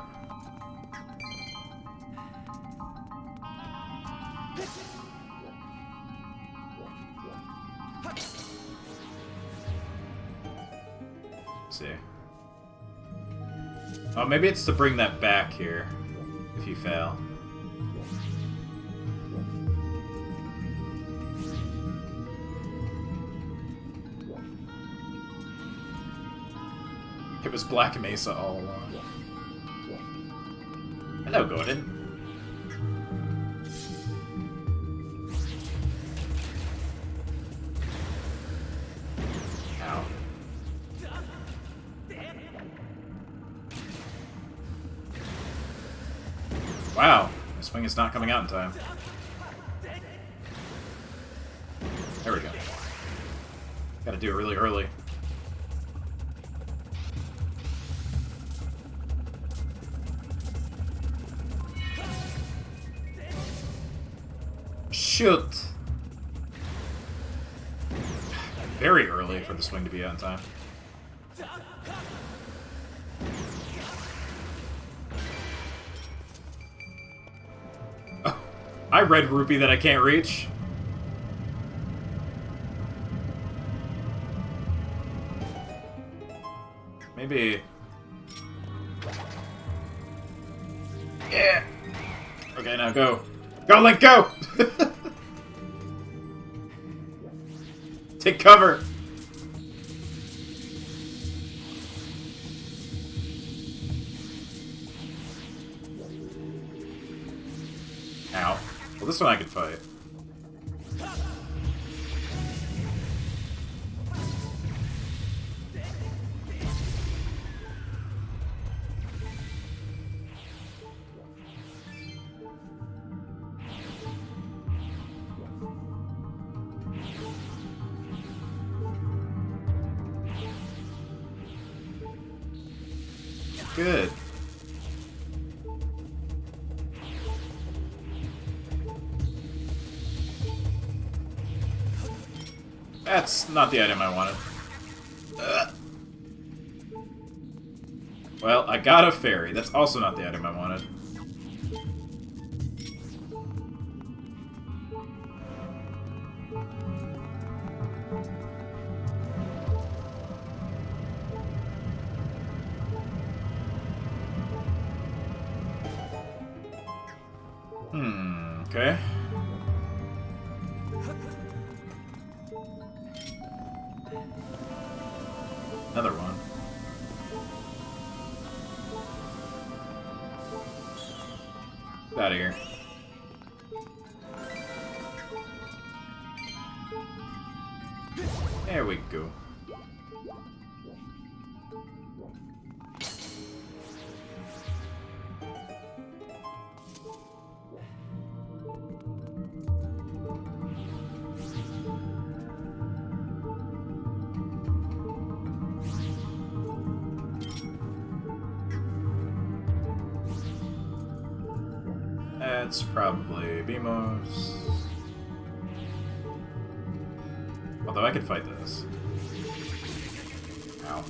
Let's see. Oh, maybe it's to bring that back here, if you fail. It was Black Mesa all along. Hello, Gordon. Ow. Wow, my swing is not coming out in time. There we go. Gotta do it really early. Shoot! Very early for the swing to be out in time. Oh, I read Rupee that I can't reach. Maybe... Yeah! Okay, now go. Go, Link, go! Take cover! Ow. Well, this one I can fight. Good. That's not the item I wanted. Well, I got a fairy. That's also not the item I wanted. Okay. Another one. Get out of here. There we go. That's probably Bimos. Although I could fight this. Ow.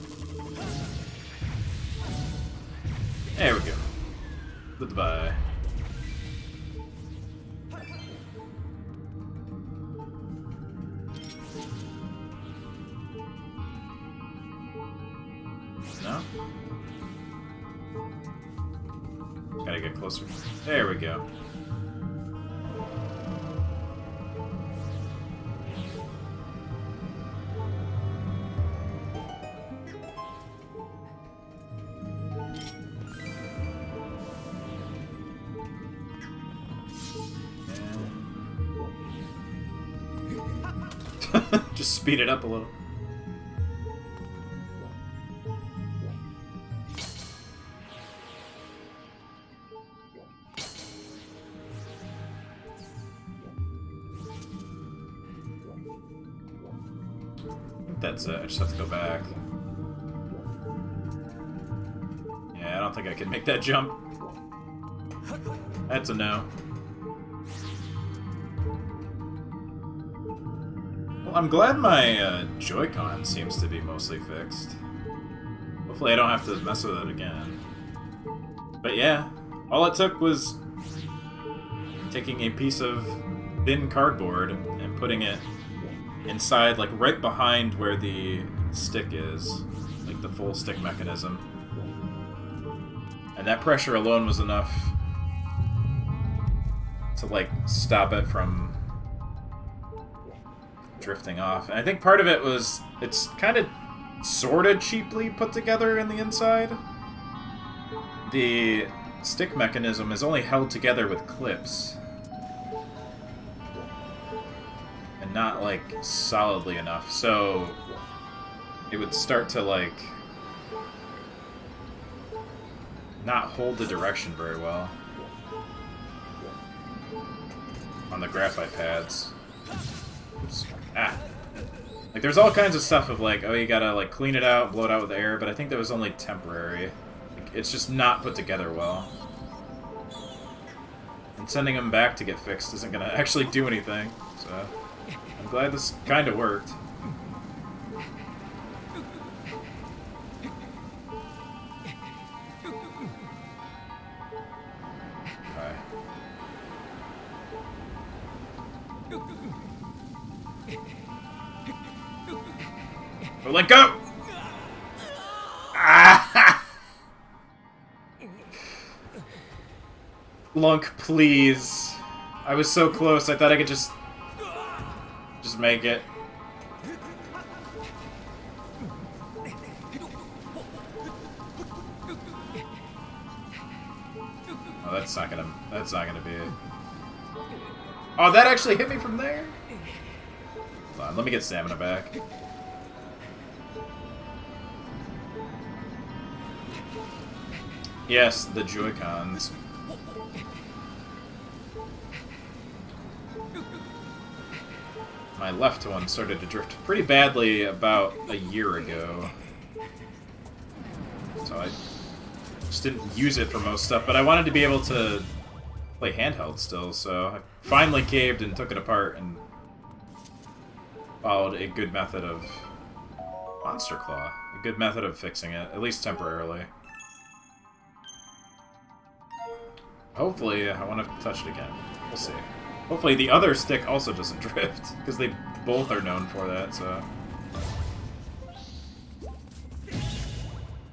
There we go. Goodbye. No? Gotta get closer. There we go. Just speed it up a little. I think that's it. I just have to go back. Yeah, I don't think I can make that jump. That's a no. I'm glad my Joy-Con seems to be mostly fixed. Hopefully I don't have to mess with it again. But yeah, all it took was taking a piece of thin cardboard and putting it inside, like right behind where the stick is, like the full stick mechanism. And that pressure alone was enough to like stop it from drifting off. And I think part of it was it's kind of sort of cheaply put together in the inside. The stick mechanism is only held together with clips and not like solidly enough, so it would start to like not hold the direction very well on the graphite pads. Oops. Ah. Like, there's all kinds of stuff of, like, oh, you gotta, like, clean it out, blow it out with air, but I think that was only temporary. Like, it's just not put together well. And sending them back to get fixed isn't gonna actually do anything, so I'm glad this kind of worked. Okay. Oh, let go! Ah! Lunk, please. I was so close, I thought I could just make it. Oh, that's not gonna be it. Oh, that actually hit me from there? Hold on, let me get stamina back. Yes, the Joy-Cons. My left one started to drift pretty badly about a year ago. So I just didn't use it for most stuff, but I wanted to be able to play handheld still, so I finally caved and took it apart and followed a good method of Monster Claw. A good method of fixing it, at least temporarily. Hopefully, I want to touch it again. We'll see. Hopefully the other stick also doesn't drift, because they both are known for that, so...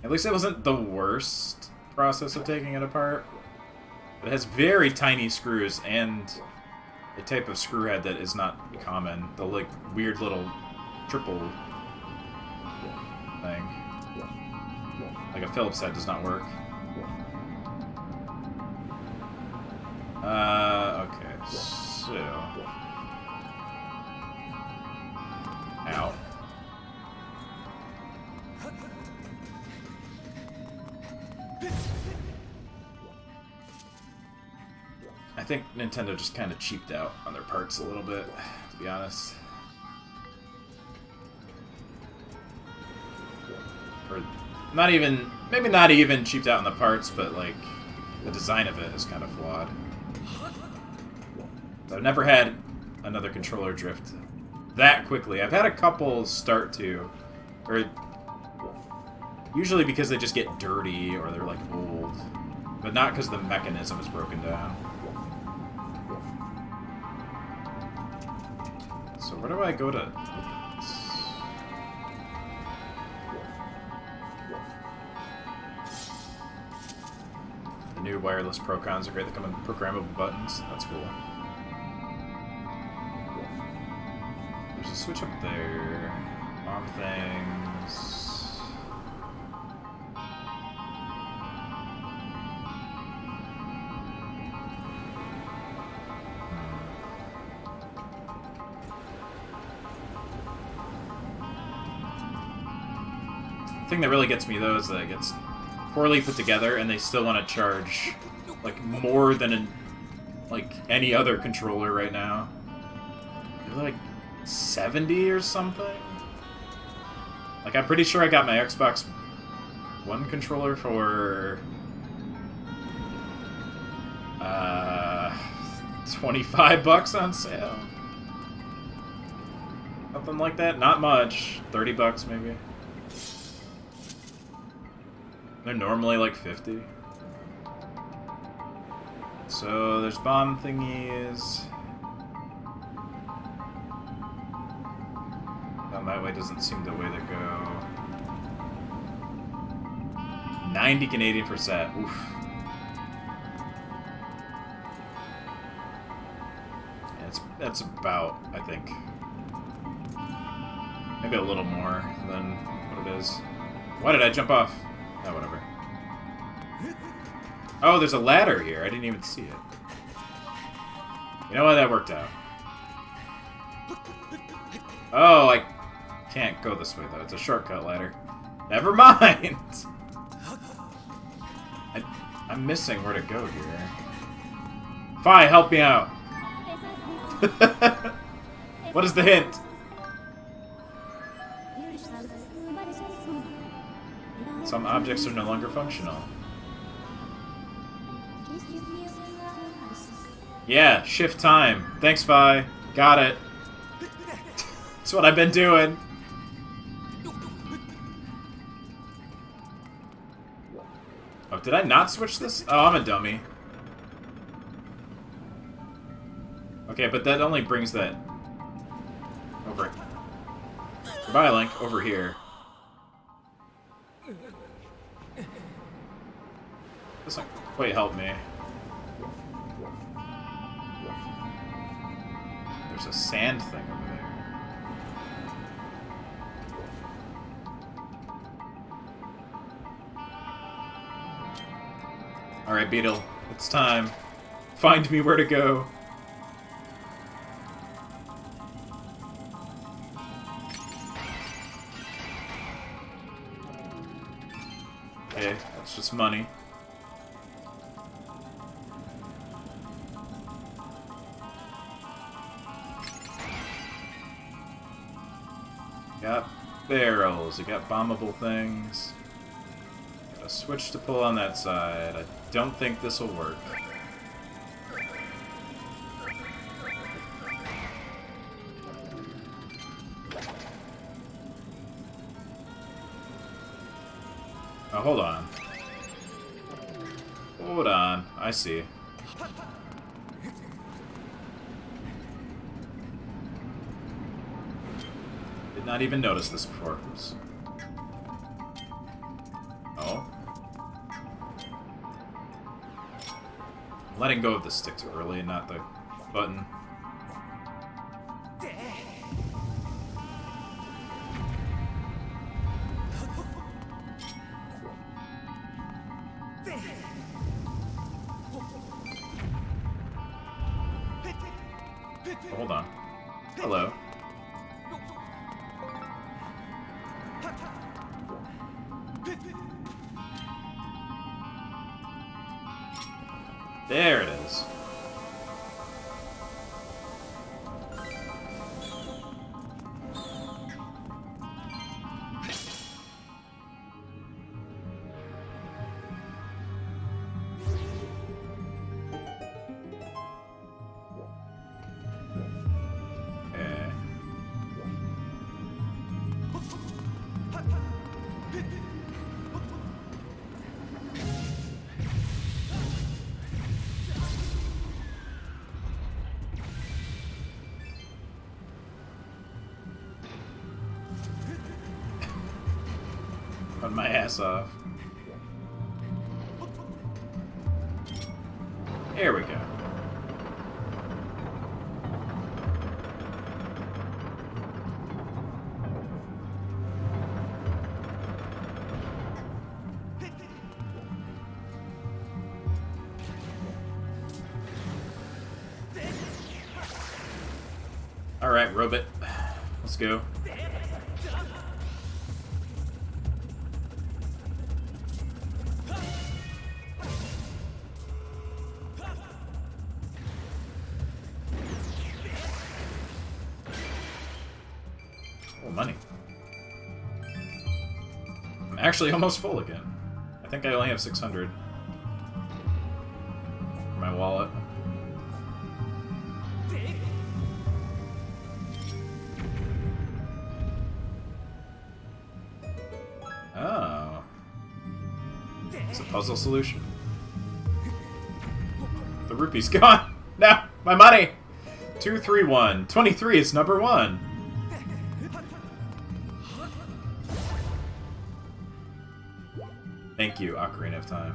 At least it wasn't the worst process of taking it apart. It has very tiny screws and a type of screw head that is not common. The like weird little triple thing. Like a Phillips head does not work. Okay, so... Ow. I think Nintendo just kind of cheaped out on their parts a little bit, to be honest. Or not even, maybe not even cheaped out on the parts, but like the design of it is kind of flawed. So I've never had another controller drift that quickly. I've had a couple start to, or usually because they just get dirty or they're like old, but not because the mechanism is broken down. So where do I go to open this? The new wireless Procons are great. They come in programmable buttons. That's cool. There's a switch up there. Bomb things. The thing that really gets me though is that it gets poorly put together and they still want to charge like more than like any other controller right now. They're like 70 or something. Like I'm pretty sure I got my Xbox One controller for 25 bucks on sale. Something like that. Not much. 30 bucks maybe. They're normally like 50. So there's bomb thingies. Down that way doesn't seem the way to go. 90 Canadian for set. Oof. Yeah, that's about, I think, maybe a little more than what it is. Why did I jump off? Oh, whatever. Oh, there's a ladder here. I didn't even see it. You know what? That worked out. Oh, I can't go this way, though. It's a shortcut ladder. Never mind! I'm missing where to go here. Fi, help me out! What is the hint? Some objects are no longer functional. Yeah, shift time. Thanks, Vi. Got it. That's what I've been doing. Oh, did I not switch this? Oh, I'm a dummy. Okay, but that only brings that over. Goodbye, Link. Over here. Doesn't quite help me. There's a sand thing over there. Alright, Beetle. It's time. Find me where to go. Okay, that's just money. Got barrels, you got bombable things. Got a switch to pull on that side. I don't think this will work. Oh, hold on. Hold on. I see. Did not even notice this before. Oops. Oh. I'm letting go of the stick too early and not the button. Hold on. Hello. There it is. Run my ass off. There we go. Alright, Robot. Let's go. Oh, money. I'm actually almost full again. I think I only have 600 for my wallet. Oh. It's a puzzle solution. The rupee's gone! No! My money! 231. 23 is number 1. Thank you, Ocarina of Time.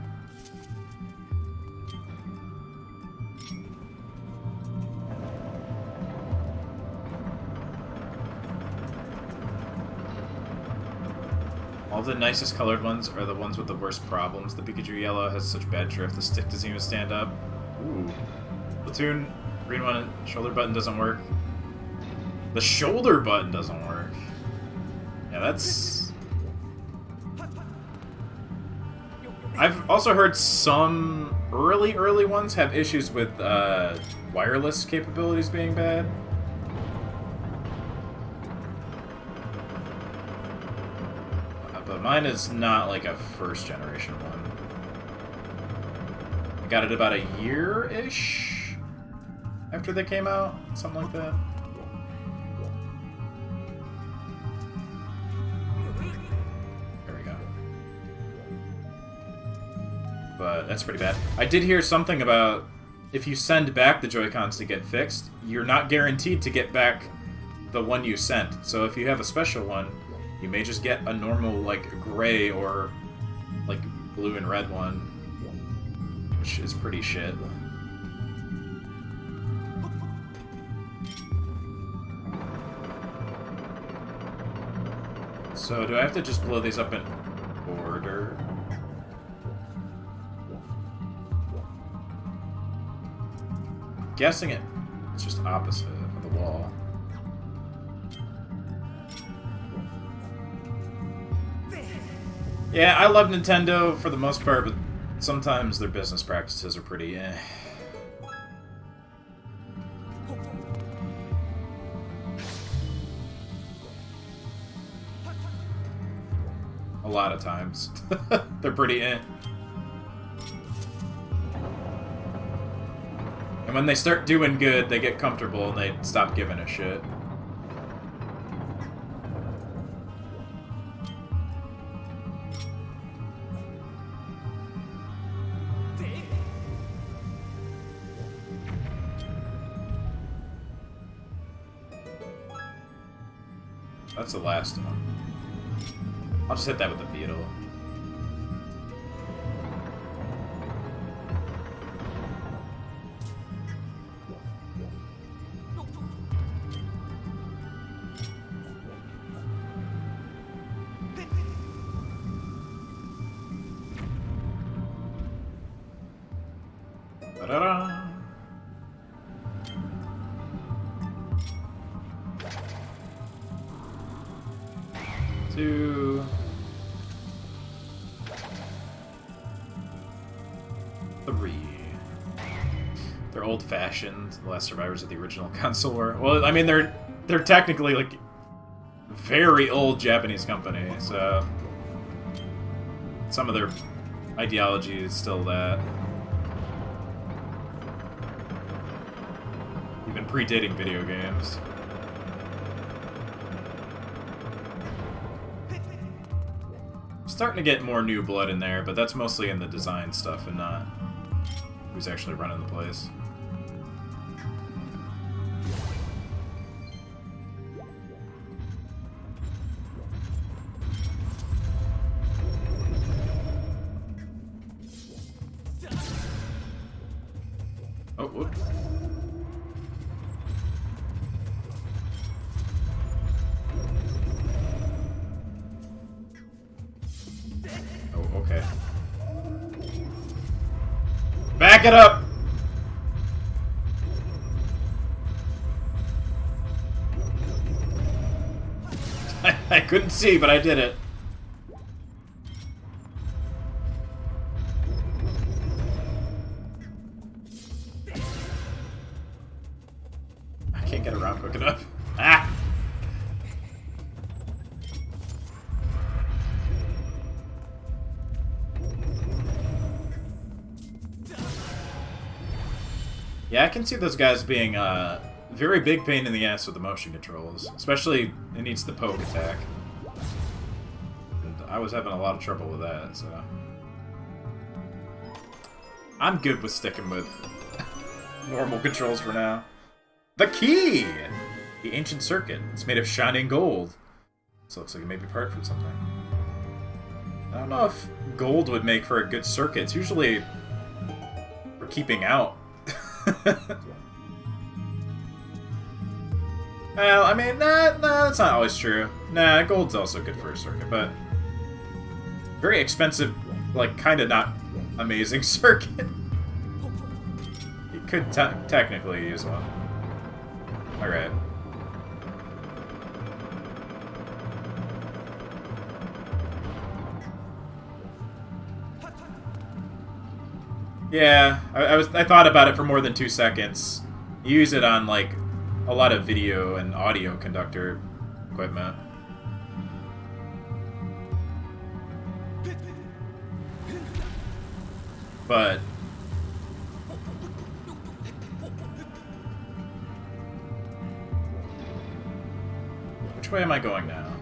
All the nicest colored ones are the ones with the worst problems. The Pikachu Yellow has such bad drift, the stick doesn't even stand up. Ooh. Platoon, green one, shoulder button doesn't work. The shoulder button doesn't work. Yeah, that's... I've also heard some early ones have issues with wireless capabilities being bad. But mine is not like a first generation one. I got it about a year-ish after they came out, something like that. But that's pretty bad. I did hear something about if you send back the Joy-Cons to get fixed, you're not guaranteed to get back the one you sent. So if you have a special one, you may just get a normal, like, gray or, like, blue and red one, which is pretty shit. So do I have to just blow these up in order? Guessing it's just opposite of the wall. Yeah, I love Nintendo for the most part, but sometimes their business practices are pretty eh. A lot of times. They're pretty eh. And when they start doing good, they get comfortable and they stop giving a shit. That's the last one. I'll just hit that with the beetle. 2, 3. They're old-fashioned. The last survivors of the original console were. Well, I mean, they're technically like very old Japanese company, so some of their ideology is still that. Even predating video games. Starting to get more new blood in there, but that's mostly in the design stuff and not who's actually running the place. Oh, whoop. Oh, okay. Back it up! I couldn't see, but I did it. I can't get around quick enough. Ah! Yeah, I can see those guys being a very big pain in the ass with the motion controls. Especially, it needs the poke attack. And I was having a lot of trouble with that, so... I'm good with sticking with normal controls for now. The key! The ancient circuit. It's made of shining gold. So it looks like it may be part for something. I don't know if gold would make for a good circuit. It's usually for keeping out. Well, I mean, nah, that's not always true. Nah, gold's also good for a circuit, but very expensive, like, kind of not amazing circuit. You could technically use one. Alright. Yeah, I thought about it for more than 2 seconds. You use it on, like, a lot of video and audio conductor equipment. But which way am I going now?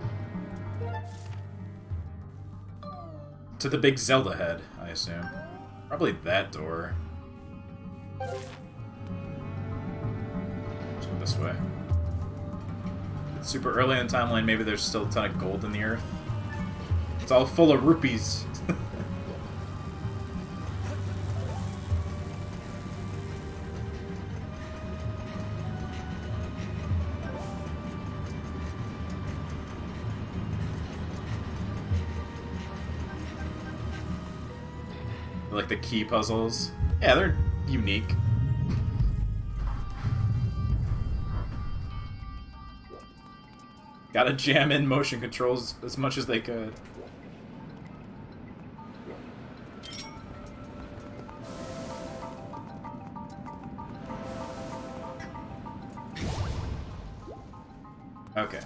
To the big Zelda head, I assume. Probably that door. Let's go this way. It's super early in the timeline, maybe there's still a ton of gold in the earth. It's all full of rupees. Like the key puzzles. Yeah, they're unique. Gotta jam in motion controls as much as they could. Okay.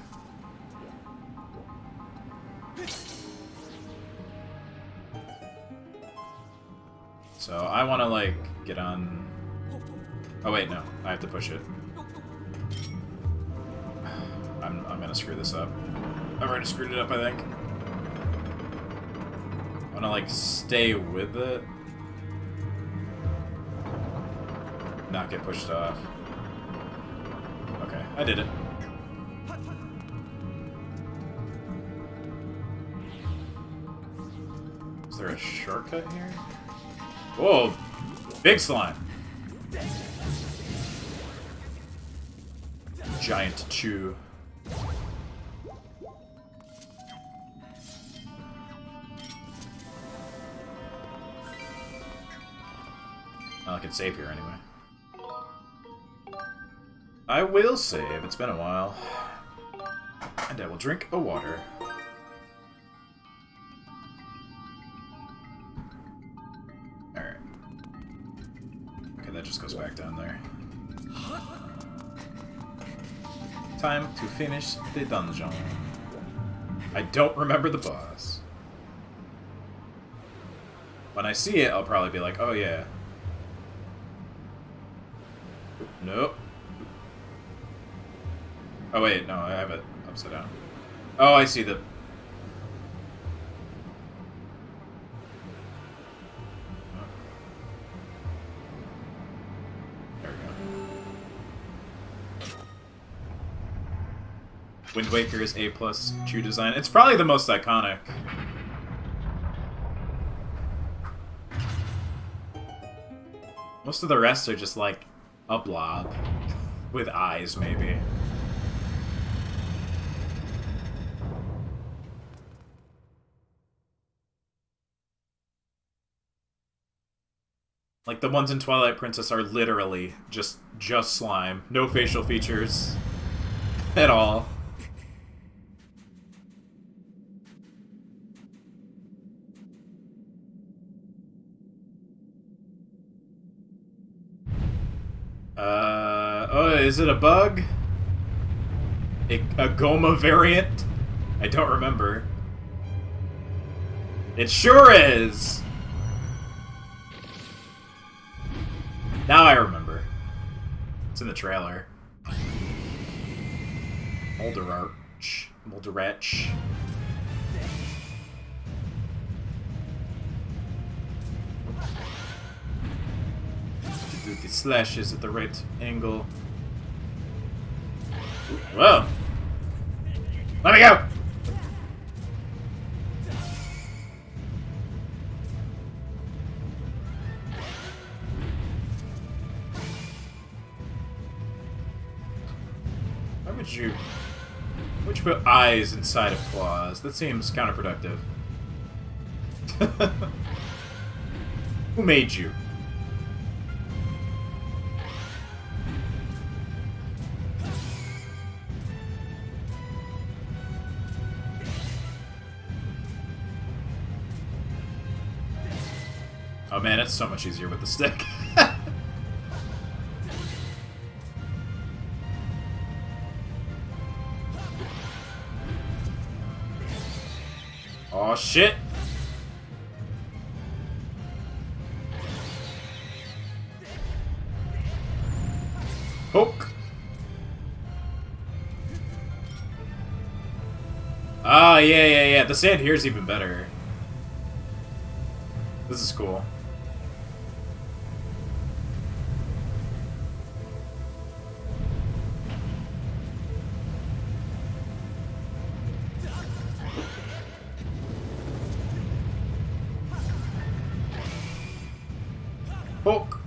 So I want to like get on. Oh wait, no, I have to push it. I'm gonna screw this up. I've already screwed it up, I think. I want to like stay with it, not get pushed off. Okay, I did it. Is there a shortcut here? Whoa! Big slime! Giant chew. I can save here anyway. I will save. It's been a while. And I will drink a water. that just goes back down there. Time to finish the dungeon. I don't remember the boss. When I see it, I'll probably be like, oh yeah. Nope. Oh wait, no, I have it upside down. Oh, I see the... There we go. Wind Waker is A+ true design. It's probably the most iconic. Most of the rest are just like a blob with eyes, maybe. Like, the ones in Twilight Princess are literally just slime. No facial features at all. Oh, is it a bug? A Goma variant? I don't remember. It sure is! Now I remember. It's in the trailer. Molderach. Do the slashes at the right angle. Whoa! Let me go! Would you put eyes inside of claws? That seems counterproductive. Who made you? Oh man, it's so much easier with the stick. Oh shit! Poke! Ah, yeah. The sand here is even better. This is cool. Poke.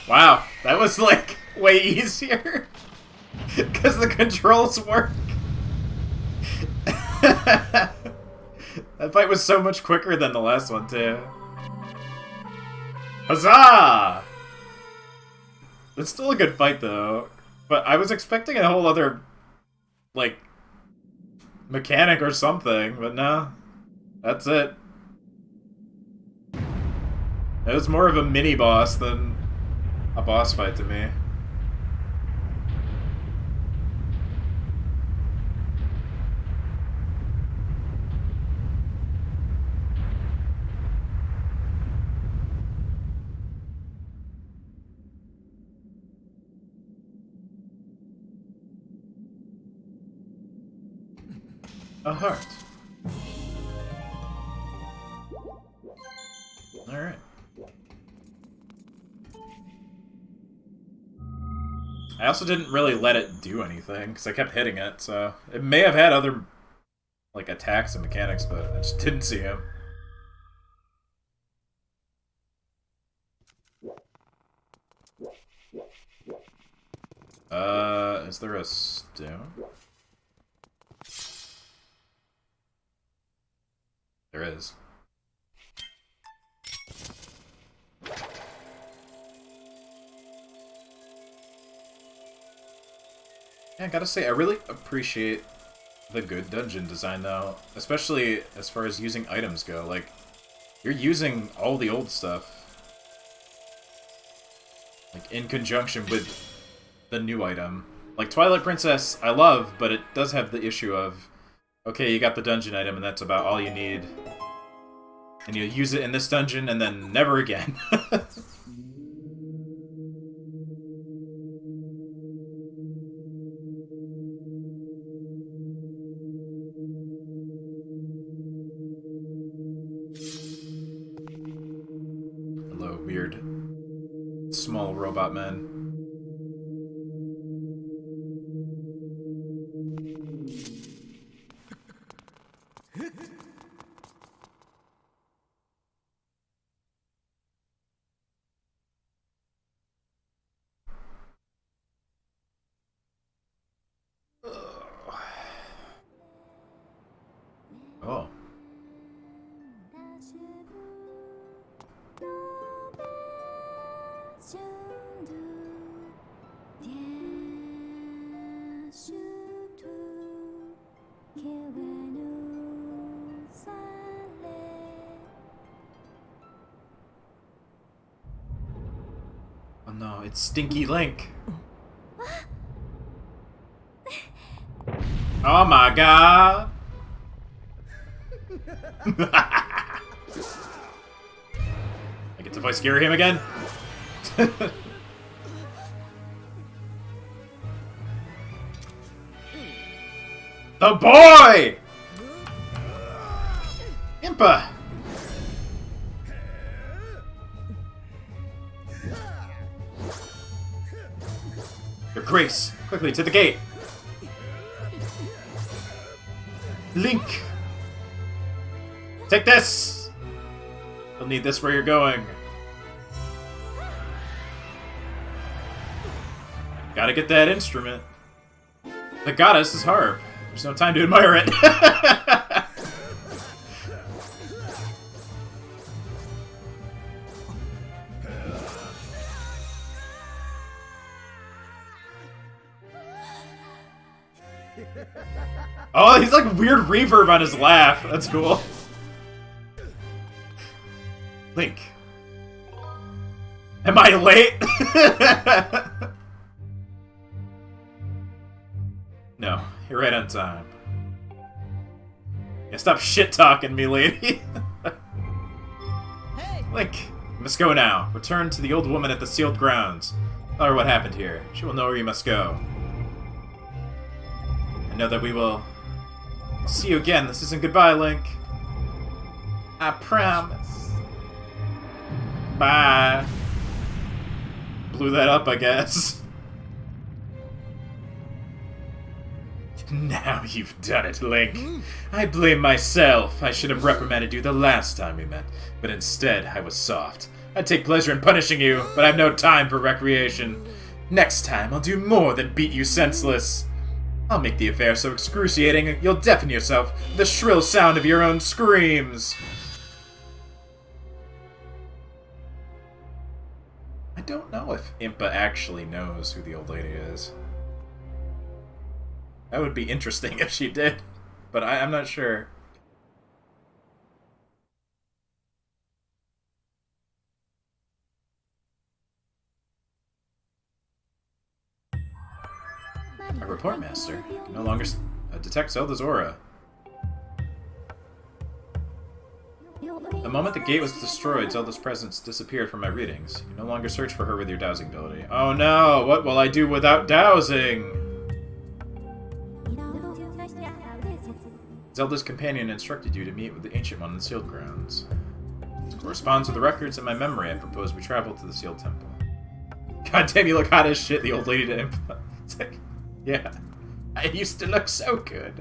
Wow, that was like way easier because the controls work. That fight was so much quicker than the last one too. Huzzah! It's still a good fight, though. But I was expecting a whole other, like, mechanic or something, but no. That's it. It was more of a mini-boss than a boss fight to me. A heart. Alright. I also didn't really let it do anything, because I kept hitting it, so... It may have had other, like, attacks and mechanics, but I just didn't see him. Is there a stone? There is. Yeah, I gotta say, I really appreciate the good dungeon design, though. Especially as far as using items go. Like, you're using all the old stuff. Like, in conjunction with the new item. Like, Twilight Princess, I love, but it does have the issue of, okay, you got the dungeon item, and that's about all you need. And you use it in this dungeon, and then never again. Hello, weird small robot men. Oh. Oh no, it's Stinky Link. Oh my god. I get to voice Gary him again? The boy! Impa! Your Grace! Quickly, to the gate! Link! Take this! You'll need this where you're going. Gotta get that instrument. The goddess is harp. There's no time to admire it. Oh, he's like weird reverb on his laugh. That's cool. Link. Am I late? No, you're right on time. Yeah, stop shit-talking me, lady. Hey! Link, you must go now. Return to the old woman at the sealed grounds. Tell her what happened here. She will know where you must go. I know that we will see you again. This isn't goodbye, Link. I promise. Bye. Blew that up, I guess. Now you've done it, Link. I blame myself. I should have reprimanded you the last time we met, but instead I was soft. I take pleasure in punishing you, but I have no time for recreation. Next time I'll do more than beat you senseless. I'll make the affair so excruciating you'll deafen yourself with the shrill sound of your own screams. I don't know if Impa actually knows who the old lady is. That would be interesting if she did, but I'm not sure. A report master can no longer detect Zelda's aura. The moment the gate was destroyed, Zelda's presence disappeared from my readings. You no longer search for her with your dowsing ability. Oh no! What will I do without dowsing? Zelda's companion instructed you to meet with the Ancient One in the Sealed Grounds. This corresponds with the records in my memory. I propose we travel to the Sealed Temple. God damn, you look hot as shit, the old lady to Impa. It's like, yeah. I used to look so good.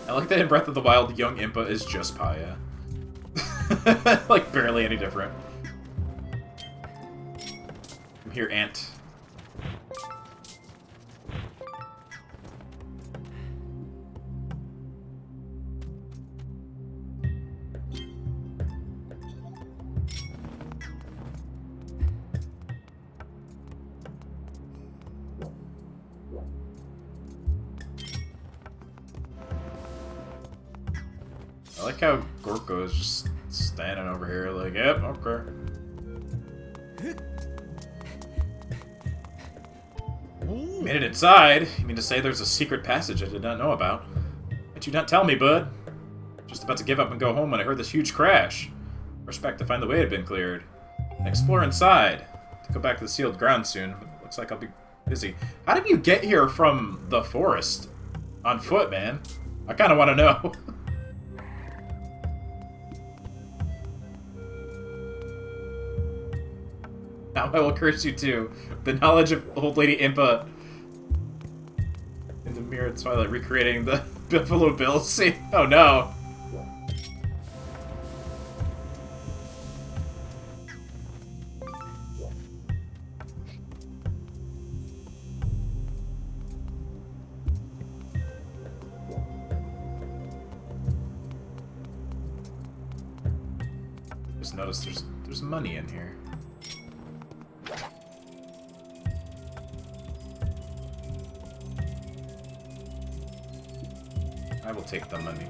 I like that in Breath of the Wild, young Impa is just Paya. Like, barely any different. Come here, Ant. I like how Gorko is just standing over here like, yep, okay. Made it inside? You mean to say there's a secret passage I did not know about? Why'd you not tell me, bud? Just about to give up and go home when I heard this huge crash. Rushed back to find the way had been cleared. Explore inside. To go back to the sealed ground soon. Looks like I'll be busy. How did you get here from the forest? On foot, man. I kind of want to know. Now I will curse you too. The knowledge of old lady Impa in the mirror twilight recreating the Buffalo Bill scene. Oh no. Just noticed there's money in here. I will take the money.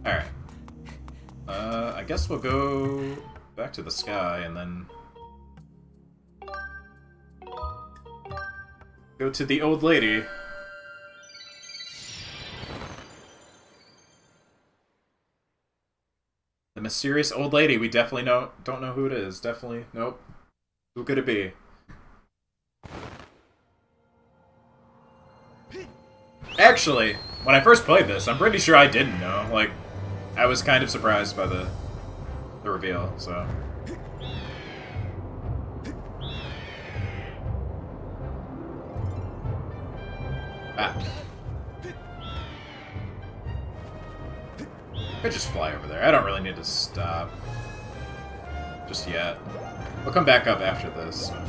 Alright. I guess we'll go back to the sky and then go to the old lady. The mysterious old lady. We definitely don't know who it is. Definitely, nope. Who could it be? Actually, when I first played this, I'm pretty sure I didn't know. Like, I was kind of surprised by the reveal, so... Ah. I could just fly over there. I don't really need to stop. Just yet. We'll come back up after this. So.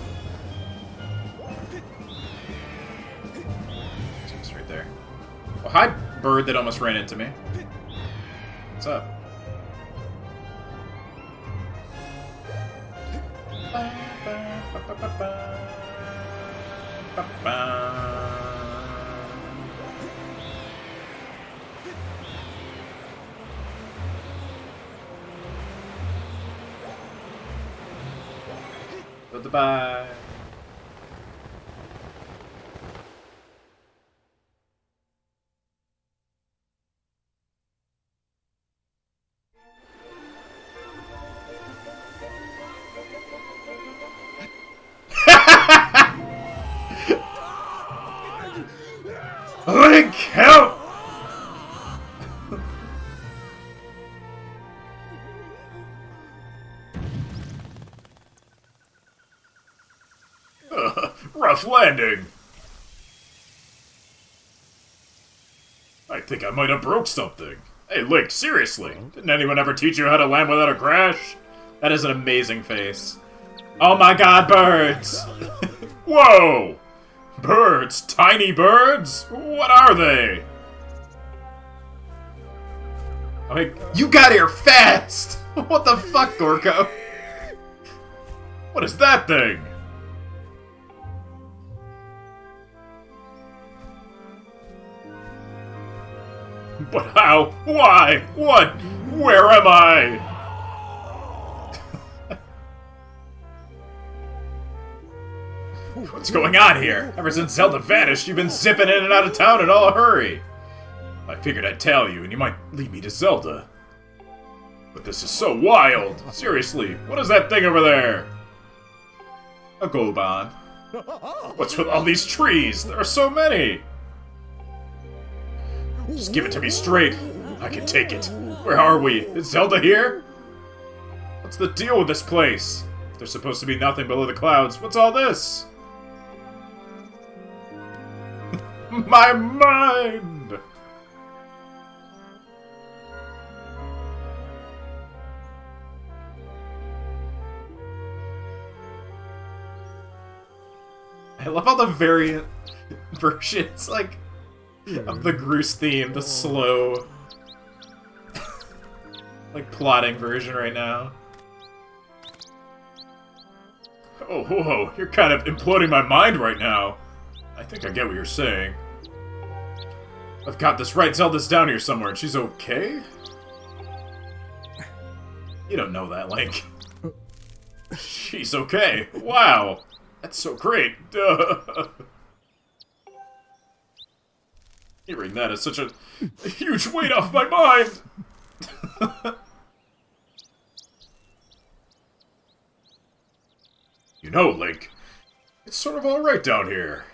It's right there. Oh, hi, bird that almost ran into me. What's up? Goodbye. Link, help! Rough landing. I think I might have broke something. Hey, Link, seriously? Didn't anyone ever teach you how to land without a crash? That is an amazing face. Oh my god, birds! Whoa! Birds? Tiny birds? What are they? Okay, you got here fast! What the fuck, Gorko? What is that thing? But how? Why? What? Where am I? What's going on here? Ever since Zelda vanished, you've been zipping in and out of town in all a hurry. I figured I'd tell you, and you might lead me to Zelda. But this is so wild. Seriously, what is that thing over there? A Goban. What's with all these trees? There are so many. Just give it to me straight. I can take it. Where are we? Is Zelda here? What's the deal with this place? If there's supposed to be nothing below the clouds, what's all this? My mind! I love all the variant versions, like, of the Groose theme, the slow, like, plotting version right now. Oh, whoa, you're kind of imploding my mind right now. I think I get what you're saying. I've got this right. Zelda's down here somewhere, and she's okay? You don't know that, Link. She's okay. Wow. That's so great. Duh. Hearing that is such a huge weight off my mind. You know, Link, it's sort of alright down here.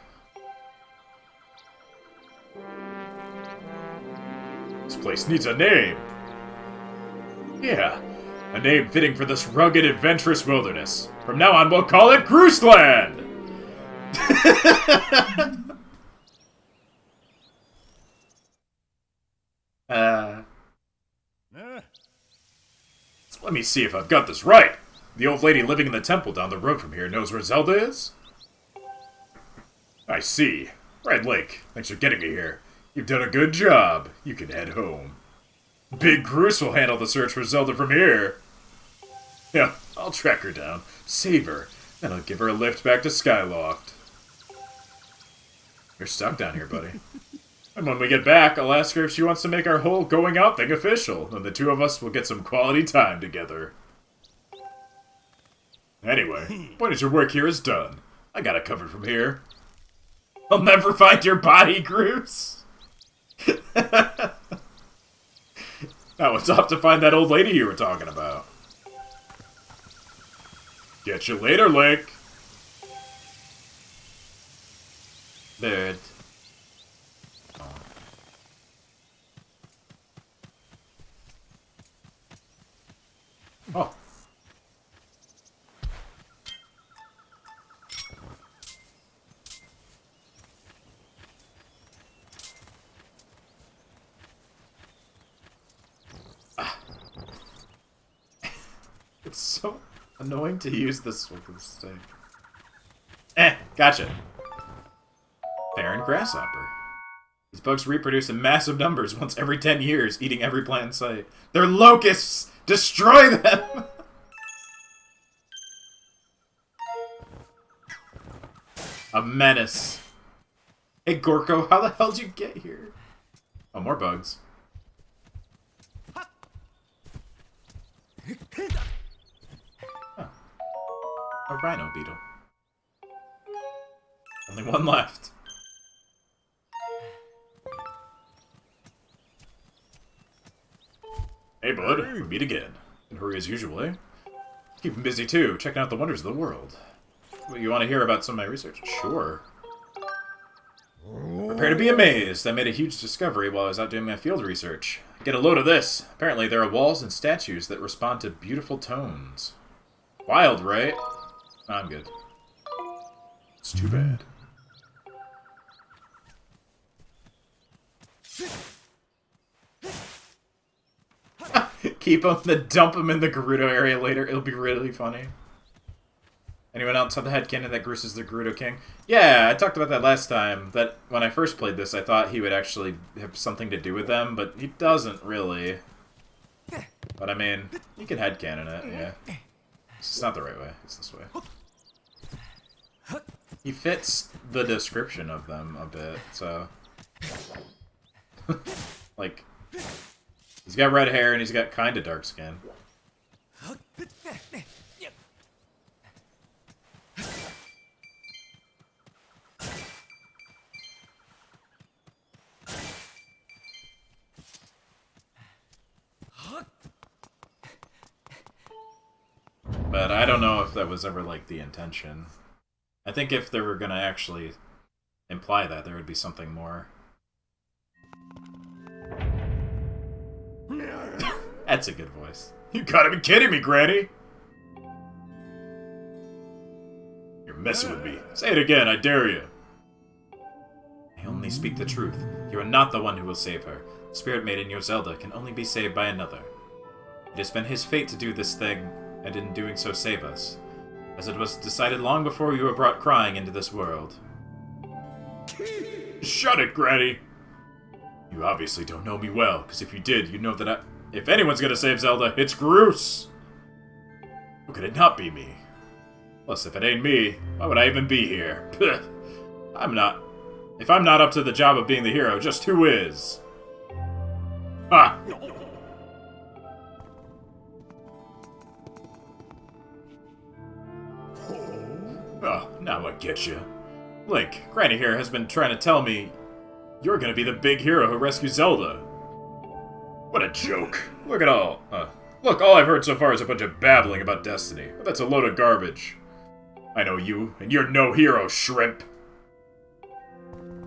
This place needs a name. Yeah, a name fitting for this rugged, adventurous wilderness. From now on, we'll call it Gruceland! Let me see if I've got this right. The old lady living in the temple down the road from here knows where Zelda is? I see. Right, Link. Thanks for getting me here. You've done a good job. You can head home. Big Groose will handle the search for Zelda from here. Yeah, I'll track her down, save her, then I'll give her a lift back to Skyloft. You're stuck down here, buddy. And when we get back, I'll ask her if she wants to make our whole going out thing official, and the two of us will get some quality time together. Anyway, the point is your work here is done. I got it covered from here. I'll never find your body, Groose! Now it's off to find that old lady you were talking about. Get you later, Link. Bird. Oh. It's so annoying to use this fucking stick. Gotcha. Barren grasshopper. These bugs reproduce in massive numbers once every 10 years, eating every plant in sight. They're locusts! Destroy them! A menace. Hey, Gorko, how the hell did you get here? Oh, more bugs. Oh. A rhino beetle. Only one left. Hey, bud. We meet again. And hurry as usual, eh? Keep him busy, too, checking out the wonders of the world. Well, you want to hear about some of my research? Sure. Prepare to be amazed. I made a huge discovery while I was out doing my field research. Get a load of this. Apparently, there are walls and statues that respond to beautiful tones. Wild, right? I'm good. It's too bad. Keep him, then dump him in the Gerudo area later. It'll be really funny. Anyone else have the headcanon that Groose is the Gerudo King? Yeah, I talked about that last time. That when I first played this, I thought he would actually have something to do with them, but he doesn't really. But I mean, you can headcanon it, yeah. It's not the right way. It's this way. He fits the description of them a bit, so... like... He's got red hair and he's got kinda dark skin. But I don't know if that was ever, like, the intention. I think if they were gonna actually imply that, there would be something more. That's a good voice. You gotta be kidding me, Granny! You're messing with me. Say it again, I dare you. I only speak the truth. You are not the one who will save her. The spirit maiden, your Zelda, can only be saved by another. It has been his fate to do this thing, and in doing so save us, as it was decided long before you were brought crying into this world. Shut it, Granny! You obviously don't know me well, because if you did, you'd know that if anyone's gonna save Zelda, it's Groose! How could it not be me? Plus, if it ain't me, why would I even be here? I'm not. If I'm not up to the job of being the hero, just who is? Ha! Oh, now I get you. Link, Granny here has been trying to tell me you're gonna be the big hero who rescues Zelda. What a joke. Look, all I've heard so far is a bunch of babbling about Destiny. But that's a load of garbage. I know you, and you're no hero, shrimp.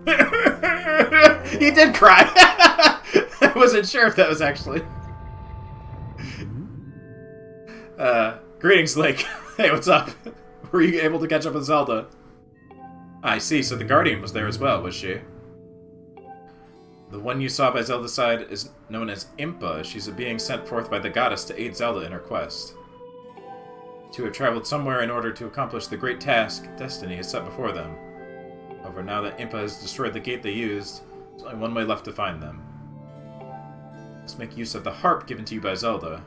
He did cry. I wasn't sure if that was actually... Greetings, Link. Hey, what's up? Were you able to catch up with Zelda? I see, so the Guardian was there as well, was she? The one you saw by Zelda's side is known as Impa. She's a being sent forth by the goddess to aid Zelda in her quest. Two have traveled somewhere in order to accomplish the great task Destiny has set before them. However, now that Impa has destroyed the gate they used, there's only one way left to find them. Let's make use of the harp given to you by Zelda.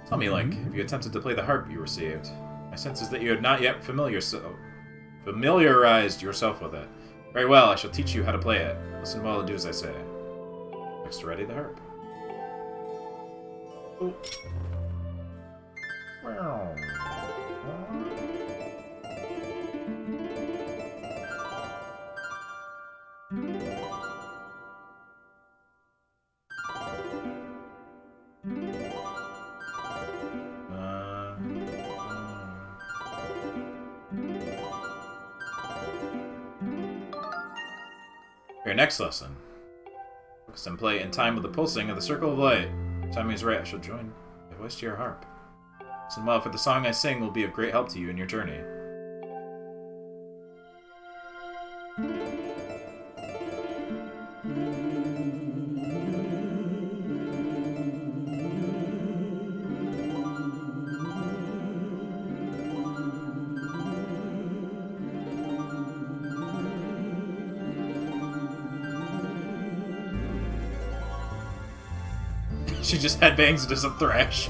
Tell me, Link, have you attempted to play the harp you received? My sense is that you have not yet familiarized yourself with it. Very well, I shall teach you how to play it. Listen well and do as I say. Next to ready the harp. Ooh. Your next lesson. Focus and play in time with the pulsing of the circle of light. When timing is right, I shall join my voice to your harp. Listen well, for the song I sing will be of great help to you in your journey. She just headbangs into some thrash.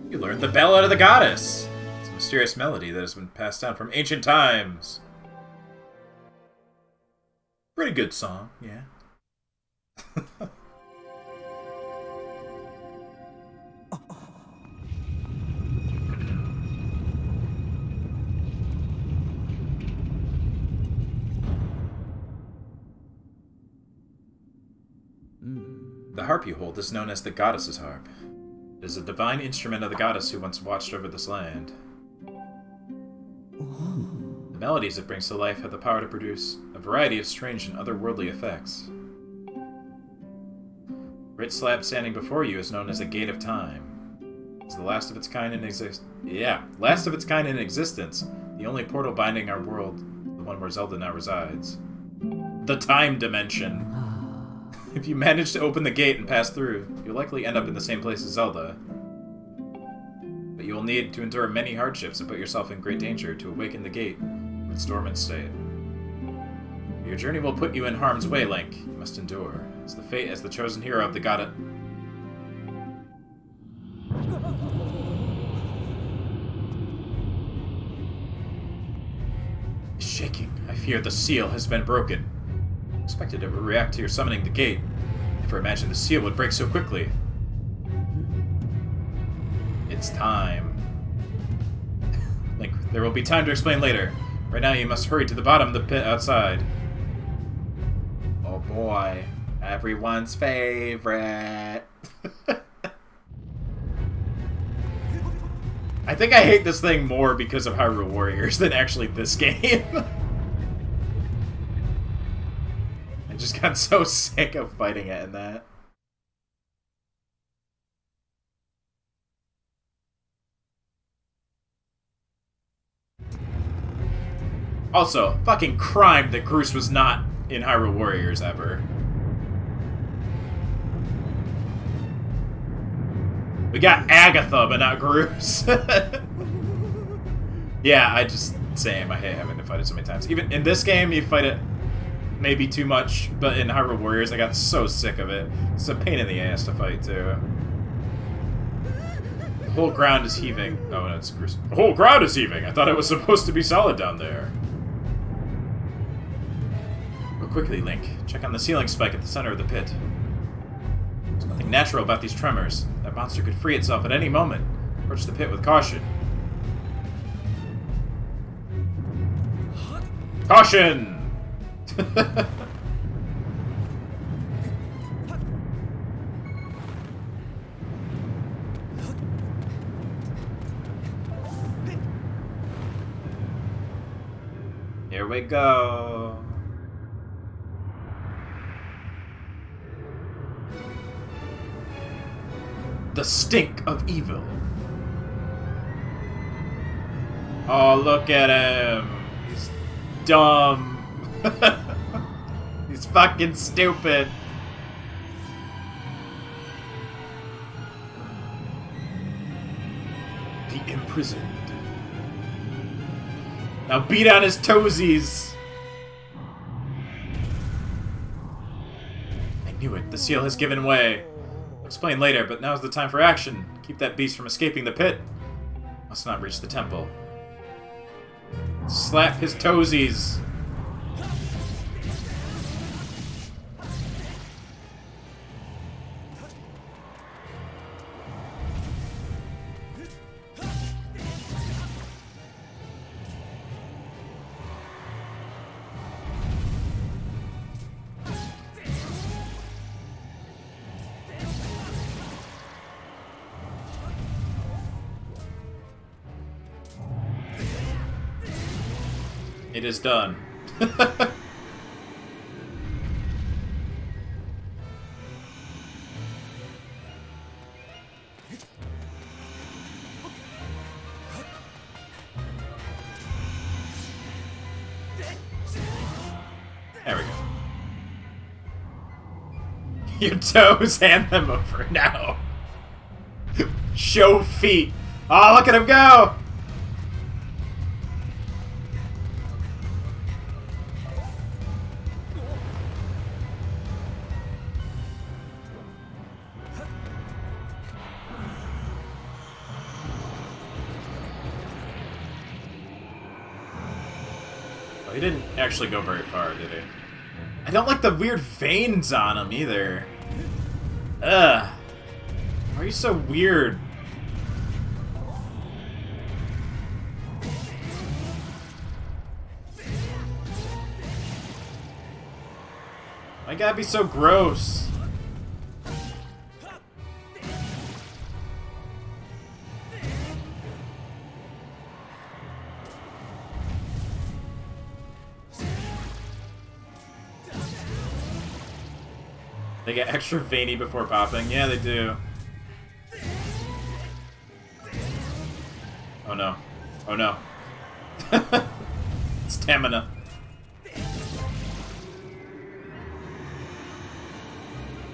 You learned the Ballad of the Goddess. It's a mysterious melody that has been passed down from ancient times. Pretty good song, yeah. The harp you hold is known as the Goddess's Harp. It is a divine instrument of the goddess who once watched over this land. The melodies it brings to life have the power to produce a variety of strange and otherworldly effects. The great slab standing before you is known as a Gate of Time. It's the last of its kind in existence. The only portal binding our world, the one where Zelda now resides. The Time Dimension. If you manage to open the gate and pass through, you'll likely end up in the same place as Zelda. But you will need to endure many hardships and put yourself in great danger to awaken the gate from its dormant state. Your journey will put you in harm's way, Link. You must endure. It's the fate as the chosen hero of the goddess. Shaking. I fear the seal has been broken. I expected it would react to your summoning the gate. Never imagined the seal would break so quickly. It's time. Link, there will be time to explain later. Right now you must hurry to the bottom of the pit outside. Oh boy. Everyone's favorite. I think I hate this thing more because of Hyrule Warriors than actually this game. I just got so sick of fighting it in that. Also, fucking crime that Groose was not in Hyrule Warriors ever. We got Agatha, but not Groose. Yeah, I just... Same. I hate having to fight it so many times. Even in this game, you fight it maybe too much, but in Hyrule Warriors, I got so sick of it. It's a pain in the ass to fight, too. The whole ground is heaving. Oh, no, it's Groose. The whole ground is heaving! I thought it was supposed to be solid down there. Go quickly, Link. Check on the ceiling spike at the center of the pit. There's nothing natural about these tremors. That monster could free itself at any moment. Approach the pit with caution. Caution! Here we go. The stink of evil. Oh, look at him. He's dumb. He's fucking stupid. The imprisoned. Now beat on his toesies. I knew it. The seal has given way. I'll explain later, but now's the time for action. Keep that beast from escaping the pit. Must not reach the temple. Slap his toesies. It is done. There we go. Your toes, hand them over now. Show feet. Oh, look at him go! He didn't actually go very far, did he? I don't like the weird veins on him either. Ugh. Why are you so weird? Why gotta be so gross? They get extra veiny before popping. Yeah, they do. Oh no. Oh no. Stamina.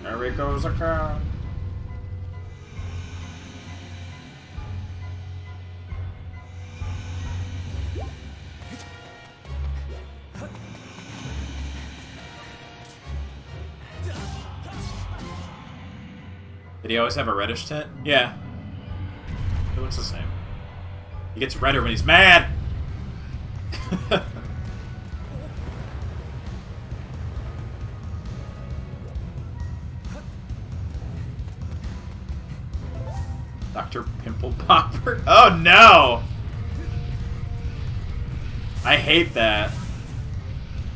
There he goes a car. Did he always have a reddish tint? Yeah. It looks the same. He gets redder when he's mad! Dr. Pimple Popper? Oh no! I hate that.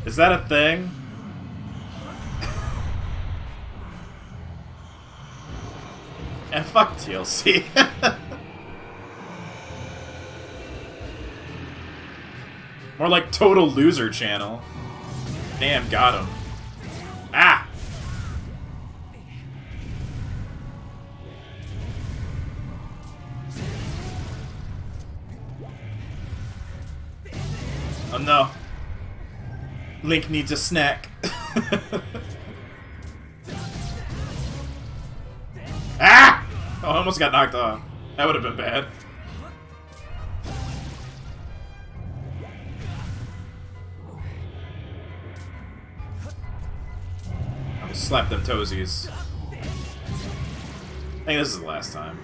Is that a thing? And fuck TLC. More like Total Loser channel. Damn, got him. Ah! Oh no. Link needs a snack. Ah! Oh, I almost got knocked off. That would have been bad. I'll just slap them toesies. I think this is the last time.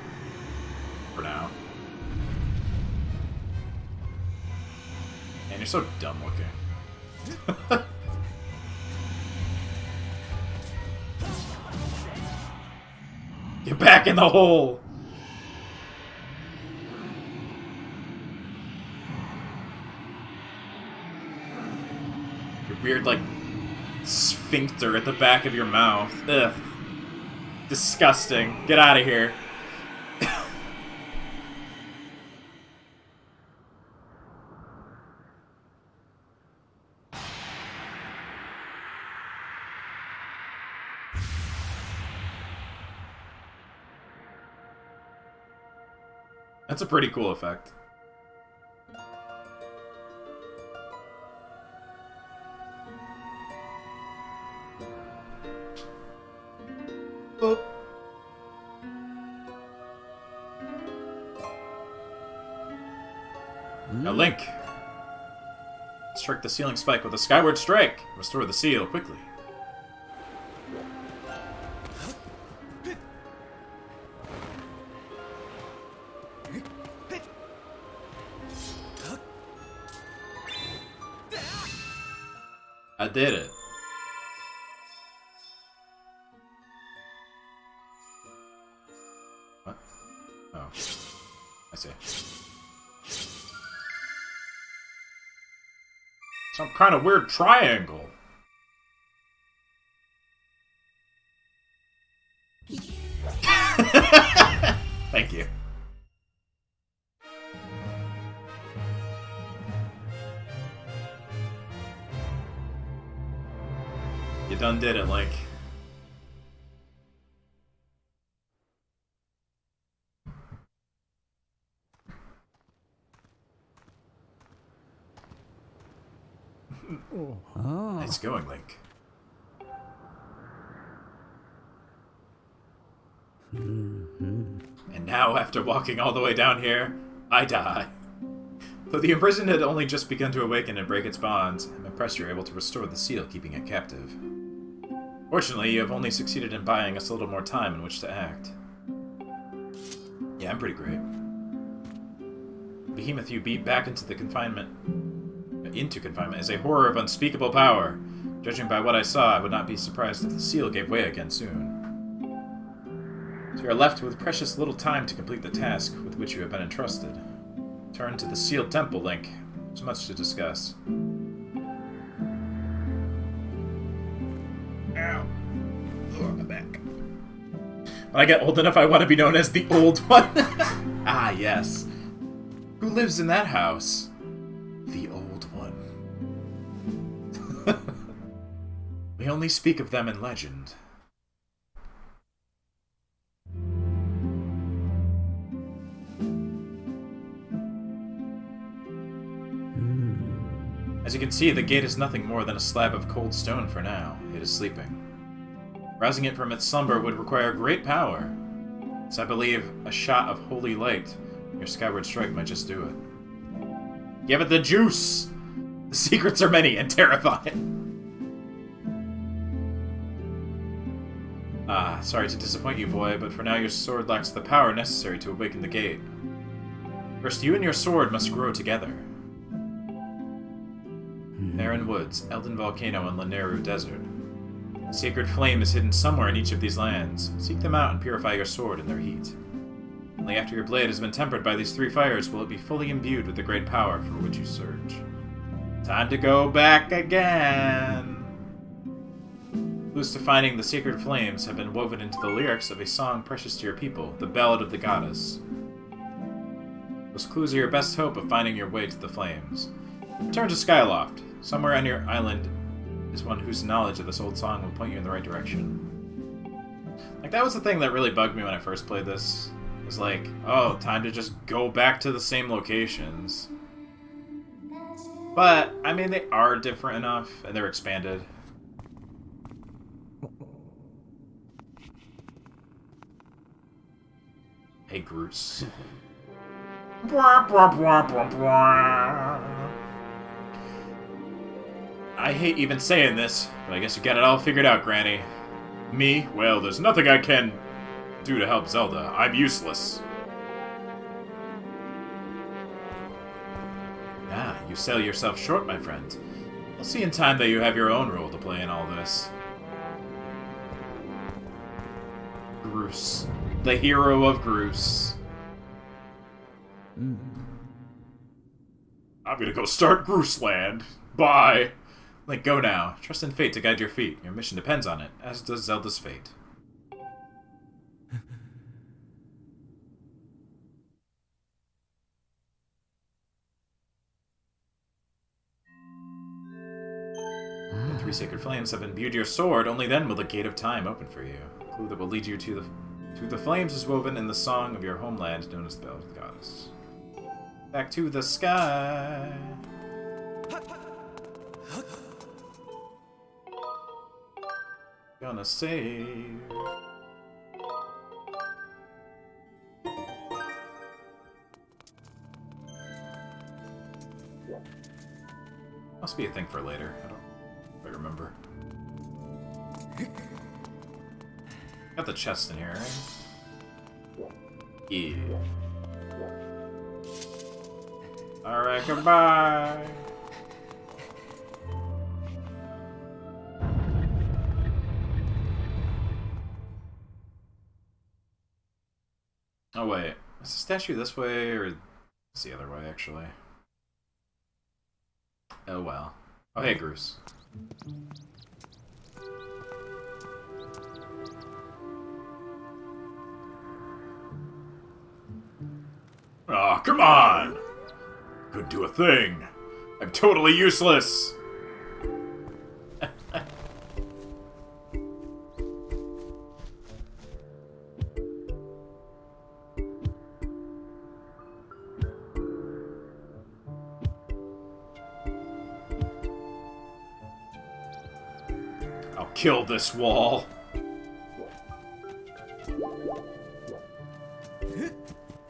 For now. Man, you're so dumb looking. Get back in the hole! Your weird, like, sphincter at the back of your mouth. Ugh. Disgusting. Get out of here. That's a pretty cool effect. Boop. Now, Link. Strike the sealing spike with a Skyward strike. Restore the seal quickly. I did it. What? Oh. I see. Some kind of weird triangle. Thank you. You done did it, Link. Nice going, Link. And now, after walking all the way down here, I die. Though the imprisoned had only just begun to awaken and break its bonds, I'm impressed you're able to restore the seal, keeping it captive. Fortunately, you have only succeeded in buying us a little more time in which to act. Yeah, I'm pretty great. The behemoth you beat back into confinement is a horror of unspeakable power. Judging by what I saw, I would not be surprised if the seal gave way again soon. So you are left with precious little time to complete the task with which you have been entrusted. Turn to the sealed temple, Link. There's much to discuss. Ow. Oh, my back. When I get old enough, I want to be known as the Old One. Ah, yes. Who lives in that house? The Old One. We only speak of them in legend. As you can see, the gate is nothing more than a slab of cold stone for now. It is sleeping. Rousing it from its slumber would require great power. So I believe a shot of holy light, your Skyward strike, might just do it. Give it the juice! The secrets are many and terrifying. Ah, sorry to disappoint you, boy, but for now your sword lacks the power necessary to awaken the gate. First, you and your sword must grow together. Barren Woods, Elden Volcano, and Lanayru Desert. A sacred flame is hidden somewhere in each of these lands. Seek them out and purify your sword in their heat. Only after your blade has been tempered by these three fires will it be fully imbued with the great power for which you search. Time to go back again! Clues to finding the sacred flames have been woven into the lyrics of a song precious to your people, the Ballad of the Goddess. Those clues are your best hope of finding your way to the flames. Return to Skyloft. Somewhere on your island is one whose knowledge of this old song will point you in the right direction. Like, that was the thing that really bugged me when I first played this. It was like, oh, time to just go back to the same locations. But, I mean, they are different enough, and they're expanded. Hey, Groose. I hate even saying this, but I guess you got it all figured out, Granny. Me? Well, there's nothing I can do to help Zelda. I'm useless. Ah, you sell yourself short, my friend. I'll see in time that you have your own role to play in all this. Groose. The hero of Groose. I'm gonna go start Groose Land. Bye. Link, go now. Trust in fate to guide your feet. Your mission depends on it, as does Zelda's fate. The 3 sacred flames have imbued your sword. Only then will the gate of time open for you. A clue that will lead you to the flames is woven in the song of your homeland, known as the Bell of the Goddess. Back to the sky. Gonna save. Must be a thing for later. I don't quite remember. Got the chest in here, right? Yeah. Alright, goodbye! Oh wait, is the statue this way, or it's the other way, actually? Oh well. Oh hey, Groose. Aw, come on! Couldn't do a thing. I'm totally useless! I'll kill this wall.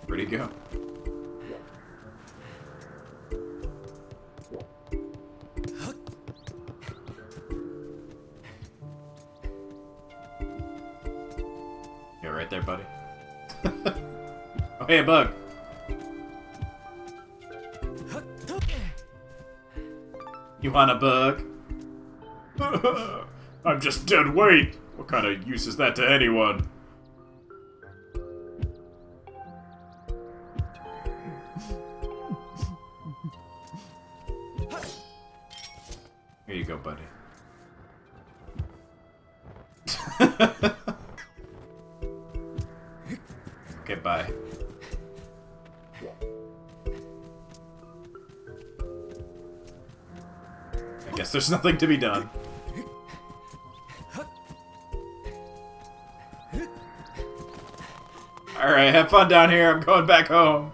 Where'd he go? You're right there, buddy. Oh, hey, a bug. You want a bug? I'm just dead weight. What kind of use is that to anyone? Here you go, buddy. Okay, bye. I guess there's nothing to be done. Alright, have fun down here. I'm going back home.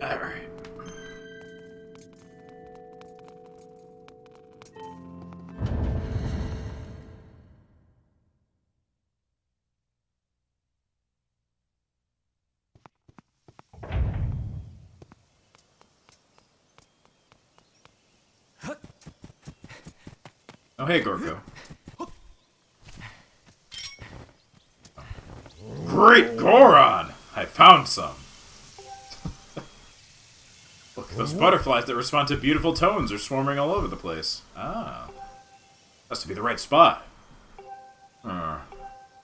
Alright. Oh, hey, Gorko. Great Goron! I found some. Look, those butterflies that respond to beautiful tones are swarming all over the place. Ah. Has to be the right spot.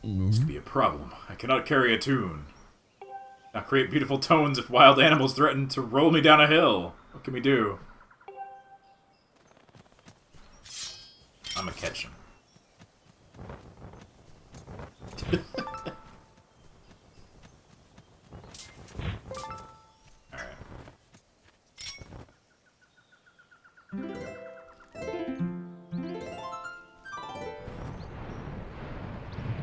This could be a problem. I cannot carry a tune. Now create beautiful tones if wild animals threaten to roll me down a hill. What can we do? I'm gonna catch him. Alright.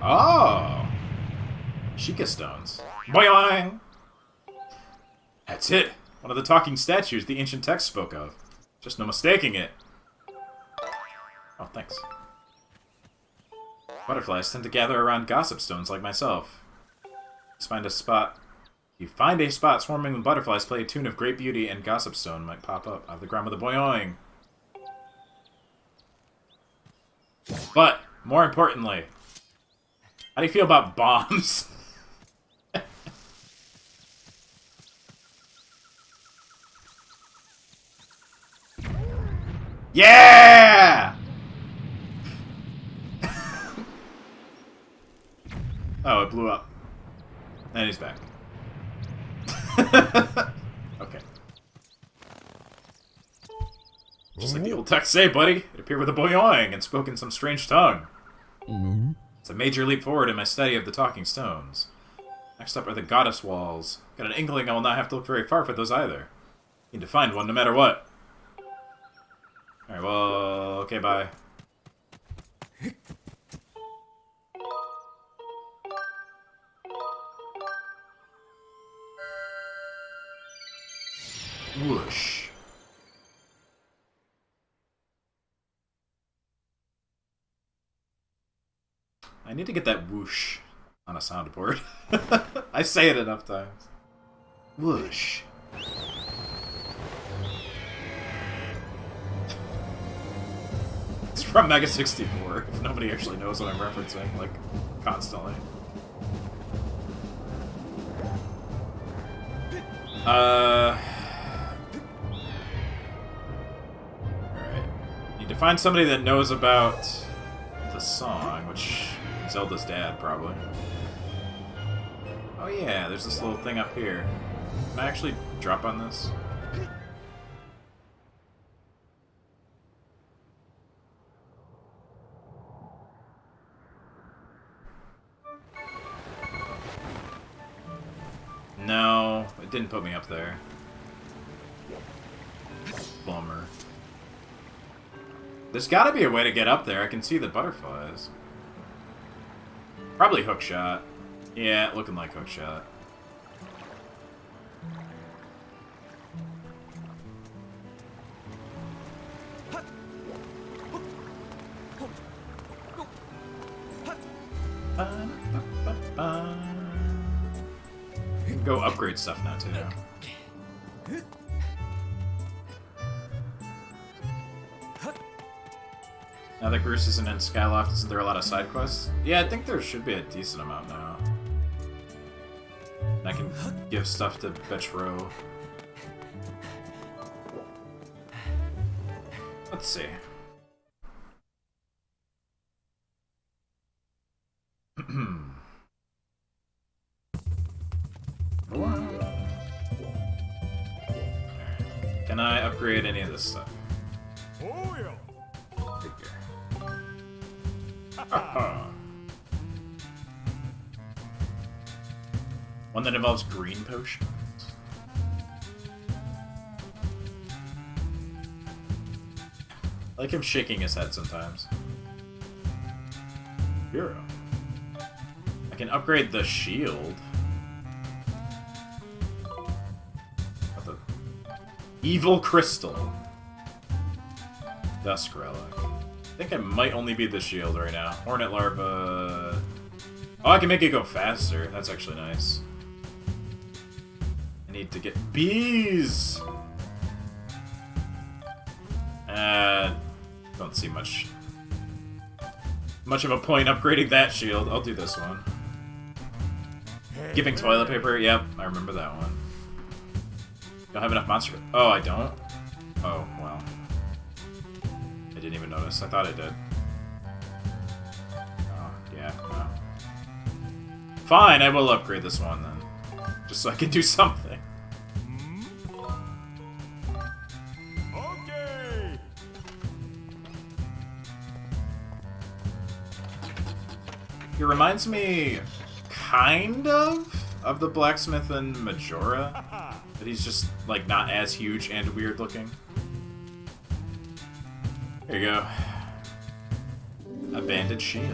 Oh! Sheikah stones. Boing! That's it. One of the talking statues the ancient text spoke of. Just no mistaking it. Oh, thanks. Butterflies tend to gather around gossip stones like myself. You find a spot swarming with butterflies, play a tune of great beauty, and gossip stone might pop up out of the ground with a boing. But, more importantly, how do you feel about bombs? Yeah! Oh, it blew up. And he's back. Okay. Just like the old texts say, buddy. It appeared with a boing and spoke in some strange tongue. It's a major leap forward in my study of the talking stones. Next up are the goddess walls. Got an inkling I will not have to look very far for those either. Need to find one no matter what. Alright, well, okay, bye. Whoosh. I need to get that whoosh on a soundboard. I say it enough times. Whoosh. It's from Mega 64, if nobody actually knows what I'm referencing, like, constantly. Alright. Need to find somebody that knows about the song, which Zelda's dad, probably. Oh yeah, there's this little thing up here. Can I actually drop on this? No, it didn't put me up there. Bummer. There's gotta be a way to get up there. I can see the butterflies. Probably hookshot. Yeah, looking like hookshot. You can go upgrade stuff now, too. Now that Bruce isn't in Skyloft, isn't there a lot of side quests? Yeah, I think there should be a decent amount now. And I can give stuff to Betch Row. Let's see. Alright. Can I upgrade any of this stuff? Oh, yeah. One that involves green potions. I like him shaking his head sometimes. Hero. I can upgrade the shield. What the? Evil Crystal. Dusk Relic. I think I might only be the shield right now. Hornet Larva... Oh, I can make it go faster. That's actually nice. I need to get bees! Don't see much of a point upgrading that shield. I'll do this one. Giving toilet paper? Yep, I remember that one. Don't have enough monster... Oh, I don't? Oh, well. I didn't even notice. I thought I did. Oh, yeah, no. Fine, I will upgrade this one then. Just so I can do something. Okay. He reminds me, kind of the blacksmith in Majora. But he's just, like, not as huge and weird looking. There you go. A banded shield.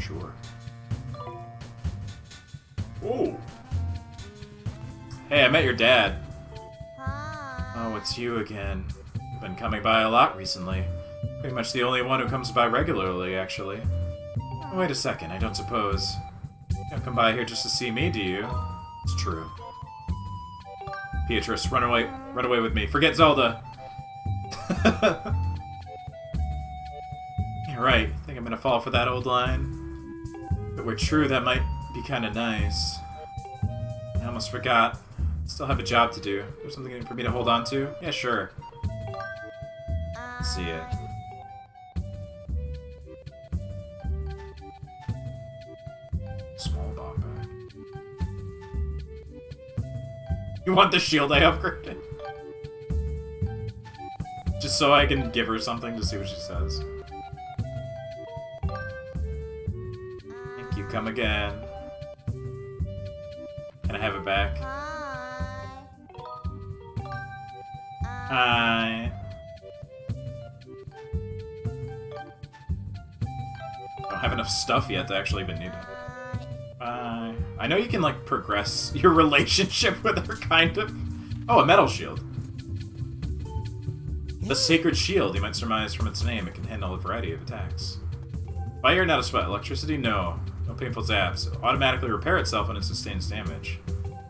Sure. met your dad. Oh, it's you again. You've been coming by a lot recently. Pretty much the only one who comes by regularly, actually. Oh, wait a second, I don't suppose. You don't come by here just to see me, do you? It's true. Beatrice, run away with me. Forget Zelda! You're right, I think I'm gonna fall for that old line. If it were true, that might be kinda nice. I almost forgot. Still have a job to do. There's something for me to hold on to? Yeah, sure. Let's see it. Small bomb bag. You want the shield I upgraded? Just so I can give her something to see what she says. Thank you, come again. Can I have it back? Hi. Don't have enough stuff yet to actually even need it. Bye. I know you can, like, progress your relationship with her, kind of. Oh, a metal shield. The Sacred Shield, you might surmise from its name, it can handle a variety of attacks. Fire, not a sweat. Electricity, no. No painful zaps. It'll automatically repair itself when it sustains damage.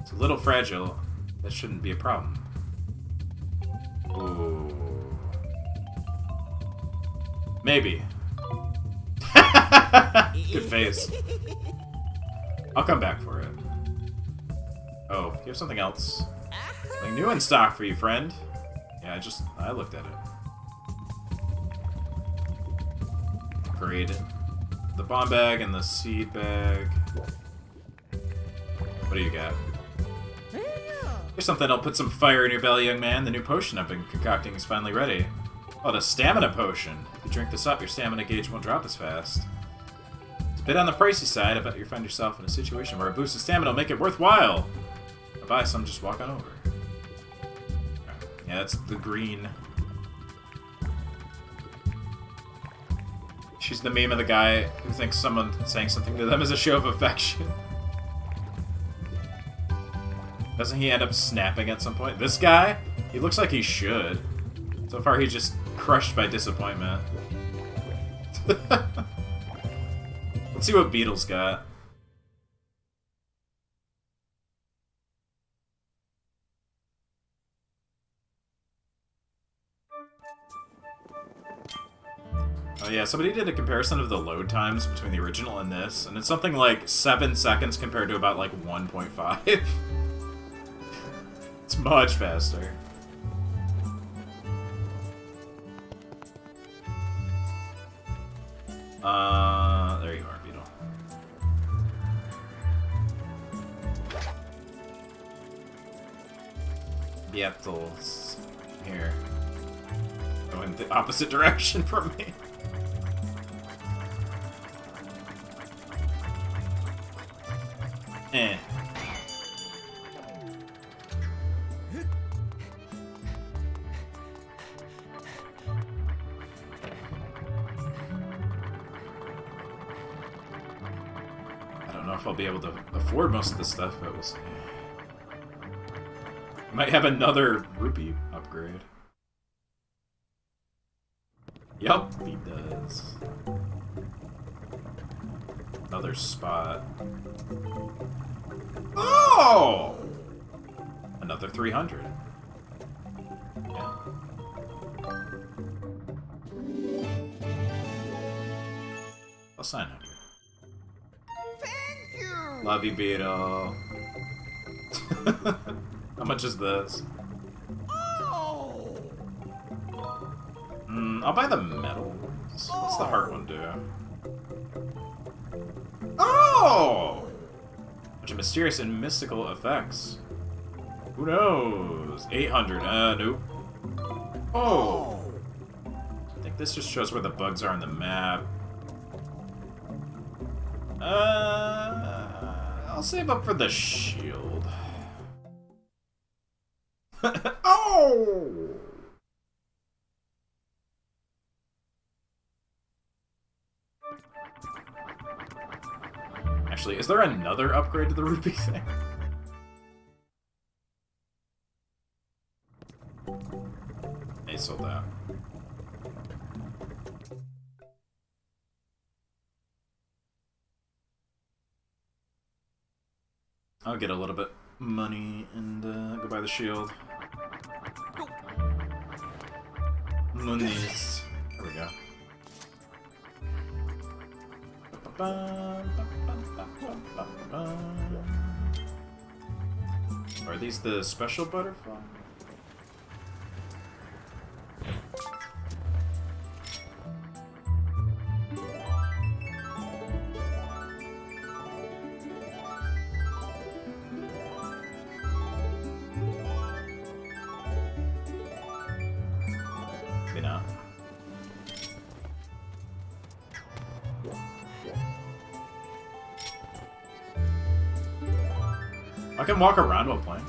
It's a little fragile. That shouldn't be a problem. Ooh. Maybe. Good face. I'll come back for it. Oh, you have something else? Something new in stock for you, friend. Yeah, I looked at it. Upgrade the bomb bag and the seed bag. What do you got? Here's something that'll put some fire in your belly, young man. The new potion I've been concocting is finally ready. Oh, the stamina potion. If you drink this up, your stamina gauge won't drop as fast. It's a bit on the pricey side. I bet you'll find yourself in a situation where a boost of stamina will make it worthwhile. I'll buy some, just walk on over. Yeah, that's the green. She's the meme of the guy who thinks someone saying something to them is a show of affection. Doesn't he end up snapping at some point? This guy? He looks like he should. So far, he's just crushed by disappointment. Let's see what Beetle's got. Oh yeah, somebody did a comparison of the load times between the original and this, and it's something like 7 seconds compared to about like 1.5. It's much faster. There you are, Beetle. Beetles. Here. Going the opposite direction from me. Eh. I don't know if I'll be able to afford most of this stuff, but we'll see. Might have another rupee upgrade. Yup, he does. Another spot. Oh! Another 300. Yeah. Plus 900. Thank you! Love you, Beetle. How much is this? Oh! I'll buy the metals. What's the heart one do? Oh! Bunch of mysterious and mystical effects. Who knows? 800. Nope. Oh! I think this just shows where the bugs are on the map. I'll save up for the shield. Oh! Actually, is there another upgrade to the rupee thing? He sold that. I'll get a little bit money and go buy the shield. Monies. There we go. Are these the special butterfly? Maybe not. I can walk around while playing.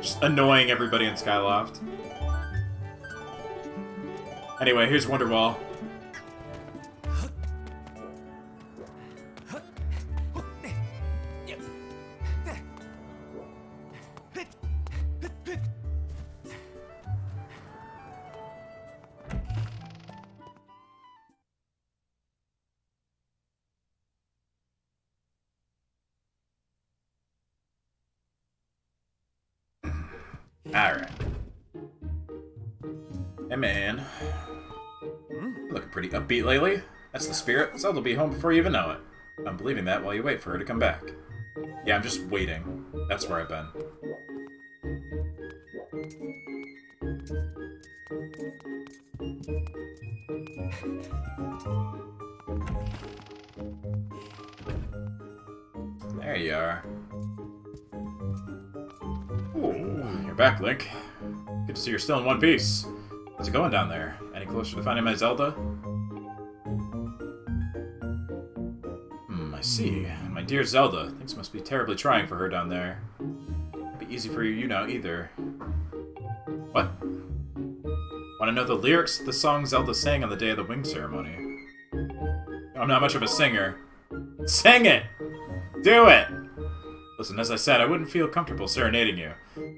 Just annoying everybody in Skyloft. Anyway, here's Wonderwall. Alright. Hey man. You're looking pretty upbeat lately. That's the spirit. Zelda will be home before you even know it. I'm believing that while you wait for her to come back. Yeah, I'm just waiting. That's where I've been. There you are. Ooh, you're back, Link. Good to see you're still in one piece. How's it going down there? Any closer to finding my Zelda? I see. My dear Zelda. Things must be terribly trying for her down there. Won't be easy for you now, either. What? Want to know the lyrics to the song Zelda sang on the day of the wing ceremony? I'm not much of a singer. Sing it! Do it! Listen, as I said, I wouldn't feel comfortable serenading you.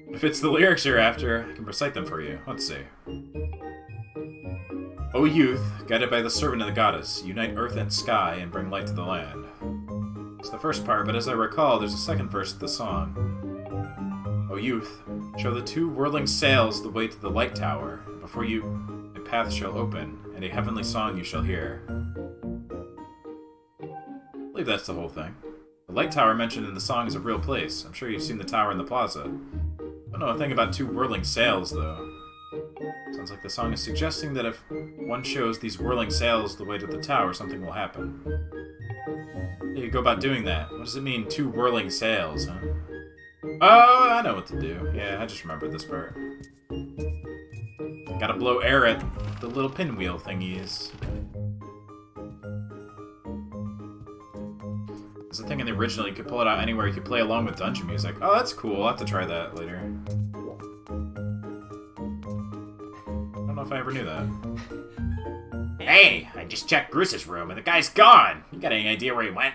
If it's the lyrics you're after, I can recite them for you. Let's see. O youth, guided by the servant of the goddess, unite earth and sky and bring light to the land. It's the first part, but as I recall, there's a second verse to the song. O youth, show the two whirling sails the way to the light tower. Before you, a path shall open, and a heavenly song you shall hear. I believe that's the whole thing. The light tower mentioned in the song is a real place. I'm sure you've seen the tower in the plaza. Don't know a thing about two whirling sails, though. Sounds like the song is suggesting that if one shows these whirling sails the way to the tower, something will happen. How do you go about doing that? What does it mean, two whirling sails, huh? Oh, I know what to do. Yeah, I just remembered this part. Gotta blow air at the little pinwheel thingies. There's a thing in the original, you could pull it out anywhere, you could play along with dungeon music. Oh, that's cool, I'll have to try that later. I don't know if I ever knew that. Hey, I just checked Bruce's room and the guy's gone! You got any idea where he went?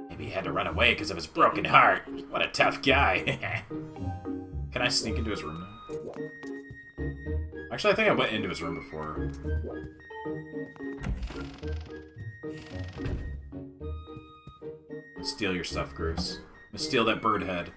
Maybe he had to run away because of his broken heart. What a tough guy. Can I sneak into his room now? Actually, I think I went into his room before. Steal your stuff, Bruce. I'm gonna steal that bird head.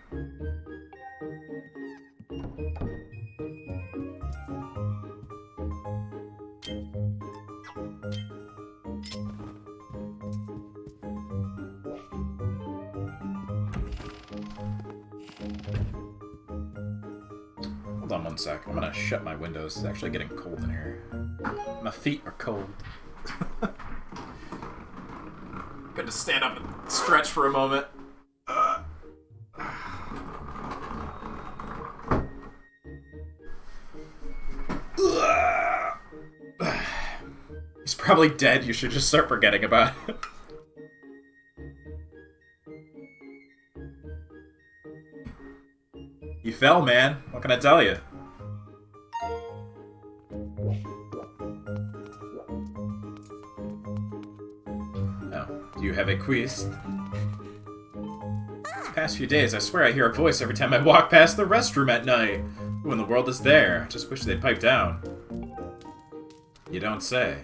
Hold on one sec. I'm gonna shut my windows. It's actually getting cold in here. My feet are cold. Good to stand up and stretch for a moment. He's probably dead. You should just start forgetting about it. You fell, man. What can I tell you? Oh, do you have a quest? Past few days, I swear I hear a voice every time I walk past the restroom at night. Who in the world is there? I just wish they'd pipe down. You don't say.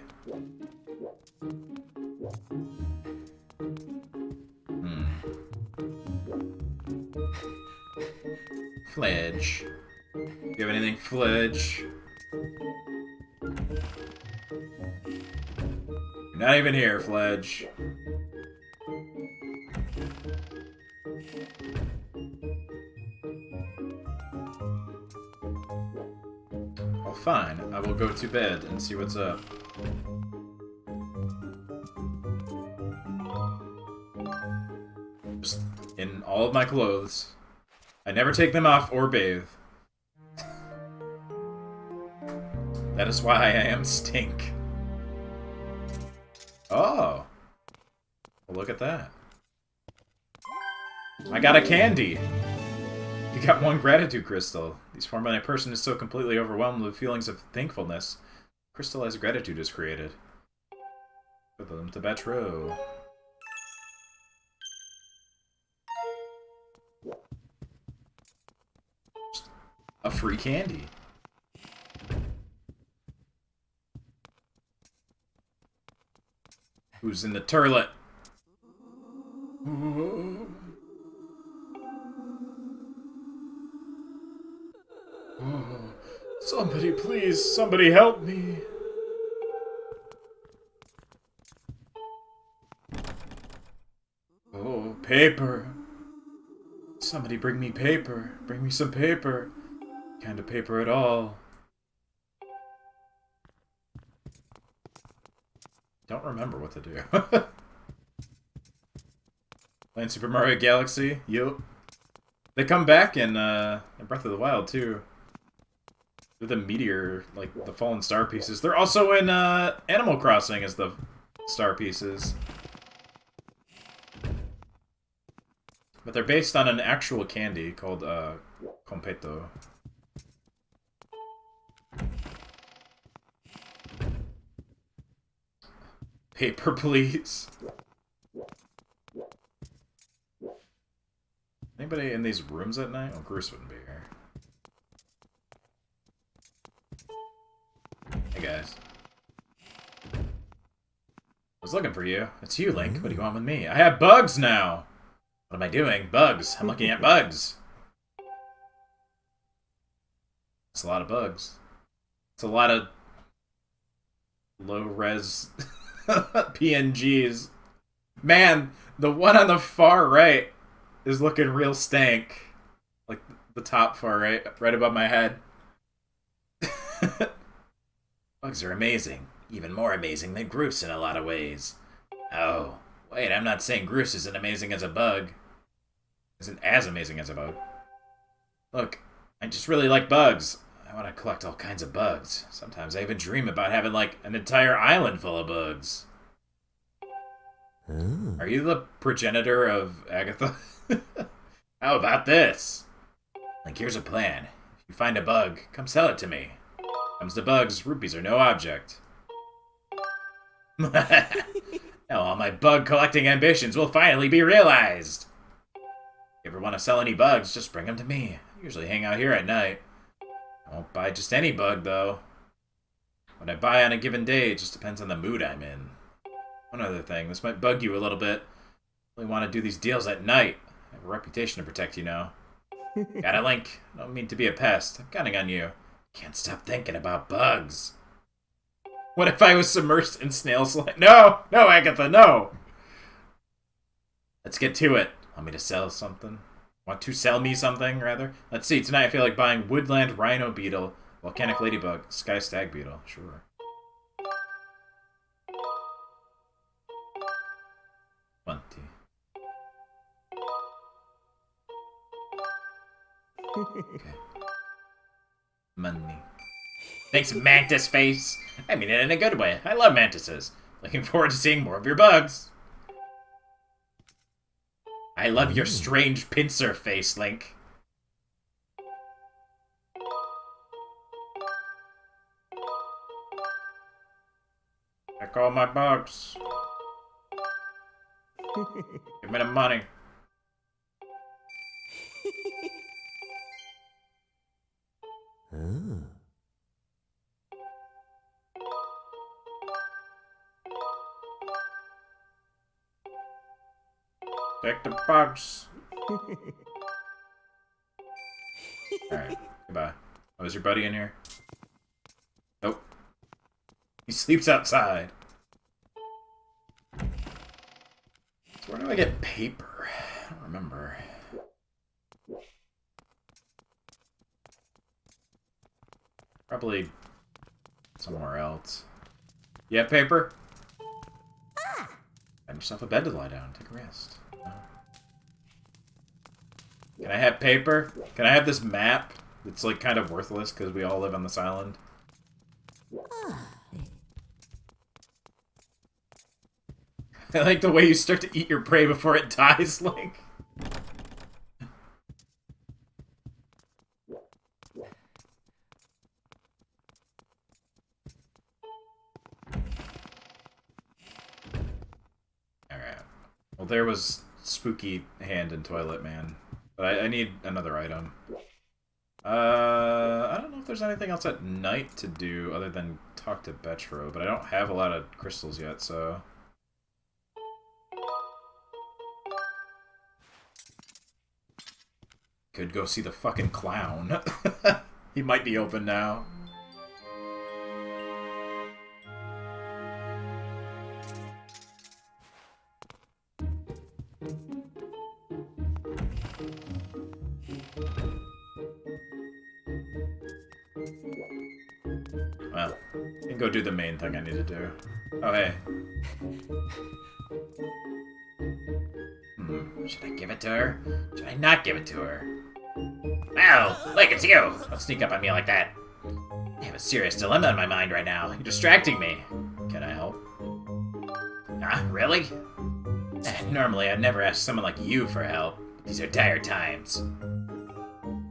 Fledge. Do you have anything, Fledge? You're not even here, Fledge. Well, fine. I will go to bed and see what's up. Just in all of my clothes. I never take them off or bathe. That is why I am stink. Oh. Well, look at that. I got a candy! You got one gratitude crystal. These form when a person is so completely overwhelmed with feelings of thankfulness. Crystallized gratitude is created. Put them to Batro. A free candy. Who's in the turlet? Oh, somebody, please, somebody help me. Oh, paper. Somebody bring me paper. Bring me some paper. Kind of paper at all. Don't remember what to do. Playing Super Mario Galaxy? Yup. They come back in Breath of the Wild, too. With the meteor, like, the fallen star pieces. They're also in Animal Crossing as the star pieces. But they're based on an actual candy called, Competo. Paper, please. Anybody in these rooms at night? Oh, Bruce wouldn't be here. Hey, guys. I was looking for you. It's you, Link. What do you want with me? I have bugs now! What am I doing? Bugs. I'm looking at bugs. It's a lot of bugs. It's a lot of low-res PNGs. Man, the one on the far right is looking real stank. Like, the top far right, right above my head. Bugs are amazing. Even more amazing than Groose in a lot of ways. Oh, wait, I'm not saying Groose isn't amazing as a bug. Isn't as amazing as a bug. Look, I just really like bugs. I want to collect all kinds of bugs. Sometimes I even dream about having, like, an entire island full of bugs. Are you the progenitor of Agatha? How about this? Like, here's a plan. If you find a bug, come sell it to me. Comes to bugs, rupees are no object. Now all my bug collecting ambitions will finally be realized. If you ever want to sell any bugs, just bring them to me. I usually hang out here at night. I won't buy just any bug, though. What I buy on a given day just depends on the mood I'm in. One other thing, this might bug you a little bit. I really want to do these deals at night. I have a reputation to protect, you know. Got it, Link? I don't mean to be a pest. I'm counting on you. Can't stop thinking about bugs. What if I was submersed in snail slime? No! No, Agatha, no! Let's get to it. Want me to sell something? Want to sell me something, rather? Let's see, tonight I feel like buying woodland rhino beetle, volcanic ladybug, sky stag beetle. Sure. Monty. Okay. Money. Thanks, Mantis Face. I mean it in a good way. I love mantises. Looking forward to seeing more of your bugs. I love your strange pincer face, Link. Take all my bugs. Give me the money. Back the bugs. Alright, goodbye. Oh, is your buddy in here? Nope. He sleeps outside. So where do I get paper? I don't remember. Probably somewhere else. You have paper? Have yourself a bed to lie down. Take a rest. Oh. Can I have paper? Can I have this map? It's like kind of worthless because we all live on this island. I like the way you start to eat your prey before it dies, Link. Alright. Well, there was spooky hand and toilet man. But I need another item. I don't know if there's anything else at night to do other than talk to Betro, but I don't have a lot of crystals yet, so... Could go see the fucking clown. He might be open now. Well, I can go do the main thing I need to do. Oh, hey. Should I give it to her? Should I not give it to her? Wow, look, it's you! Don't sneak up on me like that. I have a serious dilemma in my mind right now. You're distracting me. Can I help? Ah, really? Normally, I'd never ask someone like you for help. But these are dire times.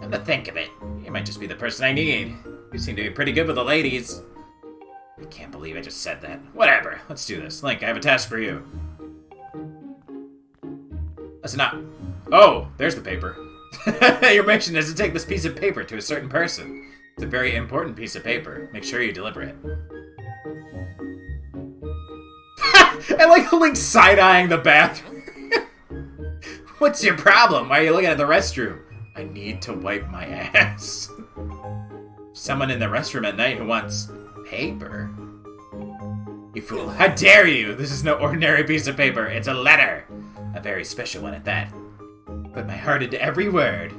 Come to think of it, you might just be the person I need. You seem to be pretty good with the ladies. I can't believe I just said that. Whatever, let's do this. Link, I have a task for you. Listen up. Oh, there's the paper. Your mission is to take this piece of paper to a certain person. It's a very important piece of paper. Make sure you deliver it. I like Link side-eyeing the bathroom. What's your problem? Why are you looking at the restroom? I need to wipe my ass. Someone in the restroom at night who wants paper. You fool. How dare you? This is no ordinary piece of paper. It's a letter. A very special one at that. Put my heart into every word.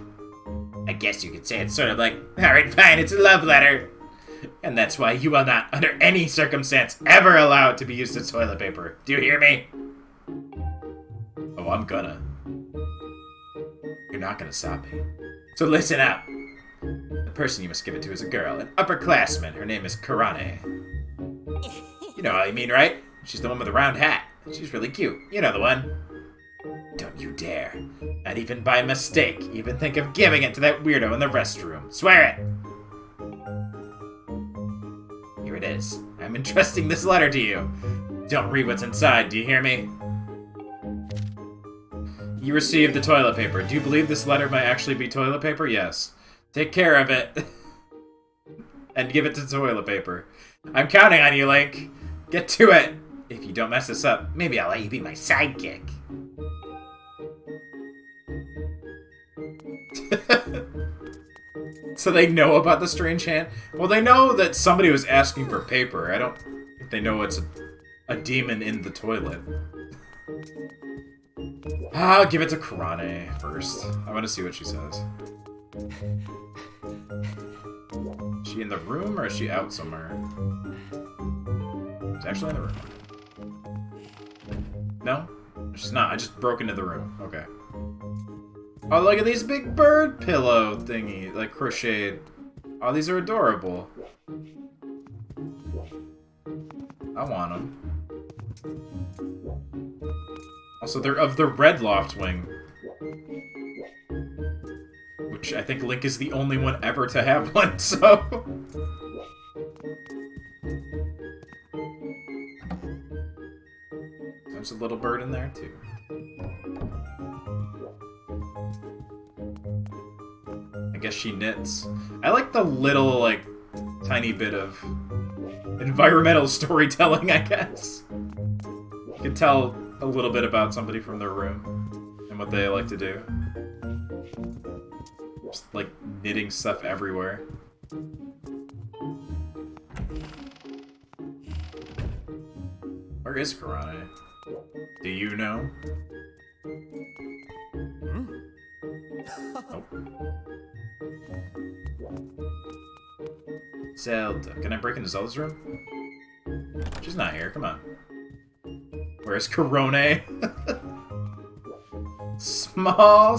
I guess you could say it's sort of like, alright, fine, it's a love letter. And that's why you will not, under any circumstance, ever allow it to be used as toilet paper. Do you hear me? Oh, I'm gonna. You're not gonna stop me. So listen up. The person you must give it to is a girl, an upperclassman. Her name is Karane. You know what I mean, right? She's the one with the round hat. She's really cute. You know the one. Don't you dare. Not even by mistake. Even think of giving it to that weirdo in the restroom. Swear it! Here it is. I'm entrusting this letter to you. Don't read what's inside, do you hear me? You received the toilet paper. Do you believe this letter might actually be toilet paper? Yes. Take care of it. And give it to toilet paper. I'm counting on you, Link. Get to it. If you don't mess this up, maybe I'll let you be my sidekick. So they know about the strange hand? Well, they know that somebody was asking for paper. I don't think they know it's a demon in the toilet. I'll give it to Karane first. I want to see what she says. Is she in the room or is she out somewhere? She's actually in the room. No? She's not. I just broke into the room. Okay. Oh, look at these big bird pillow thingy, like crocheted. Oh, these are adorable. I want them. Also, they're of the red loft wing. Which I think Link is the only one ever to have one, so... There's a little bird in there, too. I guess she knits. I like the little, like, tiny bit of environmental storytelling, I guess. You can tell a little bit about somebody from their room and what they like to do. Just, like, knitting stuff everywhere. Where is Karane? Do you know? Oh. Zelda. Can I break into Zelda's room? She's not here, come on. Where's Karone? Small.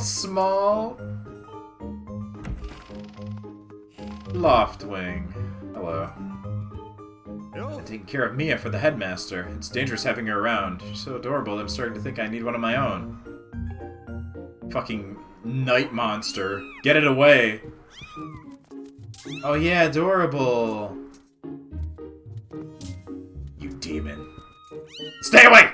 Loftwing. Hello. I'm taking care of Mia for the headmaster. It's dangerous having her around. She's so adorable that I'm starting to think I need one of my own. Fucking night monster. Get it away. Oh yeah, adorable. You demon. Stay away!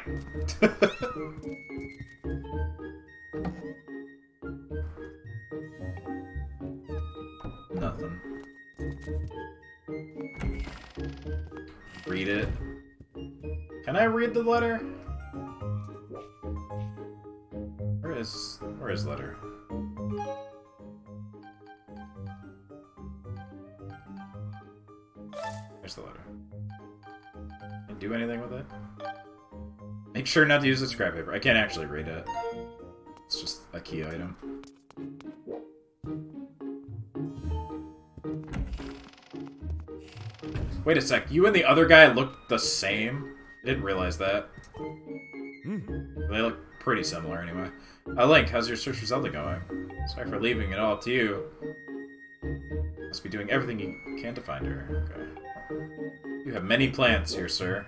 Nothing. Read it. Can I read the letter? Where is the letter? There's the letter. Can I do anything with it? Make sure not to use the scrap paper. I can't actually read it. It's just a key item. Wait a sec, you and the other guy look the same? I didn't realize that. They look pretty similar anyway. Link, how's your search for Zelda going? Sorry for leaving it all up to you. Must be doing everything you can to find her. Okay. You have many plants here, sir.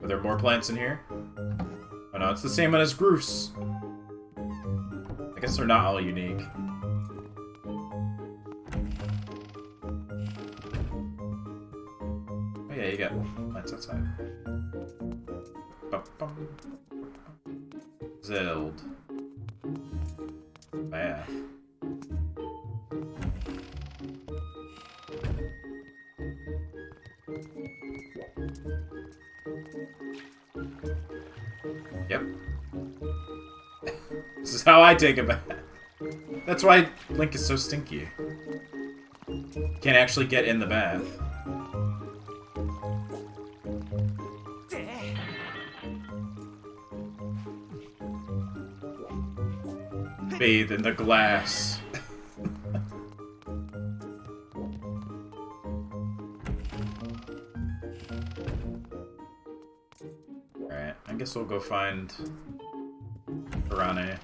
Are there more plants in here? Oh no, it's the same one as Groose. I guess they're not all unique. Oh yeah, you got plants outside. Zeld. Bath. Yep. This is how I take a bath. That's why Link is so stinky. Can't actually get in the bath. Bathe in the glass. Alright, I guess we'll go find Karane.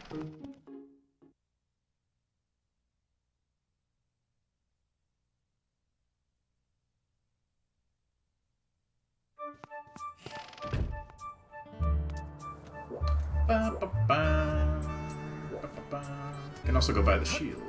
Can also go buy the shield.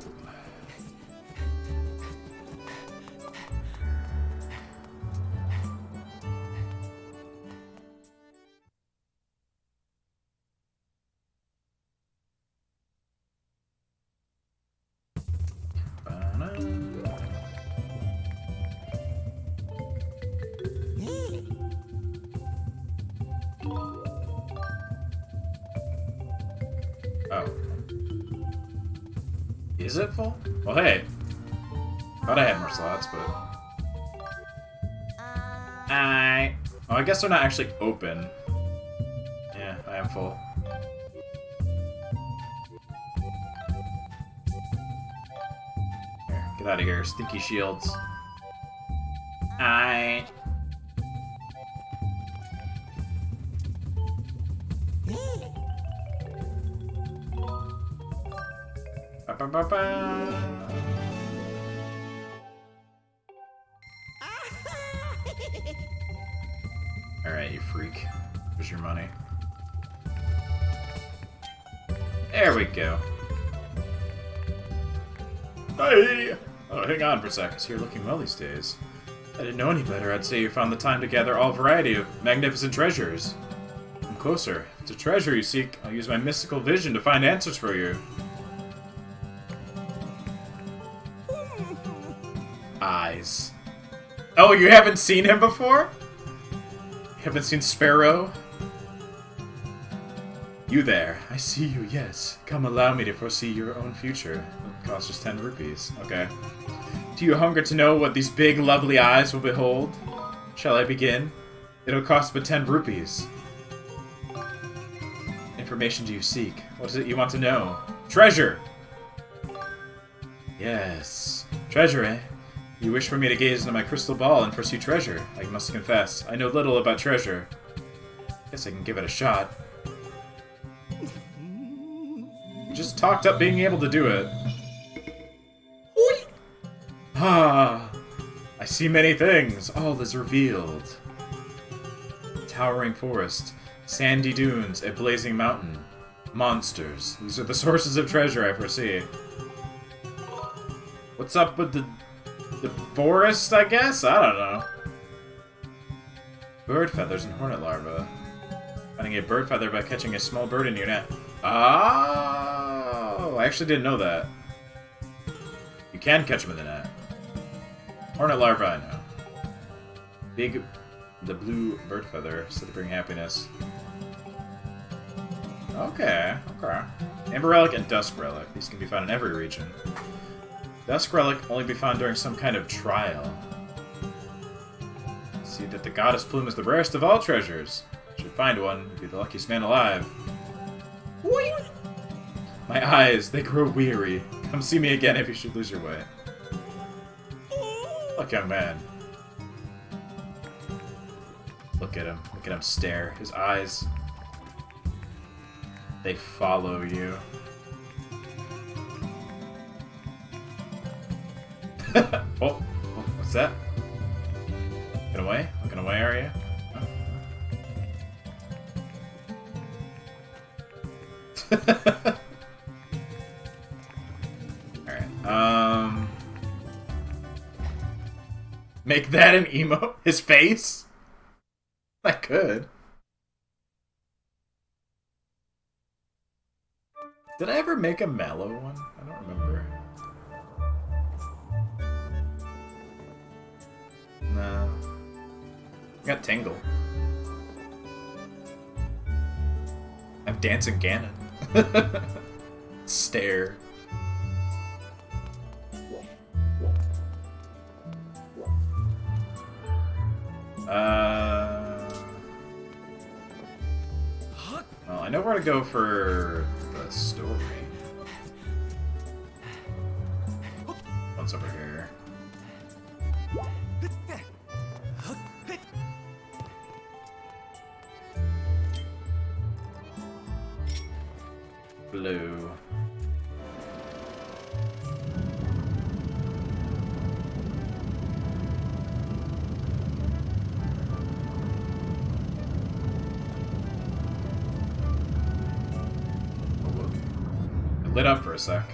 Oh. Is it full? Well, hey. Thought I had more slots, but... Oh, I guess they're not actually open. Yeah, I am full. Here, get out of here, stinky shields. Alright, you freak. Here's your money. There we go. Hey! Oh, hang on for a sec. You're looking well these days. If I didn't know any better, I'd say you found the time to gather all variety of magnificent treasures. Come closer. If it's a treasure you seek, I'll use my mystical vision to find answers for you. eyes. Oh, you haven't seen him before? You haven't seen Sparrow? You there. I see you, yes. Come allow me to foresee your own future. It costs just 10 rupees. Okay. Do you hunger to know what these big, lovely eyes will behold? Shall I begin? It'll cost but 10 rupees. Information do you seek? What is it you want to know? Treasure! Yes. Treasure, eh? You wish for me to gaze into my crystal ball and foresee treasure. I must confess, I know little about treasure. Guess I can give it a shot. Just talked up being able to do it. Ah, I see many things. All is revealed. Towering forest, sandy dunes, a blazing mountain, monsters. These are the sources of treasure I foresee. What's up with the forest, I guess? I don't know. Bird feathers and hornet larvae. Finding a bird feather by catching a small bird in your net. Oh, I actually didn't know that. You can catch them in the net. Hornet larvae, I know. The blue bird feather, said to bring happiness. Okay, okay. Amber relic and dusk relic. These can be found in every region. Dusk relic only be found during some kind of trial. See that the goddess plume is the rarest of all treasures. Should find one, you'd be the luckiest man alive. My eyes, they grow weary. Come see me again if you should lose your way. Look, young man. Look at him. Look at him stare. His eyes, they follow you. Oh, what's that? Looking away? Looking away, are you? Alright, make that an emo? His face? I could. Did I ever make a Mallow one? I don't remember. No. I got Tingle. I have Dancing Ganon. Stare. Well, I know where to go for the story. What's over here? Blue. It lit up for a sec.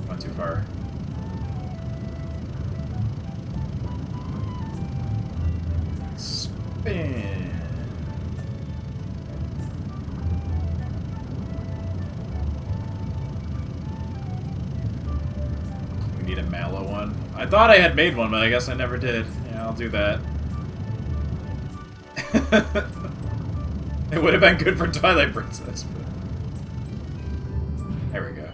Not too far. Spin. We need a Mallow one. I thought I had made one, but I guess I never did. Yeah, I'll do that. It would have been good for Twilight Princess, but... There we go.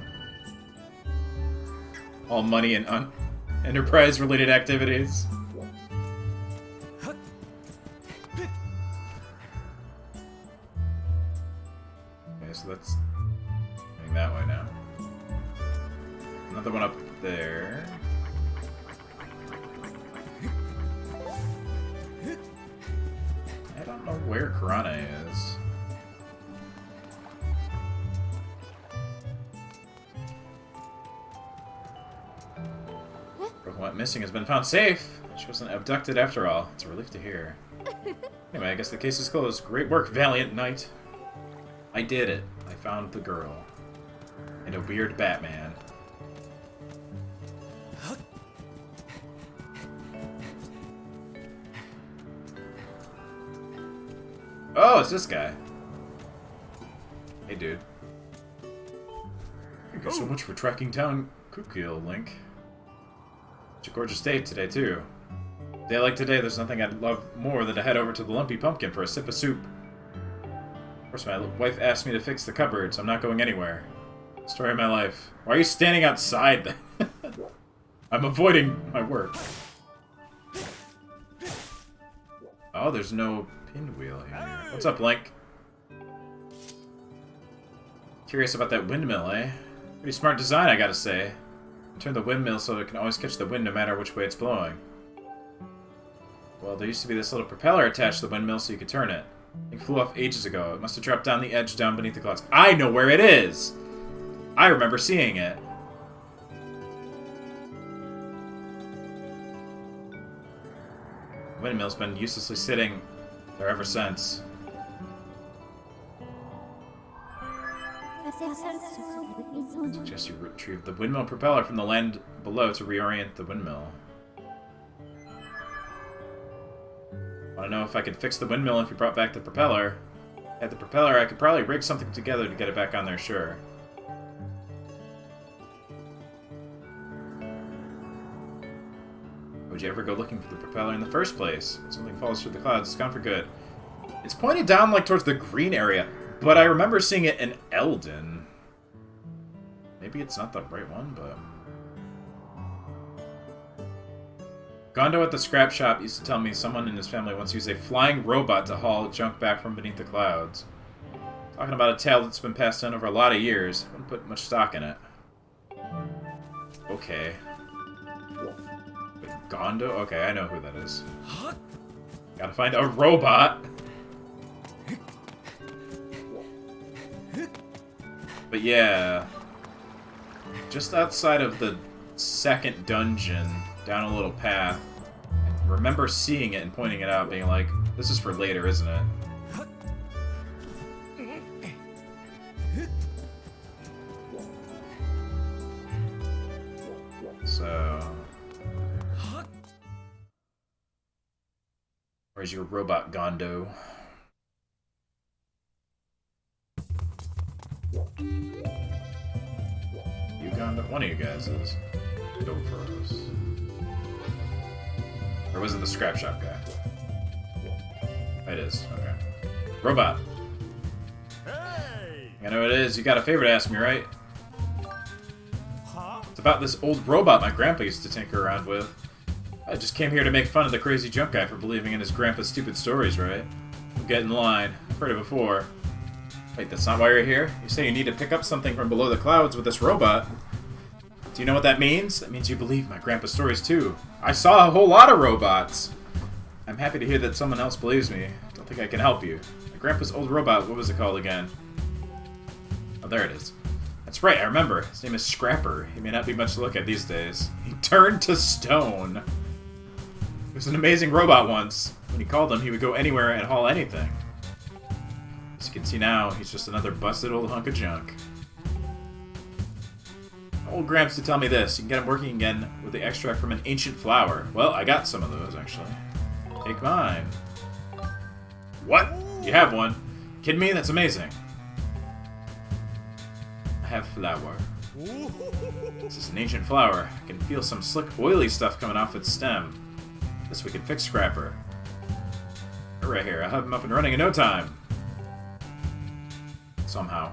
All money and enterprise-related activities. Okay, so that's going that way now. Another one up there. I don't know where Karane is. Whoever went missing has been found safe. She wasn't abducted after all. It's a relief to hear. Anyway, I guess the case is closed. Great work, valiant knight. I did it. I found the girl. And a weird Batman. Oh, it's this guy. Hey, dude. Thank you so much for tracking down Kukil, Link. It's a gorgeous day today, too. A day like today, there's nothing I'd love more than to head over to the Lumpy Pumpkin for a sip of soup. Of course, my wife asked me to fix the cupboard, so I'm not going anywhere. Story of my life. Why are you standing outside then? I'm avoiding my work. Oh, there's no pinwheel here. What's up, Link? Curious about that windmill, eh? Pretty smart design, I gotta say. Turn the windmill so it can always catch the wind no matter which way it's blowing. Well, there used to be this little propeller attached to the windmill so you could turn it. It flew off ages ago. It must have dropped down the edge down beneath the clouds. I know where it is! I remember seeing it. The windmill's been uselessly sitting there ever since. Suggest you retrieve the windmill propeller from the land below to reorient the windmill. Want to know if I could fix the windmill if you brought back the propeller? If I had the propeller, I could probably rig something together to get it back on there, sure. Would you ever go looking for the propeller in the first place? When something falls through the clouds, it's gone for good. It's pointed down, like, towards the green area, but I remember seeing it in Eldon. Maybe it's not the right one, but... Gondo at the scrap shop used to tell me someone in his family once used a flying robot to haul junk back from beneath the clouds. Talking about a tale that's been passed down over a lot of years. Wouldn't put much stock in it. Okay. But Gondo? Okay, I know who that is. Gotta find a robot! But yeah... Just outside of the second dungeon, down a little path, I remember seeing it and pointing it out, being like, this is for later, isn't it? So... Where's your robot, Gondo? You, Gondo? One of you guys is. Go for us. Or was it the scrap shop guy? It is. Okay. Robot. Hey! I know what it is. You got a favor to ask me, right? Huh? It's about this old robot my grandpa used to tinker around with. I just came here to make fun of the crazy junk guy for believing in his grandpa's stupid stories, right? Get in line. I've heard it before. Wait, that's not why you're here? You say you need to pick up something from below the clouds with this robot. Do you know what that means? That means you believe my grandpa's stories too. I saw a whole lot of robots. I'm happy to hear that someone else believes me. Don't think I can help you. My grandpa's old robot, what was it called again? Oh, there it is. That's right, I remember. His name is Scrapper. He may not be much to look at these days. He turned to stone. He was an amazing robot once. When you called him, he would go anywhere and haul anything. As you can see now, he's just another busted old hunk of junk. Old Gramps to tell me this. You can get him working again with the extract from an ancient flower. Well, I got some of those, actually. Take mine. What? You have one? Kidding me? That's amazing. I have flower. This is an ancient flower. I can feel some slick, oily stuff coming off its stem. This we can fix Scrapper. Right here. I'll have him up and running in no time. Somehow.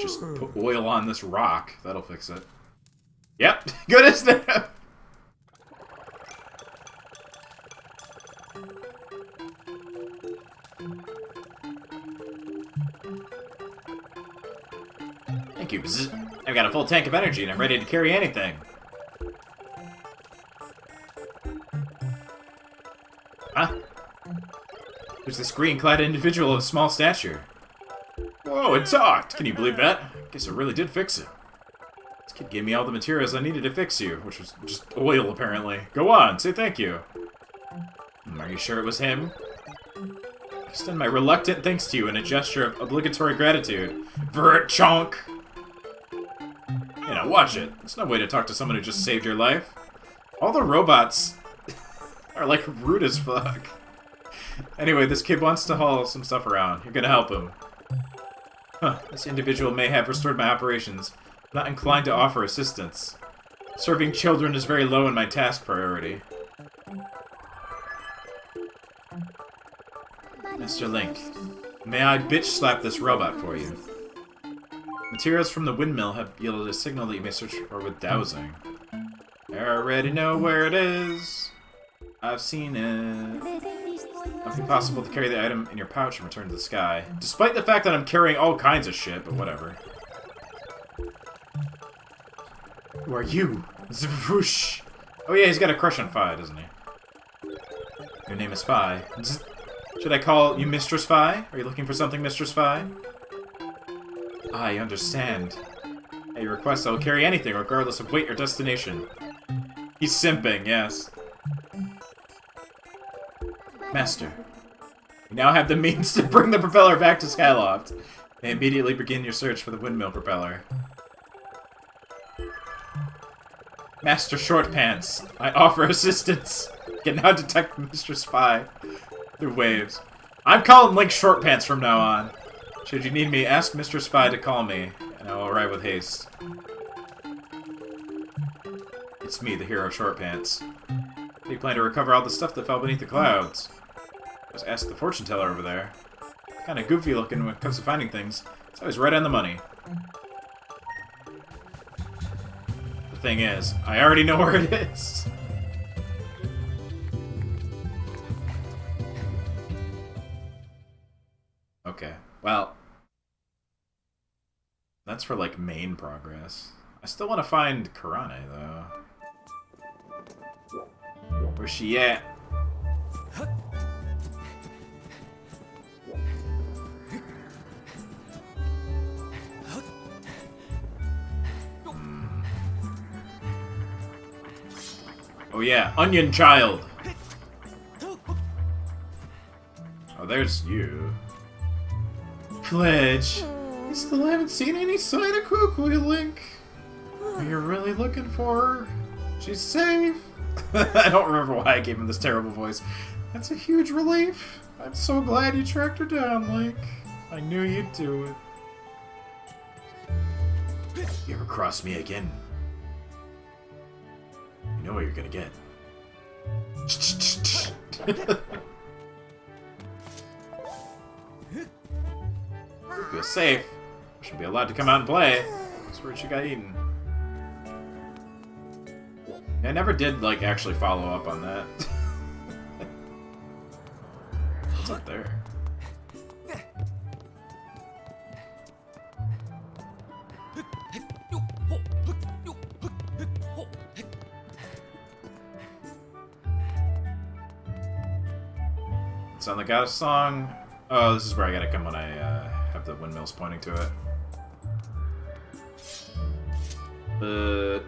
Just put oil on this rock. That'll fix it. Yep. Good as that. Thank you. I've got a full tank of energy and I'm ready to carry anything. Huh? There's this green-clad individual of small stature. Whoa, it talked! Can you believe that? Guess it really did fix it. This kid gave me all the materials I needed to fix you, which was just oil, apparently. Go on, say thank you. Are you sure it was him? I extend my reluctant thanks to you in a gesture of obligatory gratitude. Vert chonk! You know, watch it. There's no way to talk to someone who just saved your life. All the robots are, like, rude as fuck. Anyway, this kid wants to haul some stuff around. You're gonna help him. Huh, this individual may have restored my operations. I'm not inclined to offer assistance. Serving children is very low in my task priority. Mr. Link, may I bitch slap this robot for you? Materials from the windmill have yielded a signal that you may search for with dowsing. I already know where it is. I've seen it. Nothing possible to carry the item in your pouch and return to the sky. Despite the fact that I'm carrying all kinds of shit, but whatever. Who are you? Zvoosh. Oh yeah, he's got a crush on Fi, doesn't he? Your name is Fi. Should I call you Mistress Fi? Are you looking for something, Mistress Fi? I understand. At your request, I will carry anything, regardless of weight or destination. He's simping, yes. Master, you now have the means to bring the propeller back to Skyloft. You may immediately begin your search for the windmill propeller. Master Shortpants, I offer assistance. You can now detect Mistress Fi through waves. I'm calling Link Shortpants from now on. Should you need me, ask Mistress Fi to call me, and I will arrive with haste. It's me, the hero Shortpants. How do you plan to recover all the stuff that fell beneath the clouds? Just ask the fortune teller over there. Kinda goofy looking when it comes to finding things. It's always right on the money. The thing is, I already know where it is. Okay, well. That's for, like, main progress. I still want to find Karane, though. Where's she at? Oh yeah, Onion Child! Oh, there's you. Pledge! I still haven't seen any sign of Kukui, Link. Are you really looking for her? She's safe. I don't remember why I gave him this terrible voice. That's a huge relief. I'm so glad you tracked her down, Link. I knew you'd do it. You ever cross me again? You know what you're gonna get. Feel safe. Should be allowed to come out and play. That's where she got eaten. I never did, like, actually follow up on that. What's up there? It's on the Goddess song. Oh, this is where I gotta come when I have the windmills pointing to it. But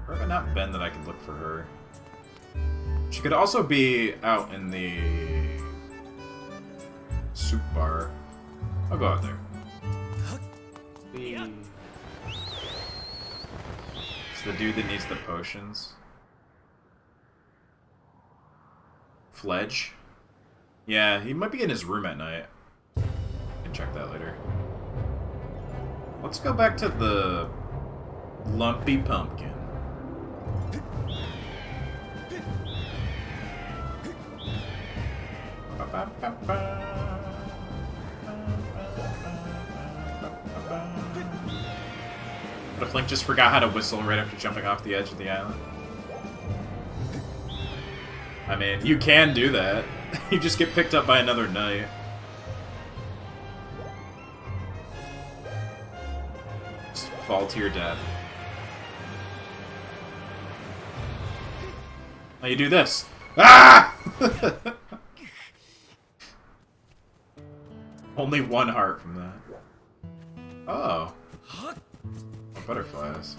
where have I not been that I could look for her? She could also be out in the soup bar. I'll go out there. It's the dude that needs the potions. Fledge? Yeah, he might be in his room at night. I can check that later. Let's go back to the Lumpy Pumpkin. What if Link just forgot how to whistle right after jumping off the edge of the island? I mean, you can do that. You just get picked up by another knight. Just fall to your death. Now you do this. Ah! Only one heart from that. Oh. Butterflies.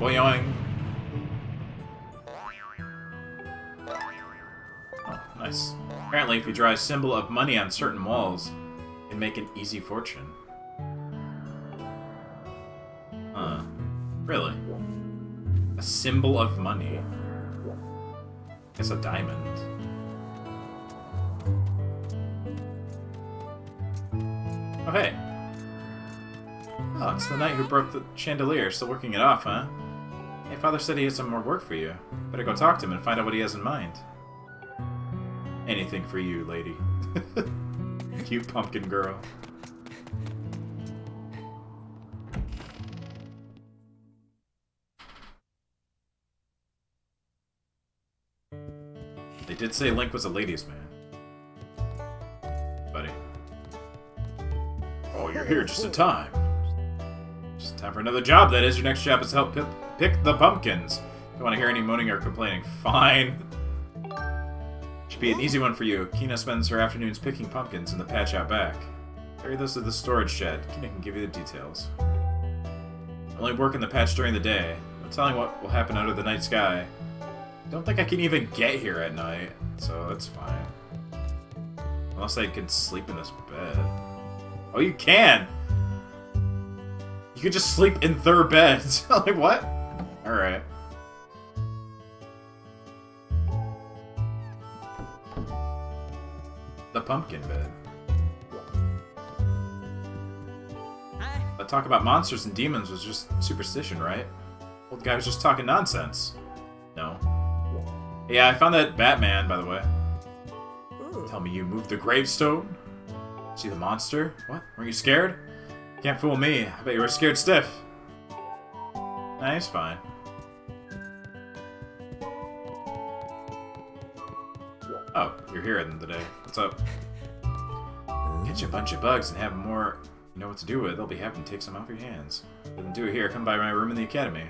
Boing. Oh, nice. Apparently, if you draw a symbol of money on certain walls, you can make an easy fortune. Huh. Really? A symbol of money. It's a diamond. Oh, hey. Oh, it's the knight who broke the chandelier. Still working it off, huh? Hey, Father said he had some more work for you. Better go talk to him and find out what he has in mind. Anything for you, lady. Cute pumpkin girl. They did say Link was a ladies' man. Buddy. Oh, you're here just in time. Just time for another job, that is. Your next job is to help pick the pumpkins. Don't want to hear any moaning or complaining. Fine. Should be an easy one for you. Kina spends her afternoons picking pumpkins in the patch out back. Carry those to the storage shed. Kina can give you the details. Only work in the patch during the day. No telling what will happen under the night sky. Don't think I can even get here at night, so that's fine. Unless I can sleep in this bed. Oh, you can! You could just sleep in their beds. Like, what? Alright. The pumpkin bed. That talk about monsters and demons was just superstition, right? Old guy was just talking nonsense. No. Yeah, I found that Batman, by the way. Tell me you moved the gravestone? See the monster? What? Were you scared? Can't fool me. I bet you were scared stiff. Nah, he's fine. Oh, you're here at the end of the day. What's up? Get you a bunch of bugs and have more you know what to do with. They'll be happy to take some off your hands. Then do it here. Come by my room in the academy.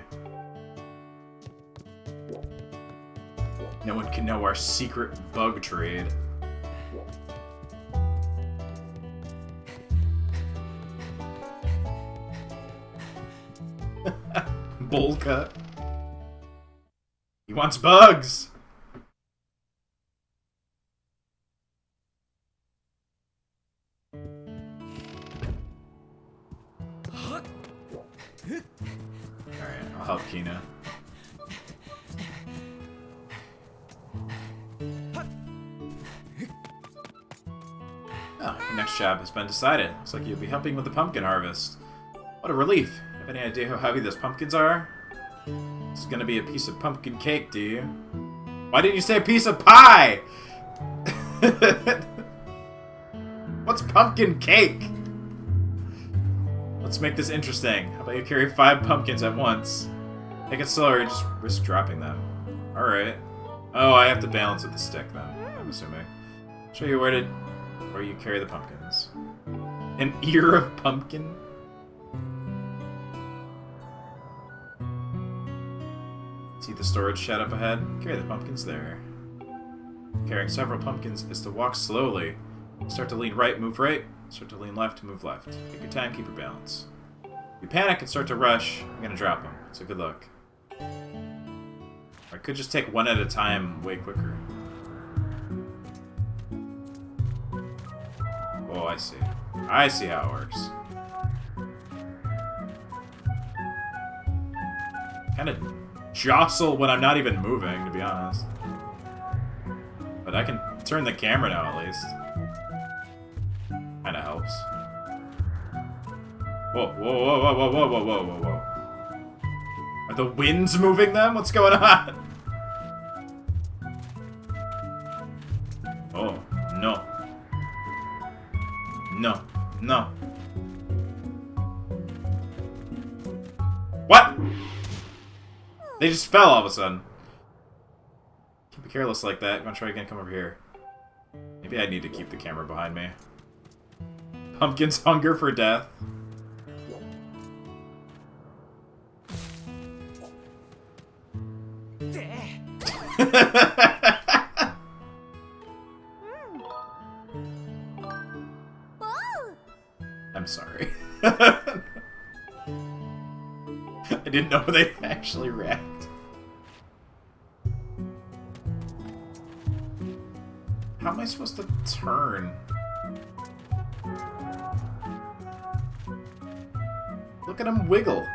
No one can know our secret bug trade. Bowl cut. He wants bugs! Alright, I'll help Kina. Oh, your next job has been decided. Looks like you'll be helping with the pumpkin harvest. What a relief. Have any idea how heavy those pumpkins are? It's gonna be a piece of pumpkin cake, do you? Why didn't you say a piece of pie? What's pumpkin cake? Let's make this interesting. How about you carry 5 pumpkins at once? Take it slower, just risk dropping them. Alright. Oh, I have to balance with the stick then, I'm assuming. Show you where you carry the pumpkins. An ear of pumpkin? See the storage shed up ahead? Carry the pumpkins there. Carrying several pumpkins is to walk slowly. Start to lean right, move right. Start to lean left, move left. Take your time, keep your balance. If you panic and start to rush, I'm gonna drop them. So good luck. Or I could just take one at a time way quicker. Oh, I see. I see how it works. Kind of jostle when I'm not even moving, to be honest. But I can turn the camera now, at least. Kinda helps. Whoa, whoa, whoa, whoa, whoa, whoa, whoa, whoa, whoa, whoa. Are the winds moving them? What's going on? Oh, no. No, no. What? They just fell all of a sudden. Can't be careless like that. You wanna try again? Come over here. Maybe I need to keep the camera behind me. Pumpkin's hunger for death. I'm sorry. I didn't know they'd actually react. How am I supposed to turn? Look at him wiggle.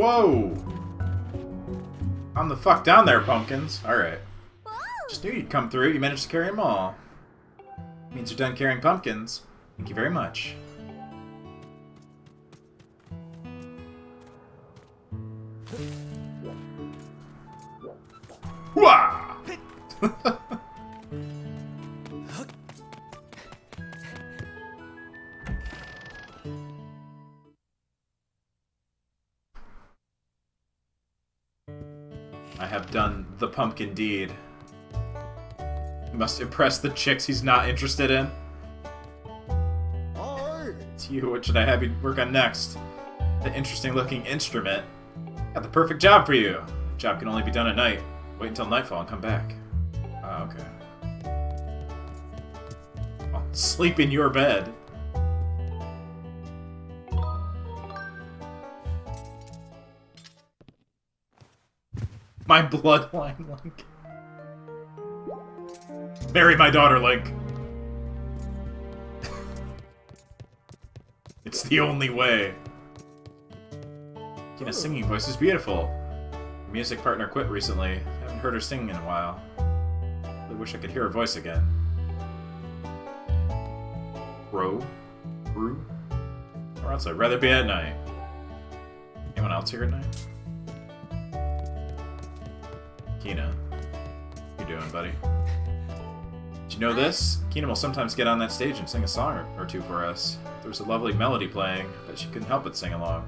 Whoa! Calm the fuck down there, pumpkins. Alright. Just knew you'd come through. You managed to carry them all. Means you're done carrying pumpkins. Thank you very much. Wah! I have done the pumpkin deed. He must impress the chicks he's not interested in. It's you. What should I have you work on next? The interesting looking instrument. Got the perfect job for you. Job can only be done at night. Wait until nightfall and come back. Oh, okay. I'll sleep in your bed. My bloodline, Link. Marry my daughter, Link. It's the only way. Kina's singing voice is beautiful. Her music partner quit recently. I haven't heard her singing in a while. I really wish I could hear her voice again. Brew? Or else I'd rather be at night. Anyone else here at night? Kina. How you doing, buddy? Did you know this? Kina will sometimes get on that stage and sing a song or two for us. There was a lovely melody playing, but she couldn't help but sing along.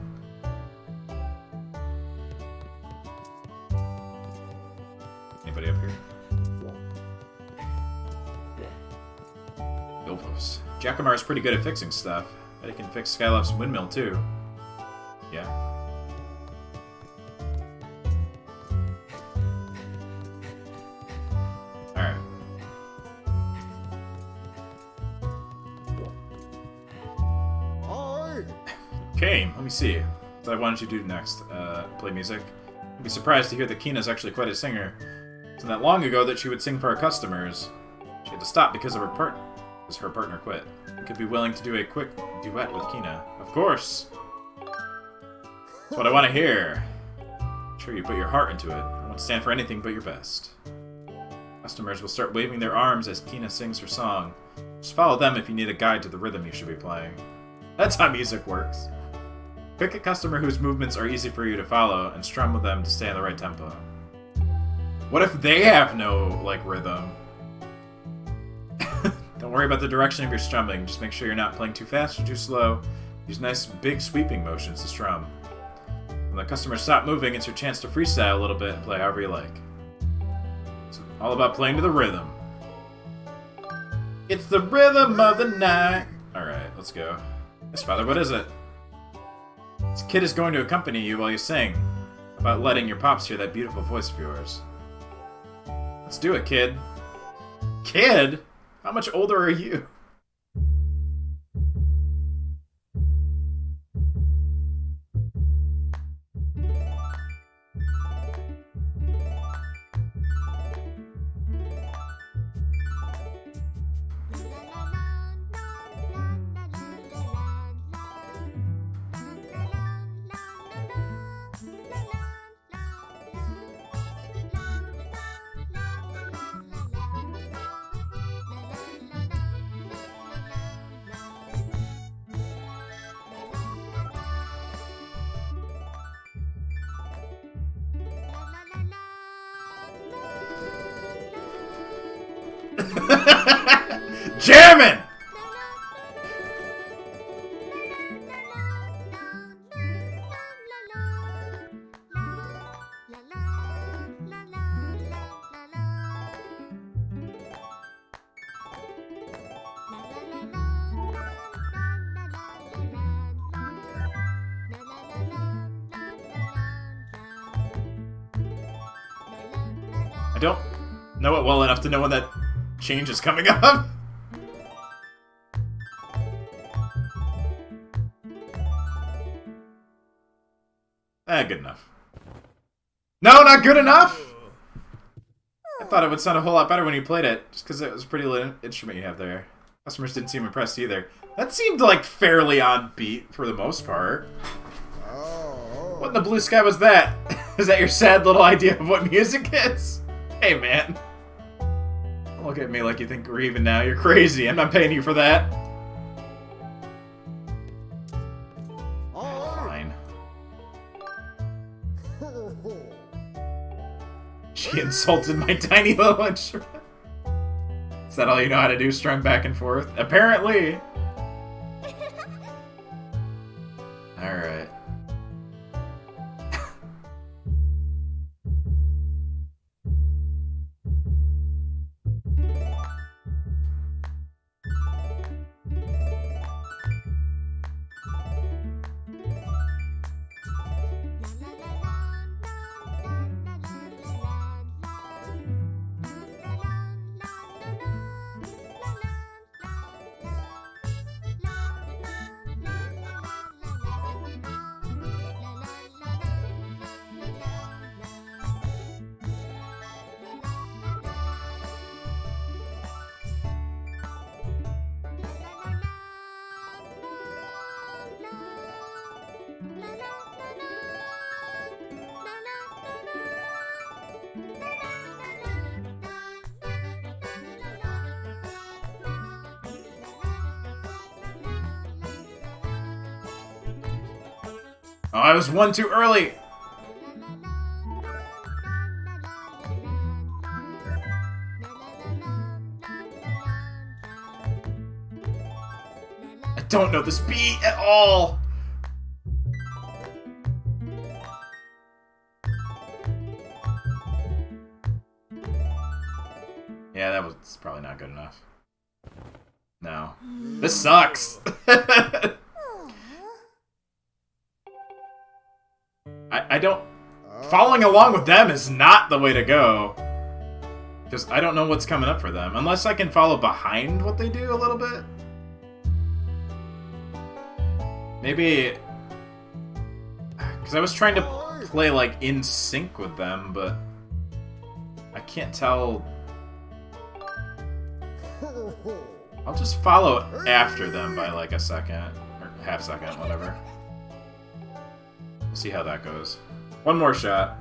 Anybody up here? Ilvos. Giacomar's pretty good at fixing stuff. Bet he can fix Skylab's windmill, too. Yeah. Alright. Okay, let me see. What why don't you do next? Play music? You'd be surprised to hear that Kina's actually quite a singer. It's not that long ago that she would sing for our customers. She had to stop because of her partner quit. You could be willing to do a quick duet with Kina. Of course! That's what I want to hear. I'm sure you put your heart into it. I won't stand for anything but your best. Customers will start waving their arms as Kina sings her song. Just follow them if you need a guide to the rhythm you should be playing. That's how music works. Pick a customer whose movements are easy for you to follow and strum with them to stay on the right tempo. What if they have no, like, rhythm? Don't worry about the direction of your strumming. Just make sure you're not playing too fast or too slow. Use nice, big, sweeping motions to strum. When the customers stop moving, it's your chance to freestyle a little bit and play however you like. It's all about playing to the rhythm. It's the rhythm of the night. Alright, let's go. Yes, Father, what is it? This kid is going to accompany you while you sing. About letting your pops hear that beautiful voice of yours. Let's do it, kid. Kid? How much older are you? Jamming! I don't know it well enough to know when that change is coming up. Good enough. No, not good enough? I thought it would sound a whole lot better when you played it, just because it was a pretty lit instrument you have there. Customers didn't seem impressed either. That seemed like fairly on beat for the most part. What in the blue sky was that? Is that your sad little idea of what music is? Hey, man. Don't look at me like you think we're even now. You're crazy. I'm not paying you for that. Fine. She insulted my tiny little instrument. Is that all you know how to do, strum back and forth? Apparently. Alright. Oh, I was one too early! I don't know this beat at all! Yeah, that was probably not good enough. No. This sucks! I don't... Following along with them is not the way to go. Because I don't know what's coming up for them. Unless I can follow behind what they do a little bit. Maybe... Because I was trying to play, like, in sync with them, but... I can't tell... I'll just follow after them by, like, a second. Or half second, whatever. We'll see how that goes. One more shot.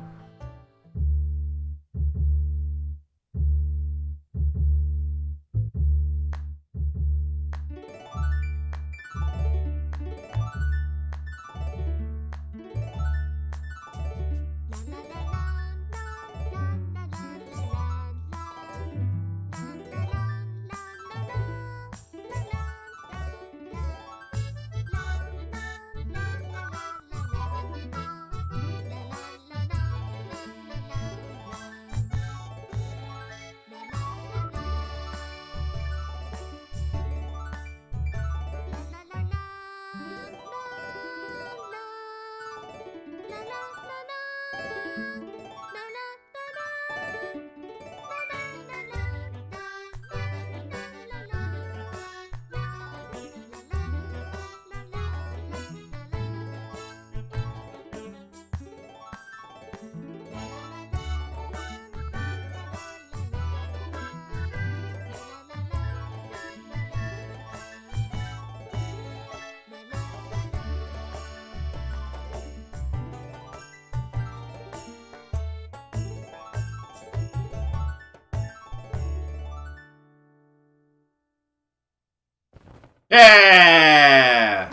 Yeah!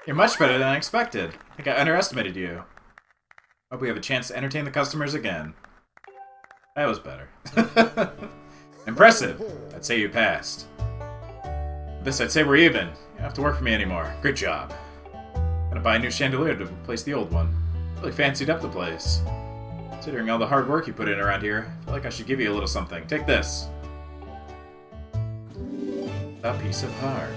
You're much better than I expected. I think I underestimated you. Hope we have a chance to entertain the customers again. That was better. Impressive. I'd say you passed. This, I'd say we're even. You don't have to work for me anymore. Great job. Gonna buy a new chandelier to replace the old one. Really fancied up the place. Considering all the hard work you put in around here, I feel like I should give you a little something. Take this. A piece of heart.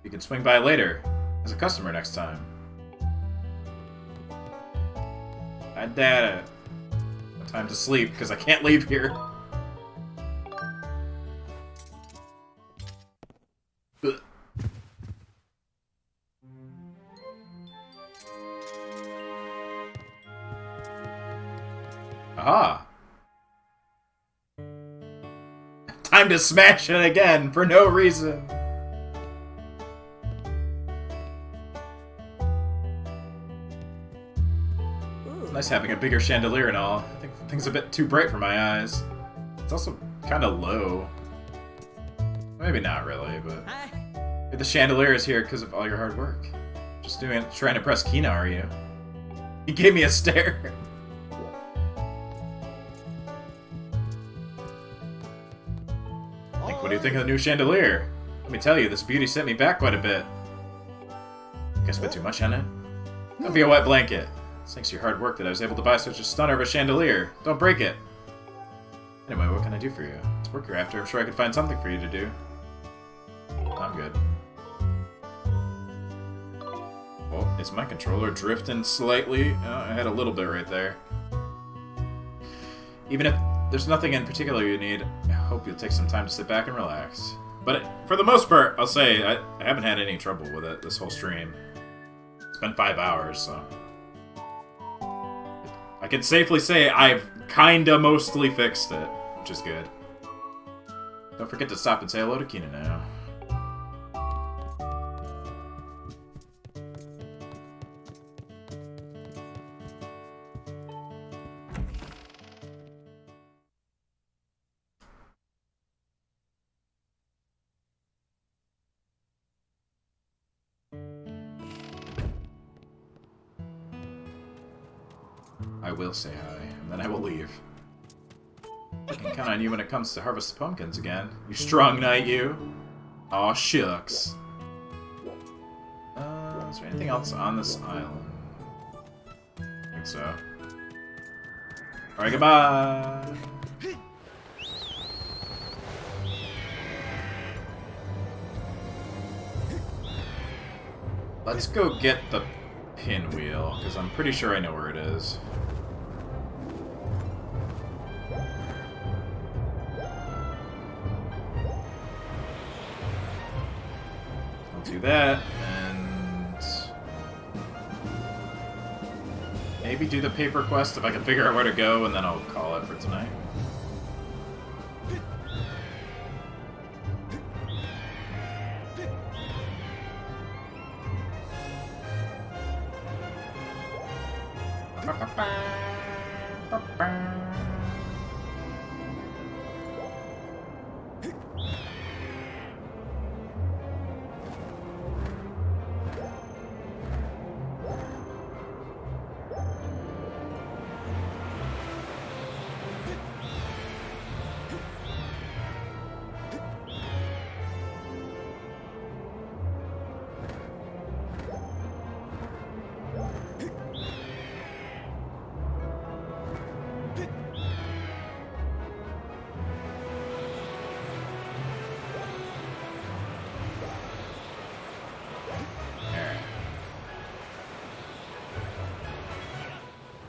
You can swing by later, as a customer next time. I did it. No time to sleep, because I can't leave here. Ugh. Aha! Time to smash it again, for no reason. nice having a bigger chandelier and all. I think things a bit too bright for my eyes. It's also kind of low. Maybe not really, but... The chandelier is here because of all your hard work. Just trying to press Kina, are you? He gave me a stare. Like, what do you think of the new chandelier? Let me tell you, this beauty set me back quite a bit. Guess I spent too much on it? Don't be a wet blanket. It's thanks to your hard work that I was able to buy such a stunner of a chandelier. Don't break it. Anyway, what can I do for you? It's work you're after. I'm sure I could find something for you to do. I'm good. Oh, is my controller drifting slightly? I had a little bit right there. Even if there's nothing in particular you need, I hope you'll take some time to sit back and relax. But for the most part, I'll say I haven't had any trouble with it this whole stream. It's been 5 hours, so... I can safely say I've kinda mostly fixed it, which is good. Don't forget to stop and say hello to Kina now. I will say hi, and then I will leave. I can count on you when it comes to harvest the pumpkins again. You strong knight, you! Aw, shucks. Is there anything else on this island? I think so. Alright, goodbye! Let's go get the pinwheel, because I'm pretty sure I know where it is. Do that, and maybe do the paper quest if I can figure out where to go, and then I'll call it for tonight.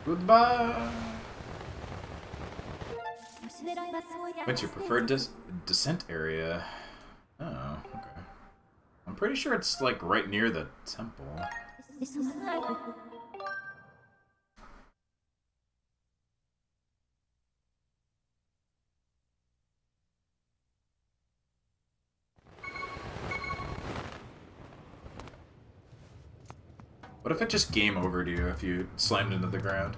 Goodbye! What's your preferred descent area? Oh, okay. I'm pretty sure it's, like, right near the temple. What if it just game overed you if you slammed into the ground?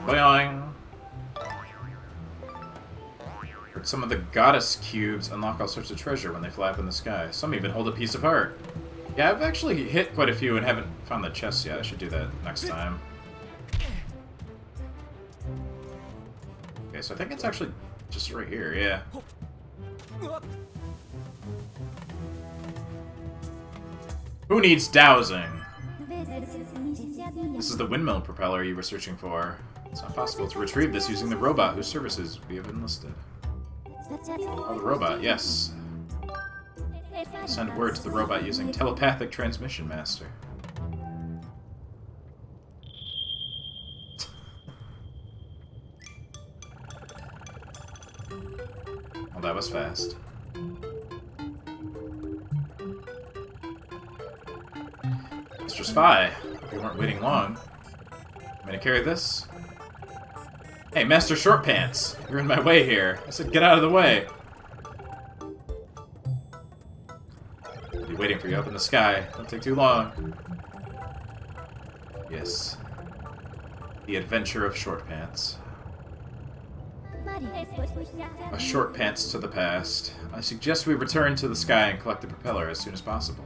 Boing! Some of the goddess cubes unlock all sorts of treasure when they fly up in the sky. Some even hold a piece of heart. Yeah, I've actually hit quite a few and haven't found the chest yet. I should do that next time. Okay, so I think it's actually just right here, yeah. Who needs dowsing? This is the windmill propeller you were searching for. It's not possible to retrieve this using the robot whose services we have enlisted. Oh, the robot, yes. Send word to the robot using telepathic transmission master. Well, that was fast. Mr. Spy, We weren't waiting long. I'm gonna carry this. Hey, Master Short Pants! You're in my way here. I said get out of the way. I'll be waiting for you up in the sky. Don't take too long. Yes. The Adventure of Short Pants. A short pants to the past. I suggest we return to the sky and collect the propeller as soon as possible.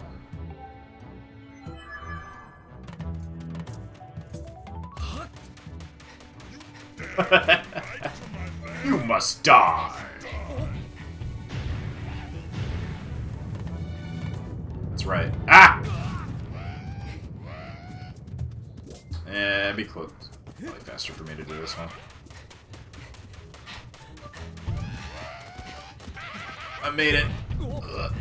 You must die! That's right. Ah! Be close. Probably faster for me to do this one. I made it. Ugh.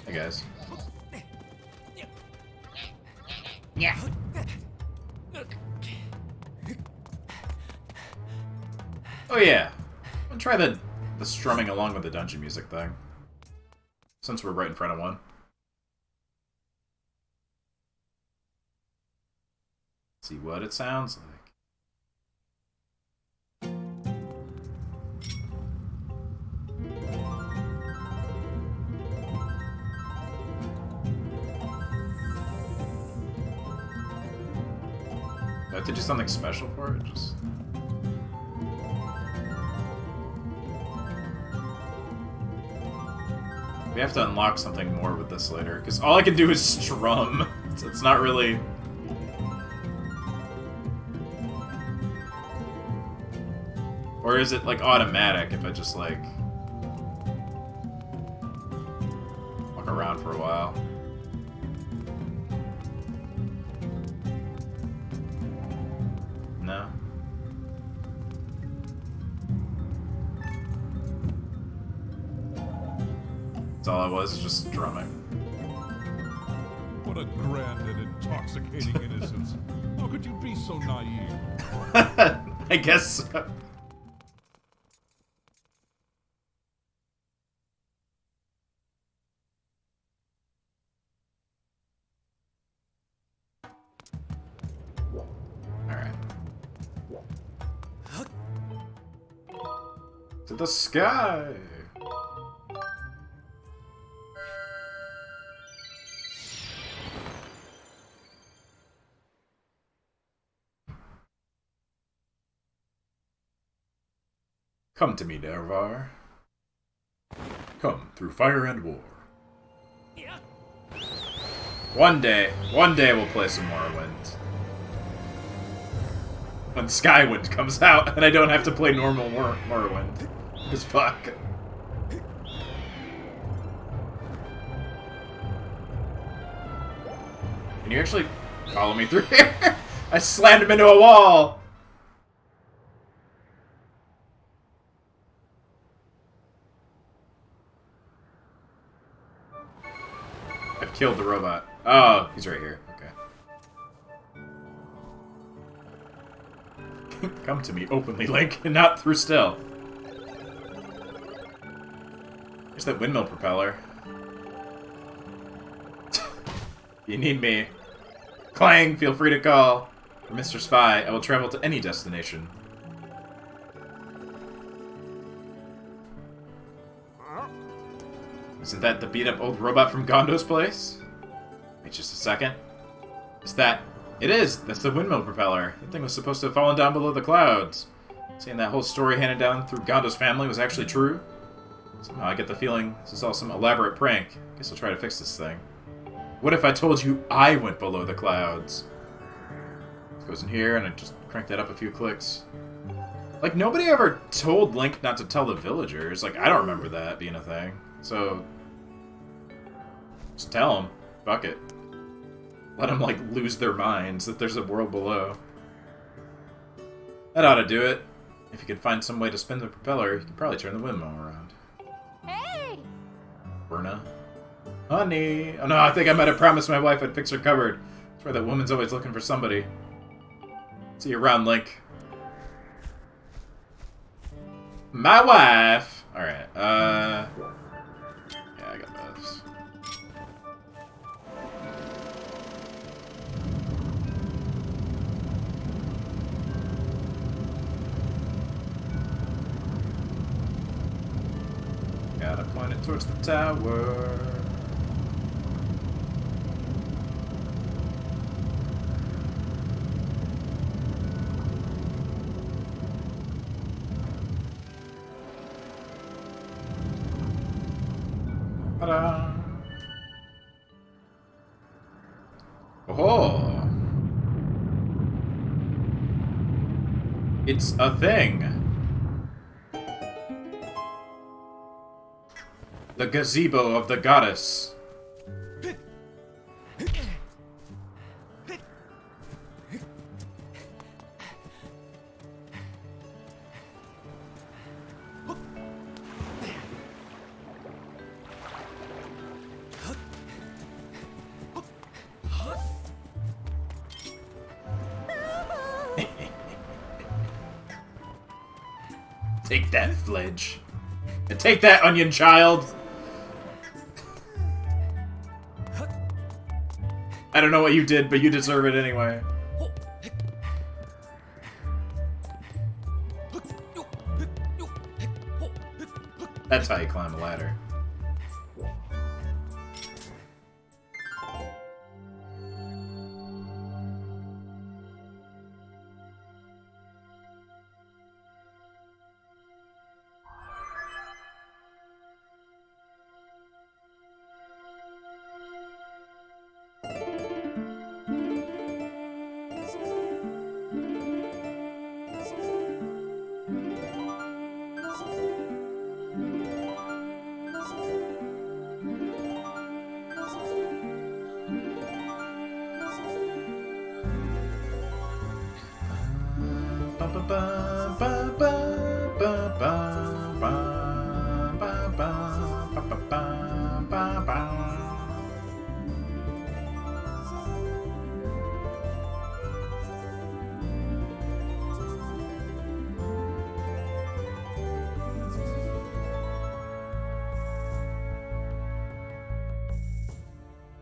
Hey guys. Yeah. Oh yeah. I'll try the strumming along with the dungeon music thing. Since we're right in front of one. See what it sounds like. Do I have to do something special for it? Just... We have to unlock something more with this later, because all I can do is strum. It's not really... Or is it, like, automatic if I just, like... walk around for a while? No? That's all I was just drumming. What a grand and intoxicating innocence. How could you be so naive? I guess so. Alright. To the sky! Come to me, Nervar. Come through fire and war. One day we'll play some Morrowind. When Skyward comes out, and I don't have to play normal Morrowind. Because fuck. Can you actually follow me through here? I slammed him into a wall! I've killed the robot. Oh, he's right here. Okay. Come to me openly, Link, and not through stealth. There's that windmill propeller. You need me. Clang, feel free to call. For Mr. Spy, I will travel to any destination. Isn't that the beat-up old robot from Gondo's place? Wait just a second. Is that... It is! That's the windmill propeller. That thing was supposed to have fallen down below the clouds. Saying that whole story handed down through Gondo's family was actually true? Somehow I get the feeling this is all some elaborate prank. Guess I'll try to fix this thing. What if I told you I went below the clouds? This goes in here, and I just crank that up a few clicks. Like, nobody ever told Link not to tell the villagers. Like, I don't remember that being a thing. So... just tell them. Fuck it. Let them, like, lose their minds that there's a world below. That ought to do it. If you can find some way to spin the propeller, you can probably turn the windmill around. Hey! Berna? Honey! Oh no, I think I might have promised my wife I'd fix her cupboard. That's why that woman's always looking for somebody. See you around, Link. My wife! Alright, yeah, I got those. Gotta point it towards the tower. Ta-da! Oh! It's a thing! The gazebo of the goddess. Take that, Fledge. And take that, onion child! I don't know what you did, but you deserve it anyway. That's how you climb a ladder.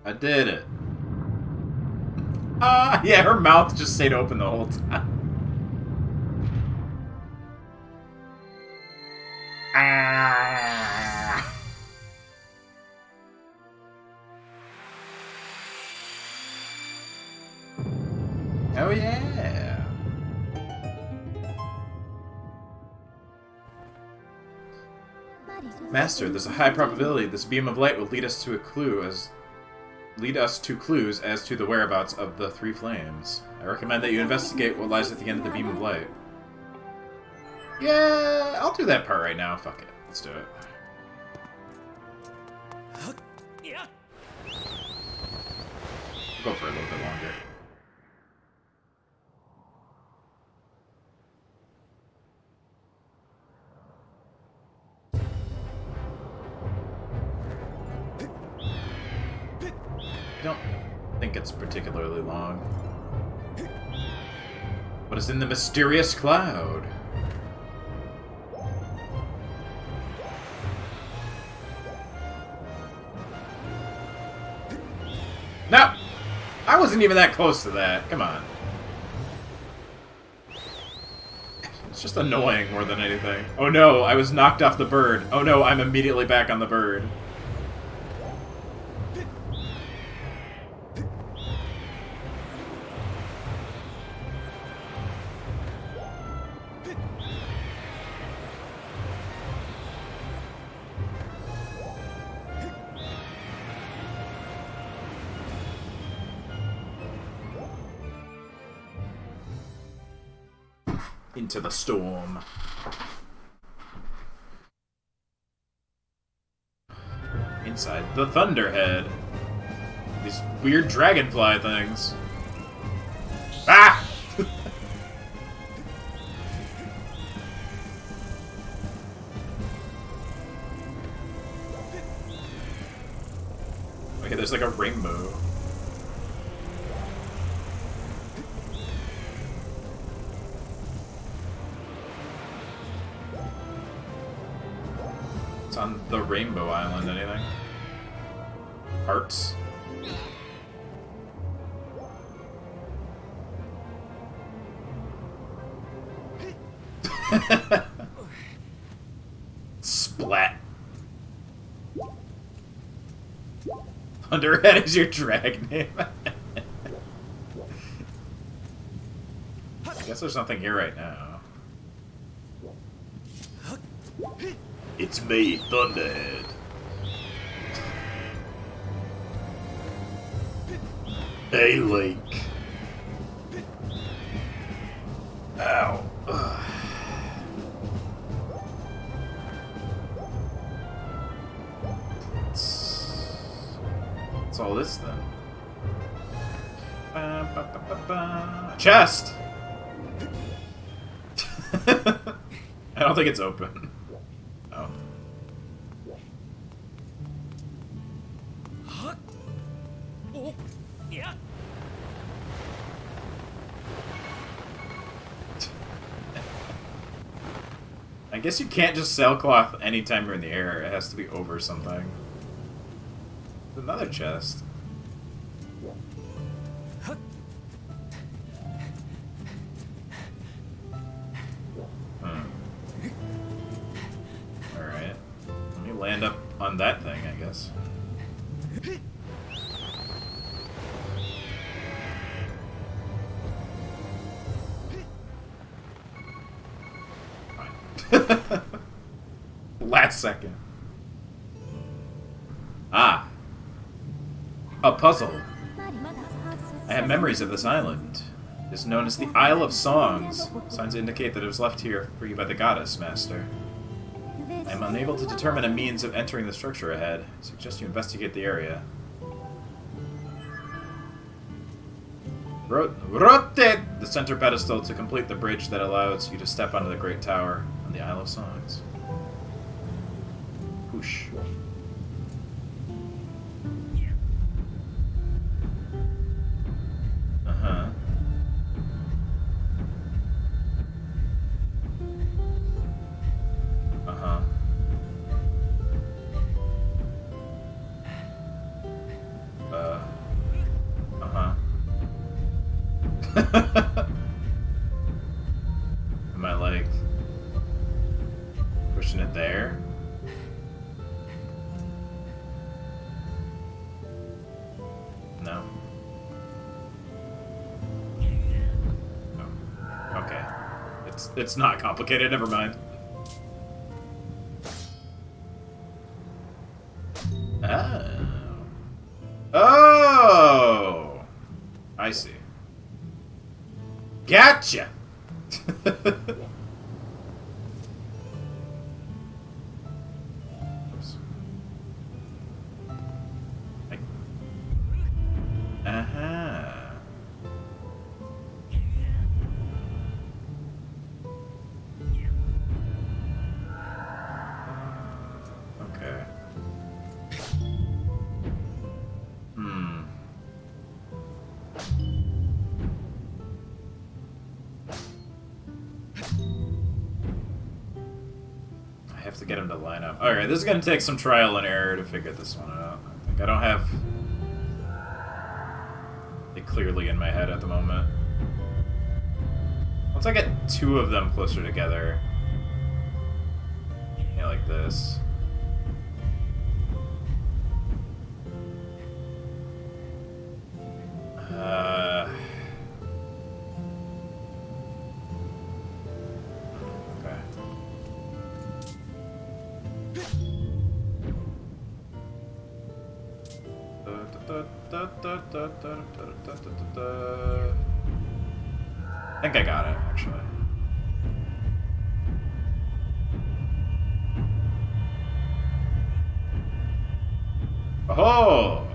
I did it. Ah, yeah, her mouth just stayed open the whole time. Ah. Oh yeah. Master, there's a high probability this beam of light will lead us to clues as to the whereabouts of the three flames. I recommend that you investigate what lies at the end of the beam of light. Yeah, I'll do that part right now. Fuck it. Let's do it. We'll go for a little bit longer. I don't think it's particularly long. What is in the mysterious cloud? No! I wasn't even that close to that. Come on. It's just annoying more than anything. Oh no, I was knocked off the bird. Oh no, I'm immediately back on the bird. Into the storm. Inside the Thunderhead. These weird dragonfly things. Ah! Okay, there's like a rainbow. It's on the Rainbow Island, anything? Hearts? Splat. Thunderhead is your drag name. I guess there's nothing here right now. It's me, Thunderhead. Hey, Link. Ow. Ugh. What's all this then? Chest! I don't think it's open. Oh. I guess you can't just sell cloth anytime you're in the air. It has to be over something. Another chest. Alright. Let me land up on that thing, I guess. Fine. Last second. Ah. A puzzle. I have memories of this island. It is known as the Isle of Songs. Signs indicate that it was left here for you by the goddess, Master. I am unable to determine a means of entering the structure ahead. I suggest you investigate the area. Rotate the center pedestal to complete the bridge that allows you to step onto the Great Tower on the Isle of Songs. Whoosh. Uh-huh. Uh-huh. Uh-huh. Am I, like, pushing it there? No. Oh. Okay. It's not complicated, never mind. Oh. Oh! I see. Gotcha! Oops. Uh-huh. Okay. Hmm. I have to get him to line up. Alright, this is gonna take some trial and error to figure this one out. I think I don't have it clearly in my head at the moment. Once I get two of them closer together, yeah, like this. Okay. I think I got it, actually. Oh!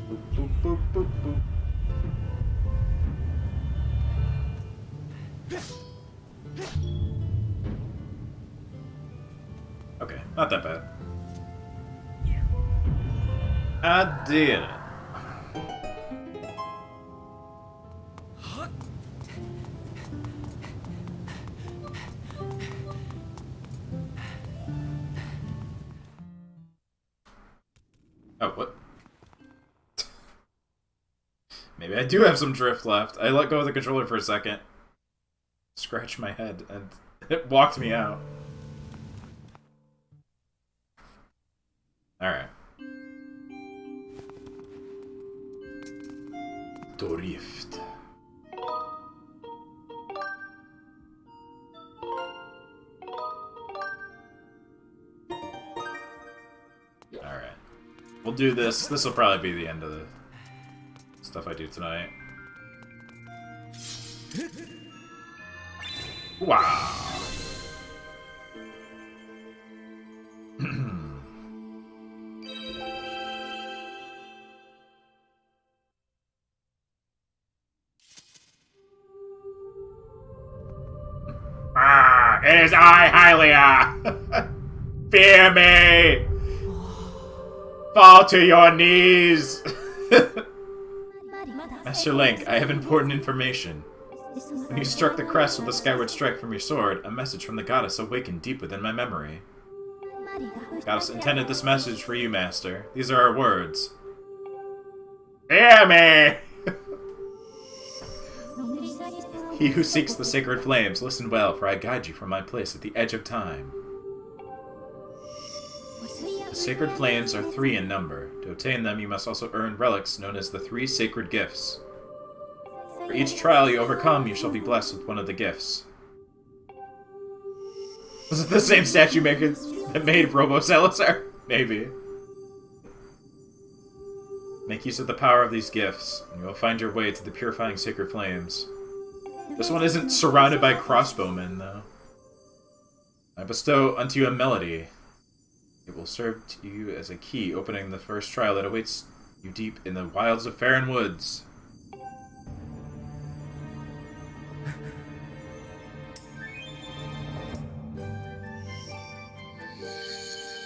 Boop, boop, boop, boop, boop. Okay, not that bad. I did it. Oh, what? Maybe I do have some drift left. I let go of the controller for a second. Scratched my head, and it walked me out. Alright. Drift. Alright. We'll do this. This will probably be the end of the stuff I do tonight. Wow. It is I, Hylia! Fear me! Fall to your knees! Master Link, I have important information. When you struck the crest with the Skyward strike from your sword, a message from the goddess awakened deep within my memory. The goddess intended this message for you, Master. These are our words. Fear me! He who seeks the sacred flames, listen well, for I guide you from my place at the edge of time. The sacred flames are 3 in number. To obtain them, you must also earn relics known as the 3 sacred gifts. For each trial you overcome, you shall be blessed with one of the gifts. Was it the same statue maker that made Robo-Salazar? Maybe. Make use of the power of these gifts, and you will find your way to the purifying sacred flames. This one isn't surrounded by crossbowmen, though. I bestow unto you a melody. It will serve to you as a key, opening the first trial that awaits you deep in the wilds of Faron Woods.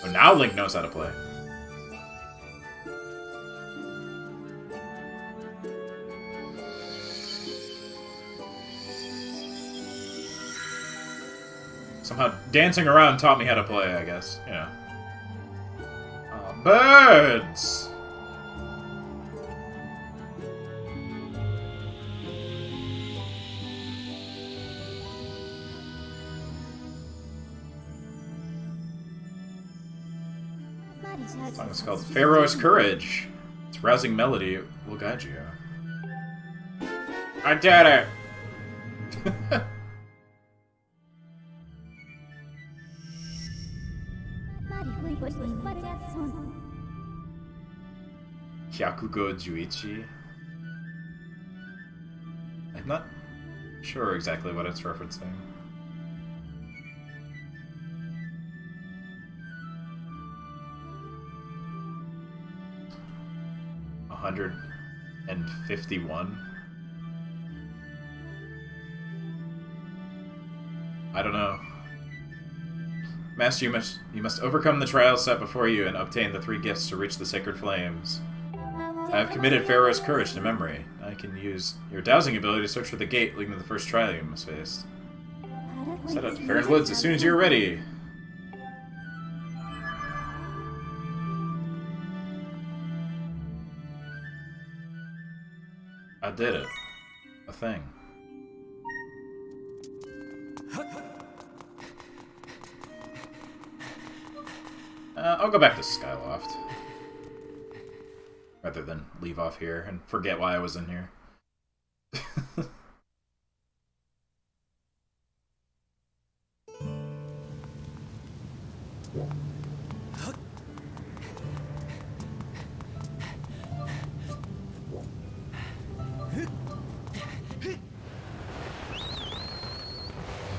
Oh, now Link knows how to play. Somehow dancing around taught me how to play, I guess. You know. Birds! The song is called Pharaoh's Courage. Its rousing melody will guide you. I did it! Hyakugo Juichi. I'm not sure exactly what it's referencing. $151. I don't know. Master, you must overcome the trials set before you and obtain the 3 gifts to reach the sacred flames. I have committed Pharaoh's Courage to memory. I can use your dowsing ability to search for the gate leading to the first trial you must face. Set out to Faron Woods as soon as you're ready. I did it. A thing. I'll go back to Skyloft. Rather than leave off here and forget why I was in here.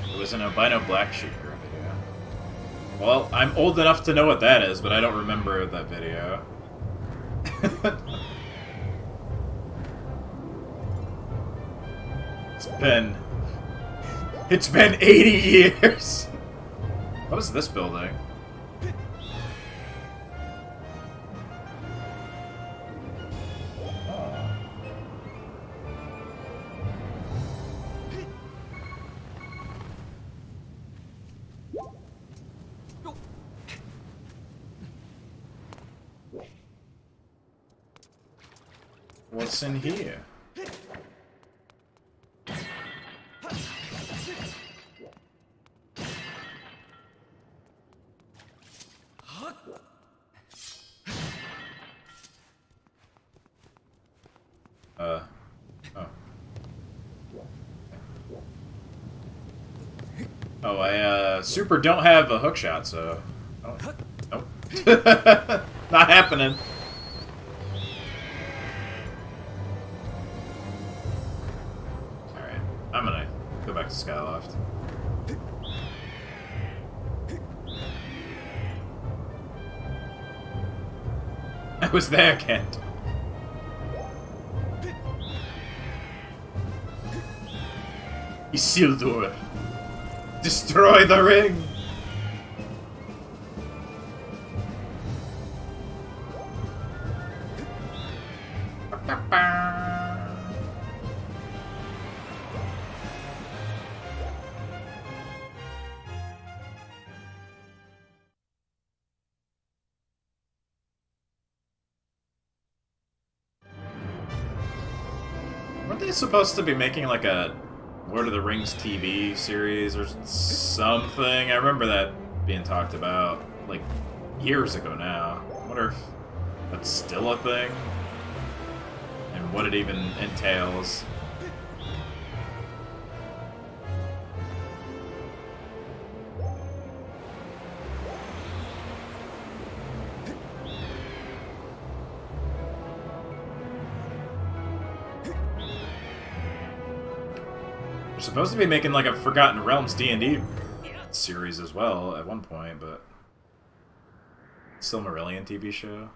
It was an albino black sheep video. Well, I'm old enough to know what that is, but I don't remember that video. It's been 80 years. What is this building? What's in here? Oh. Oh, I, super don't have a hookshot, so... Oh, nope. Not happening. Alright, I'm gonna go back to Skyloft. I was there, Kent. Isildur. Destroy the ring! Weren't they supposed to be making like a Lord of the Rings TV series or something? I remember that being talked about like years ago now. I wonder if that's still a thing and what it even entails. They're supposed to be making like a Forgotten Realms D&D series as well at one point, but Silmarillion TV show.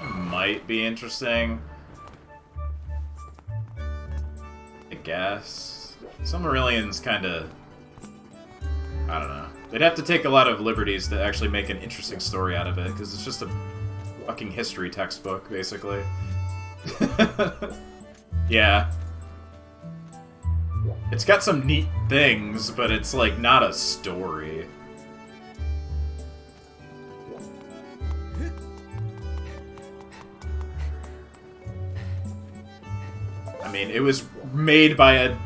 Might be interesting. I guess. Silmarillion's kind of... I don't know. They'd have to take a lot of liberties to actually make an interesting story out of it, because it's just a fucking history textbook, basically. Yeah. It's got some neat things, but it's like not a story. I mean, it was made by a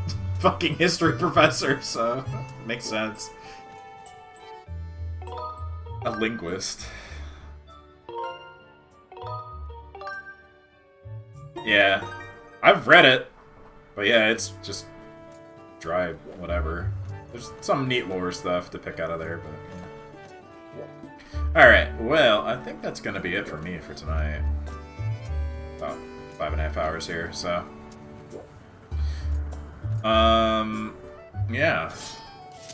fucking history professor, so makes sense. A linguist. Yeah, I've read it, but yeah, it's just dry, whatever. There's some neat lore stuff to pick out of there, but yeah. Alright, well, I think that's gonna be it for me for tonight. About 5.5 hours here, so... yeah.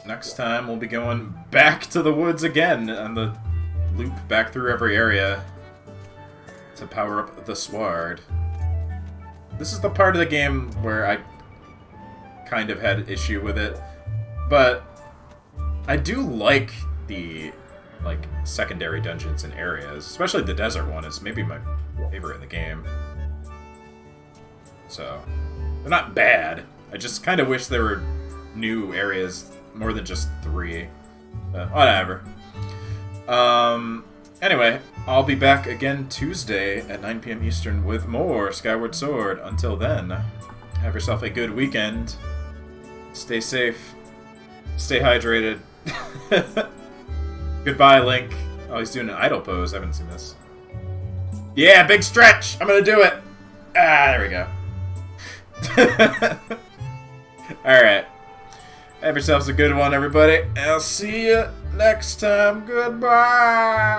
Next time we'll be going back to the woods again on the loop back through every area to power up the sword. This is the part of the game where I kind of had issue with it, but I do like the secondary dungeons and areas, especially the desert one is maybe my favorite in the game. So they're not bad. I just kind of wish there were new areas more than just 3. But whatever. Anyway, I'll be back again Tuesday at 9 PM Eastern with more Skyward Sword. Until then, have yourself a good weekend. Stay safe. Stay hydrated. Goodbye, Link. Oh, he's doing an idle pose. I haven't seen this. Yeah, big stretch! I'm gonna do it! Ah, there we go. Alright. Have yourselves a good one, everybody. I'll see you next time. Goodbye!